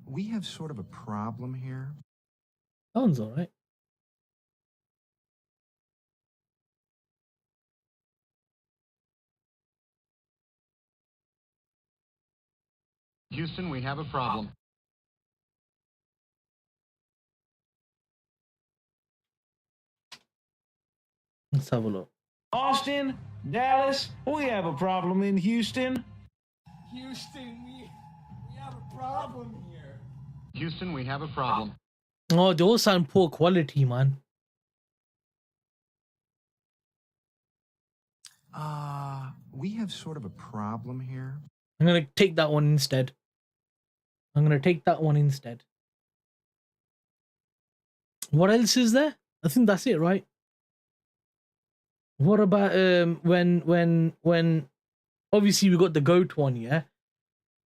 We have sort of a problem here. That one's alright. Houston, we have a problem. Let's have a look. Austin, Dallas, we have a problem in Houston. Houston, we have a problem here. Houston, we have a problem. Oh, they all sound poor quality, man. We have sort of a problem here. I'm gonna take that one instead. What else is there? I think that's it, right? What about when obviously we got the GOAT one, yeah?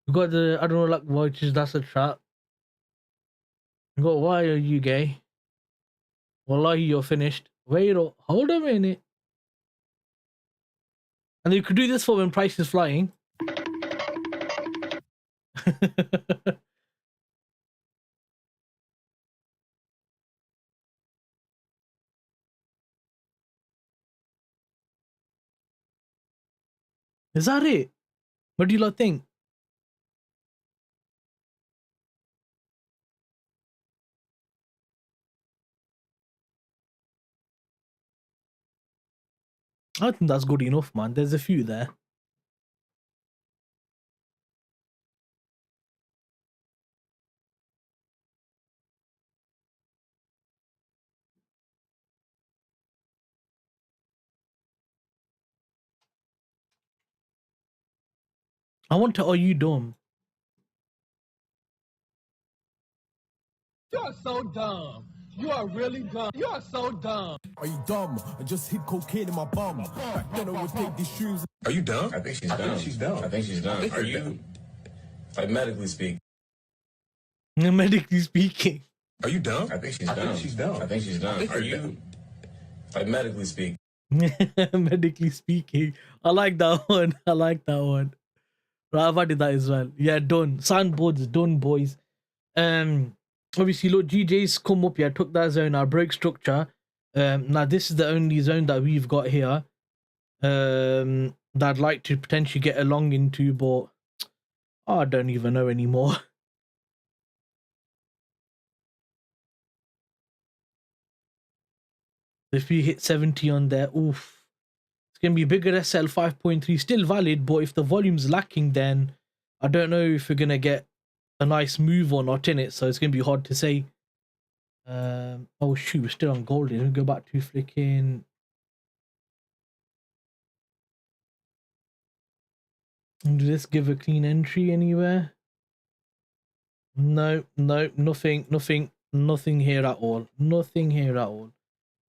We got the I don't know like watches, that's a trap. We got why are you gay? Wallahi, you're finished. Wait, hold a minute. And you could do this for when price is flying. Is that it? What do you lot think? I think that's good enough, man. There's a few there. I want to, are you dumb? You're so dumb. You are really dumb. You are so dumb. Are you dumb? I just hid cocaine in my bum. Back then I would take these shoes. Are you dumb? I think she's dumb. I think she's dumb. Are you, like medically speaking? Medically speaking. Are you dumb? I think she's dumb. I think she's dumb. Are you, like medically speaking? Medically speaking. I like that one. Right, I've added that as well. Yeah, done. Soundboards done, boys. Obviously, look, GJ's come up here, took that zone, I broke structure. Now this is the only zone that we've got here. That I'd like to potentially get along into, but I don't even know anymore. If we hit 70 on there, oof. It's going to be bigger SL 5.3, still valid, but if the volume's lacking, then I don't know if we're going to get a nice move or not in it, so it's going to be hard to say. Oh shoot, we're still on gold. Let me go back to flicking. Did this give a clean entry anywhere? No, nothing. Nothing here at all. Nothing here at all.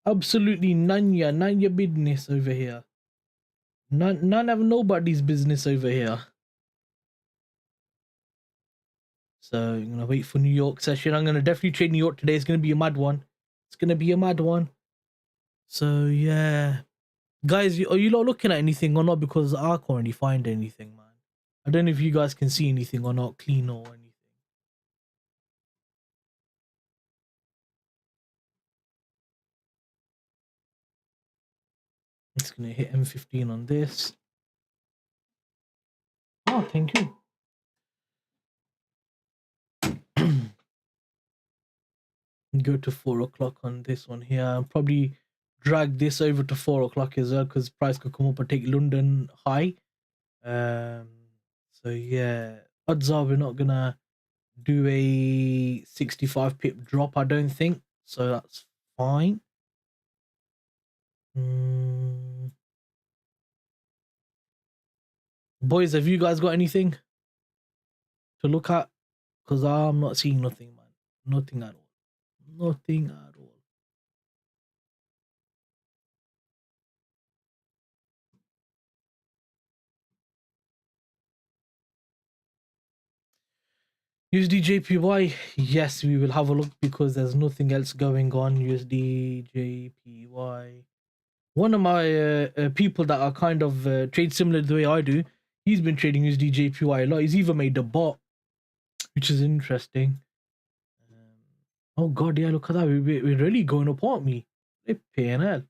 Absolutely none your business over here. None of nobody's business over here. So I'm gonna wait for New York session. I'm gonna definitely trade New York today. It's gonna be a mad one. It's gonna be a mad one. So yeah, guys, are you lot looking at anything or not? Because I can't really find anything, man. I don't know if you guys can see anything or not, clean or anything. It's gonna hit M15 on this. Oh, thank you. Go to 4 o'clock on this one here. I'll probably drag this over to 4 o'clock as well because price could come up and take London high. So yeah, odds are we're not gonna do a 65 pip drop, I don't think. So that's fine. Boys, have you guys got anything to look at? Because I'm not seeing nothing, man. Nothing at all. Nothing at all. USD JPY, yes, we will have a look because there's nothing else going on. USD JPY. One of my people that are kind of trade similar to the way I do, he's been trading USD JPY a lot. He's even made a bot, which is interesting. Oh god, yeah, look at that. We're really going up, aren't we? Flipping hell.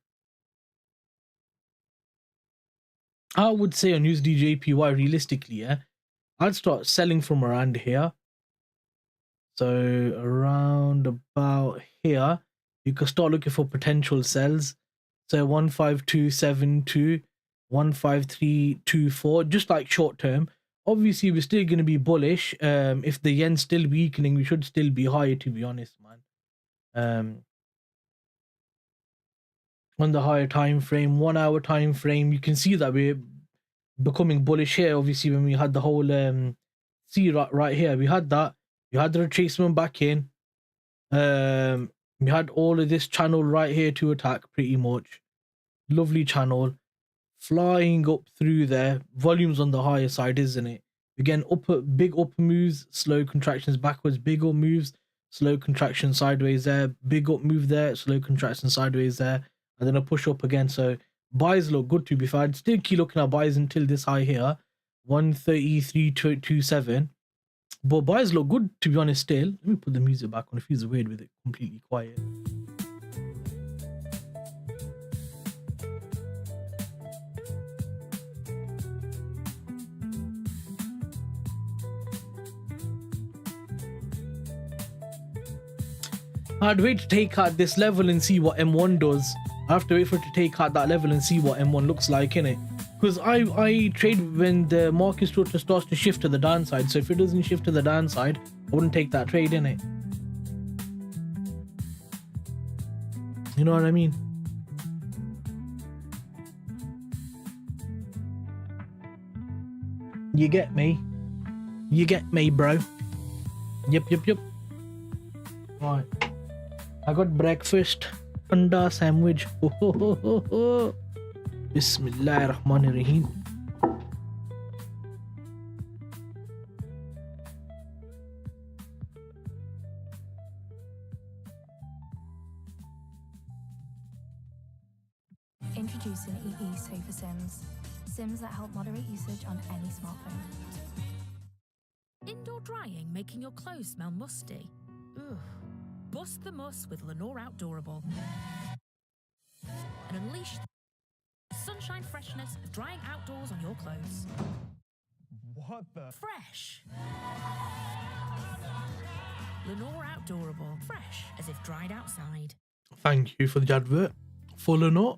I would say on USD JPY, realistically, yeah, I'd start selling from around here. So around about here, you can start looking for potential sells. So 15272, 15324, just like short term. Obviously, we're still going to be bullish. If the yen's still weakening, we should still be higher, to be honest, man. On the higher time frame, 1 hour time frame, you can see that we're becoming bullish here. Obviously, when we had the whole C right here, we had that. We had the retracement back in. We had all of this channel right here to attack, pretty much. Lovely channel. Flying up through there. Volume's on the higher side, isn't it? Again, big up moves, slow contractions backwards, big up moves, slow contraction sideways there, big up move there, slow contraction sideways there, and then a push up again. So buys look good, to be fair. I'd still keep looking at buys until this high here, 133.27. But buys look good, to be honest, still. Let me put the music back on. It feels weird with it completely quiet. I'd wait to take out this level and see what M1 does. I have to wait for it to take out that level and see what M1 looks like, innit? Because I trade when the market starts to shift to the downside. So if it doesn't shift to the downside, I wouldn't take that trade, innit? You know what I mean? You get me? You get me, bro? Yep. Right. I got breakfast. Anda sandwich. Bismillahirrahmanirrahim. Introducing EE Safer Sims. Sims that help moderate usage on any smartphone. Indoor drying making your clothes smell musty? Ugh. Bust the muss with Lenore Outdoorable. And unleash the sunshine freshness of drying outdoors on your clothes. What the? Fresh. Lenore Outdoorable. Fresh as if dried outside. Thank you for the advert. Full or not?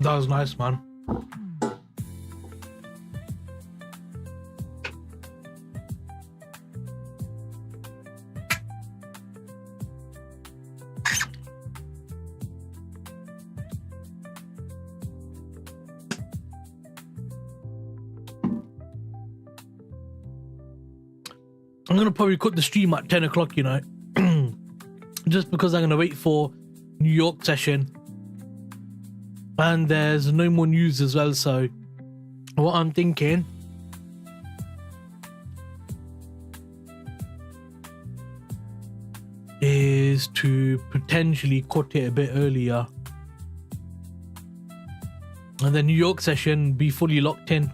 That was nice, man. I'm gonna probably cut the stream at 10 o'clock, you know, just because I'm gonna wait for New York session and there's no more news as well. So what I'm thinking is to potentially cut it a bit earlier and then New York session be fully locked in.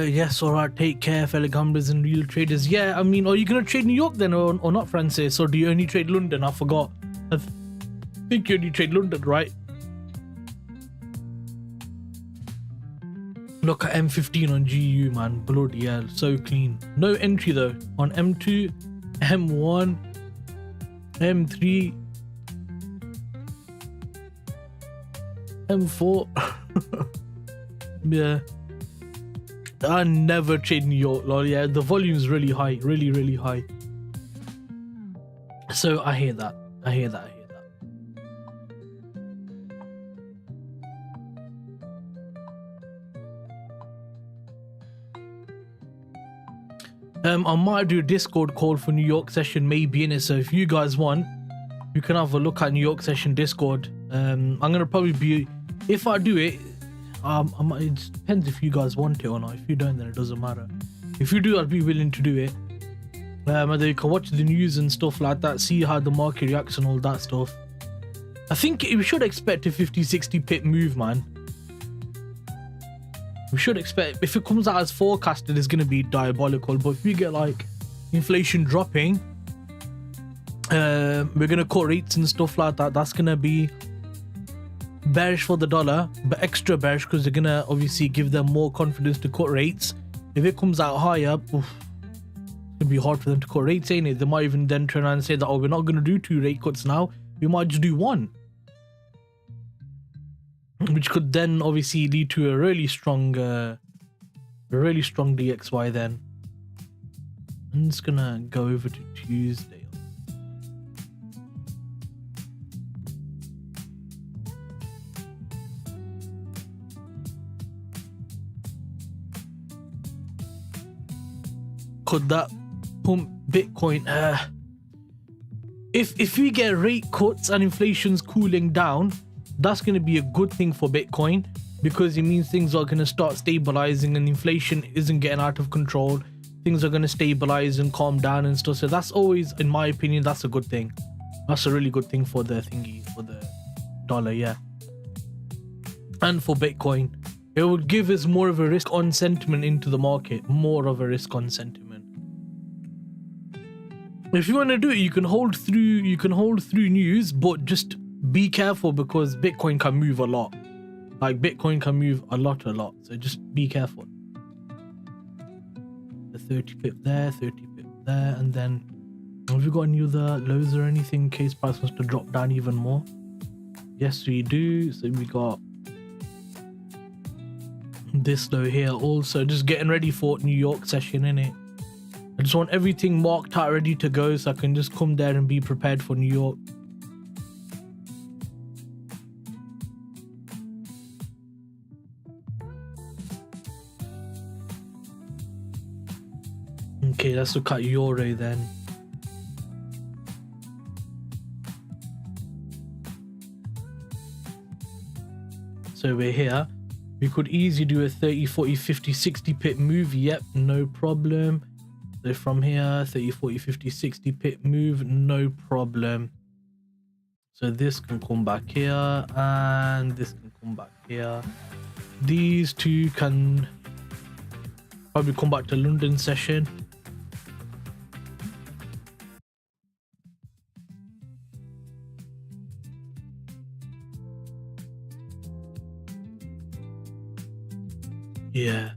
Yes, alright, take care, fellow gamblers and real traders. Yeah, I mean, are you gonna trade New York then or not, Francis? Or do you only trade London? I forgot. I think you only trade London, right? Look at M15 on GU, man. Bloody hell, so clean. No entry though. On M2, M1, M3, M4. Yeah. I never trade New York, lol. Yeah, the volume's really high, really high. So I hear that. I hear that. I might do a Discord call for New York session, maybe in it. So if you guys want, you can have a look at New York session Discord. I'm gonna probably be, if I do it. It depends if you guys want it or not. If you don't, then it doesn't matter. If you do, I'll be willing to do it. Whether you can watch the news and stuff like that, see how the market reacts and all that stuff. I think we should expect a 50-60 pip move, man. We should expect, if it comes out as forecasted, it's going to be diabolical. But if we get like inflation dropping, we're going to cut rates and stuff like that. That's going to be bearish for the dollar, but extra bearish because they're gonna obviously give them more confidence to cut rates. If it comes out higher, it's gonna be hard for them to cut rates, ain't it? They might even then turn around and say that, oh, we're not gonna do 2 rate cuts now, we might just do 1, which could then obviously lead to a really strong DXY. Then I'm just gonna go over to Tuesday. Could that pump Bitcoin? If we get rate cuts and inflation's cooling down, that's going to be a good thing for Bitcoin, because it means things are going to start stabilizing and inflation isn't getting out of control. Things are going to stabilize and calm down and stuff. So that's always, in my opinion, that's a good thing. That's a really good thing for the thingy, for the dollar, yeah. And for Bitcoin, it would give us more of a risk on sentiment into the market, more of a risk on sentiment. If you want to do it, you can hold through news, but just be careful because Bitcoin can move a lot. Like Bitcoin can move a lot. So just be careful. The 30 pip there, 30 pip there, and then have we got any other lows or anything in case price wants to drop down even more? Yes, we do. So we got this low here also, just getting ready for New York session, innit? I just want everything marked out, ready to go, so I can just come there and be prepared for New York. Okay, let's look at Euro then. So we're here. We could easily do a 30, 40, 50, 60 pip move. Yep, no problem. So from here, 30, 40, 50, 60 pip move, no problem. So this can come back here and this can come back here. These two can probably come back to London session. Yeah.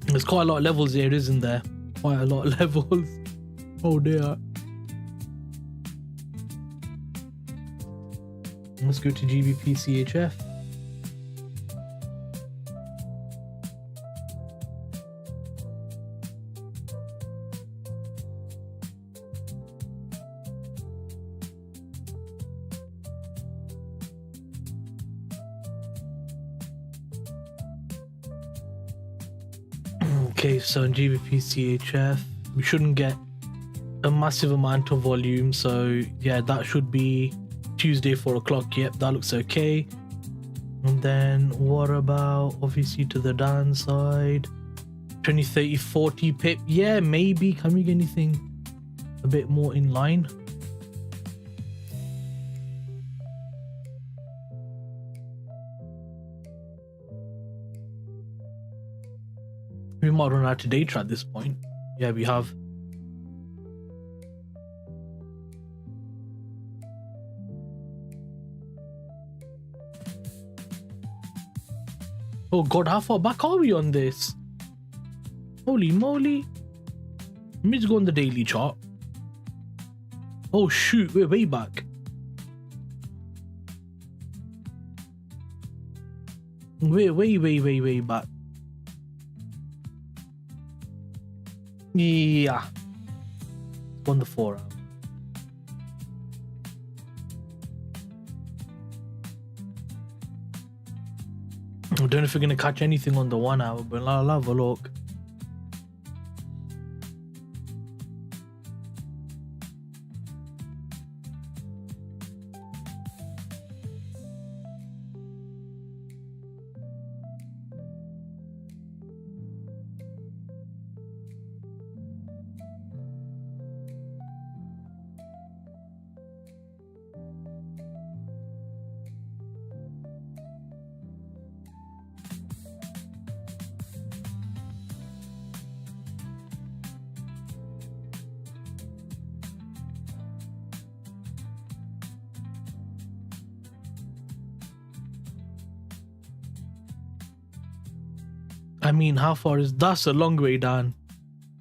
There's quite a lot of levels here, isn't there? Quite a lot of levels. Oh dear. Let's go to gbpchf. Okay, so in gbpchf, we shouldn't get a massive amount of volume. So yeah, that should be Tuesday 4 o'clock. Yep, that looks okay. And then what about obviously to the downside? 20, 30, 40 pip. Yeah, maybe. Can we get anything a bit more in line? We might run out of data at this point. Yeah, we have. Oh god, how far back are we on this? Holy moly. Let me just go on the daily chart. Oh shoot, we're way back. We're way back. Yeah. On the 4 hour. I don't know if we're going to catch anything on the 1 hour, but I'll have a look. I mean, how far is that's a long way down,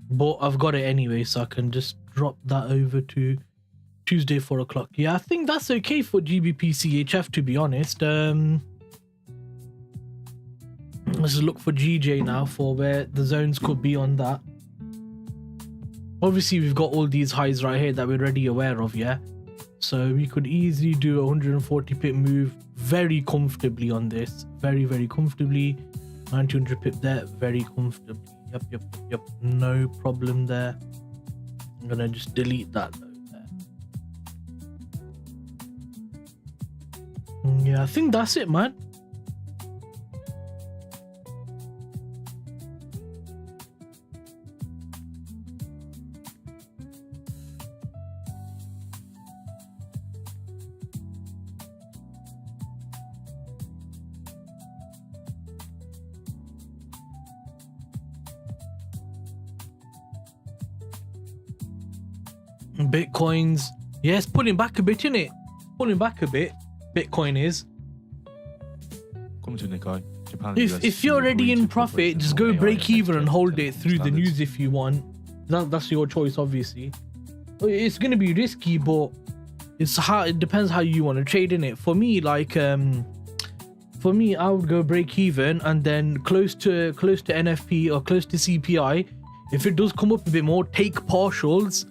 but I've got it anyway, so I can just drop that over to Tuesday 4 o'clock. Yeah, I think that's okay for GBPCHF, to be honest. Let's look for GJ now for where the zones could be on that. Obviously, we've got all these highs right here that we're already aware of, yeah. So we could easily do a 140 pip move very comfortably on this, very comfortably. 900 pip there, very comfortably. Yep, no problem there. I'm gonna just delete that though there. Yeah, I think that's it, man. Bitcoins, yes, pulling back a bit, innit? Pulling back a bit. Bitcoin is. Come to Nikkei. Japan. If you're already in profit, just go break even and hold it through the news if you want. That's your choice, obviously. It's gonna be risky, but it's how it depends how you want to trade in it. For me, like for me, I would go break even and then close to NFP or close to CPI. If it does come up a bit more, take partials,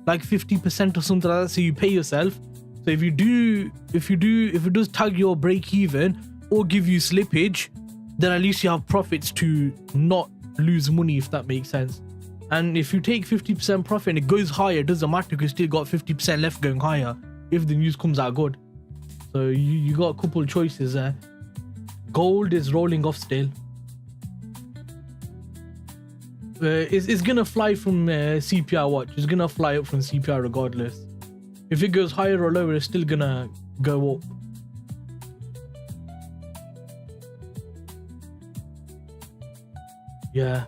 like 50% or something like that, so you pay yourself. So if it does tag your break even or give you slippage, then at least you have profits to not lose money, if that makes sense. And if you take 50% profit and it goes higher, it doesn't matter because you still got 50% left going higher if the news comes out good. So you got a couple choices there. Gold is rolling off still. It's gonna fly from CPI watch. It's gonna fly up from CPI regardless. If it goes higher or lower, it's still gonna go up. Yeah.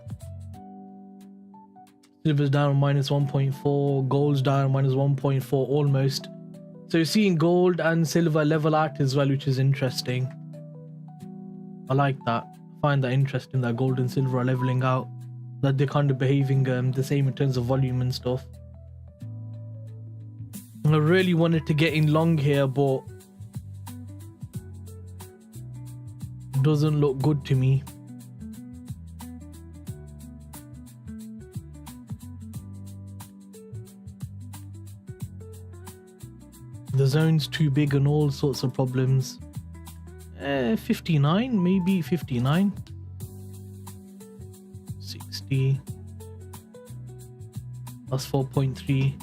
Silver's down minus 1.4, gold's down minus 1.4 almost. So you're seeing gold and silver level out as well, which is interesting. I like that. I find that interesting that gold and silver are leveling out. That they're kind of behaving the same in terms of volume and stuff. I really wanted to get in long here, but doesn't look good to me. The zone's too big and all sorts of problems. 59, maybe 59. 60. That's 4.3.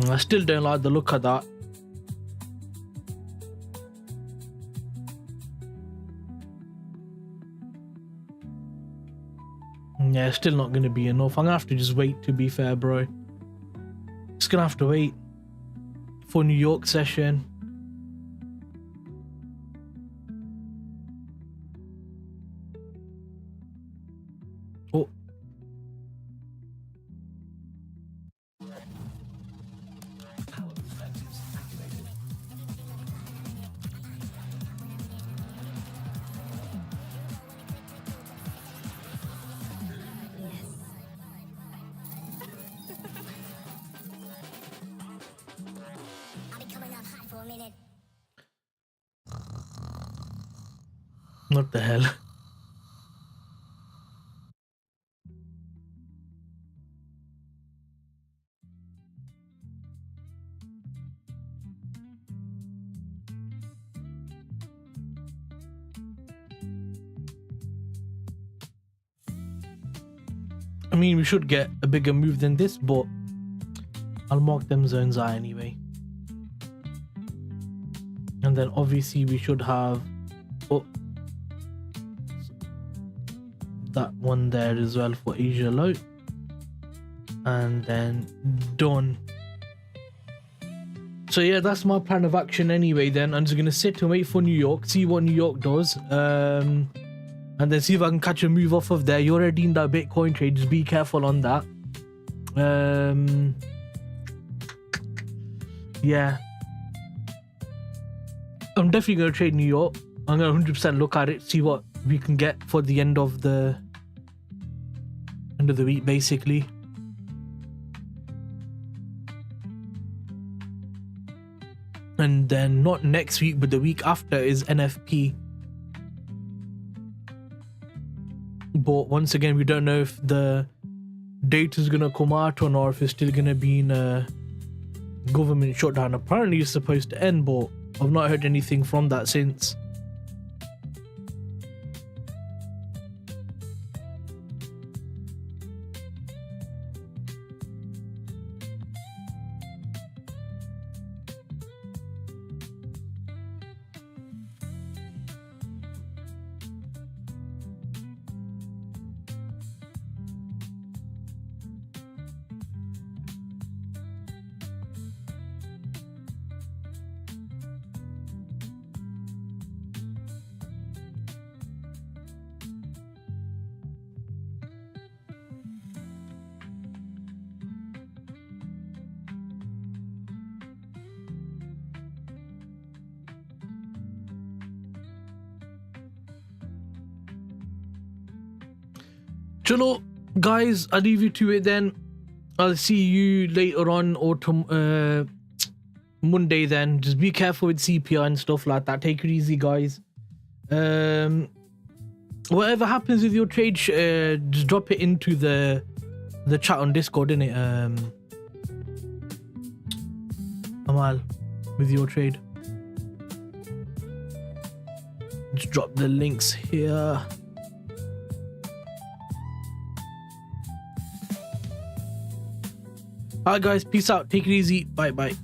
I still don't like the look of that. Yeah, it's still not going to be enough. I'm going to have to just wait, to be fair, bro. Just going to have to wait for New York session. Oh. What the hell? I mean, we should get a bigger move than this, but I'll mark them zones out anyway. And then obviously we should have that one there as well for Asia low. And then done. So yeah, that's my plan of action anyway then. I'm just going to sit and wait for New York, see what New York does. And then see if I can catch a move off of there. You're already in that Bitcoin trade, just be careful on that. Yeah. I'm definitely going to trade New York. I'm going to 100% look at it, see what we can get for the end of the week, basically. And then not next week, but the week after is NFP. But once again, we don't know if the date is going to come out or not, if it's still going to be in a government shutdown. Apparently it's supposed to end, but I've not heard anything from that since. Chalo, guys, I'll leave you to it then. I'll see you later on or Monday then. Just be careful with CPI and stuff like that. Take it easy, guys. Whatever happens with your trade, just drop it into the chat on Discord, innit? Amal, with your trade. Just drop the links here. Alright guys, peace out. Take it easy. Bye bye.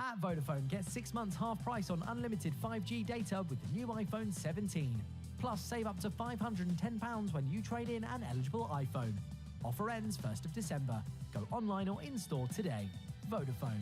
At Vodafone, get 6 months half price on unlimited 5G data with the new iPhone 17. Plus, save up to £510 when you trade in an eligible iPhone. Offer ends 1st of December. Go online or in-store today. Vodafone.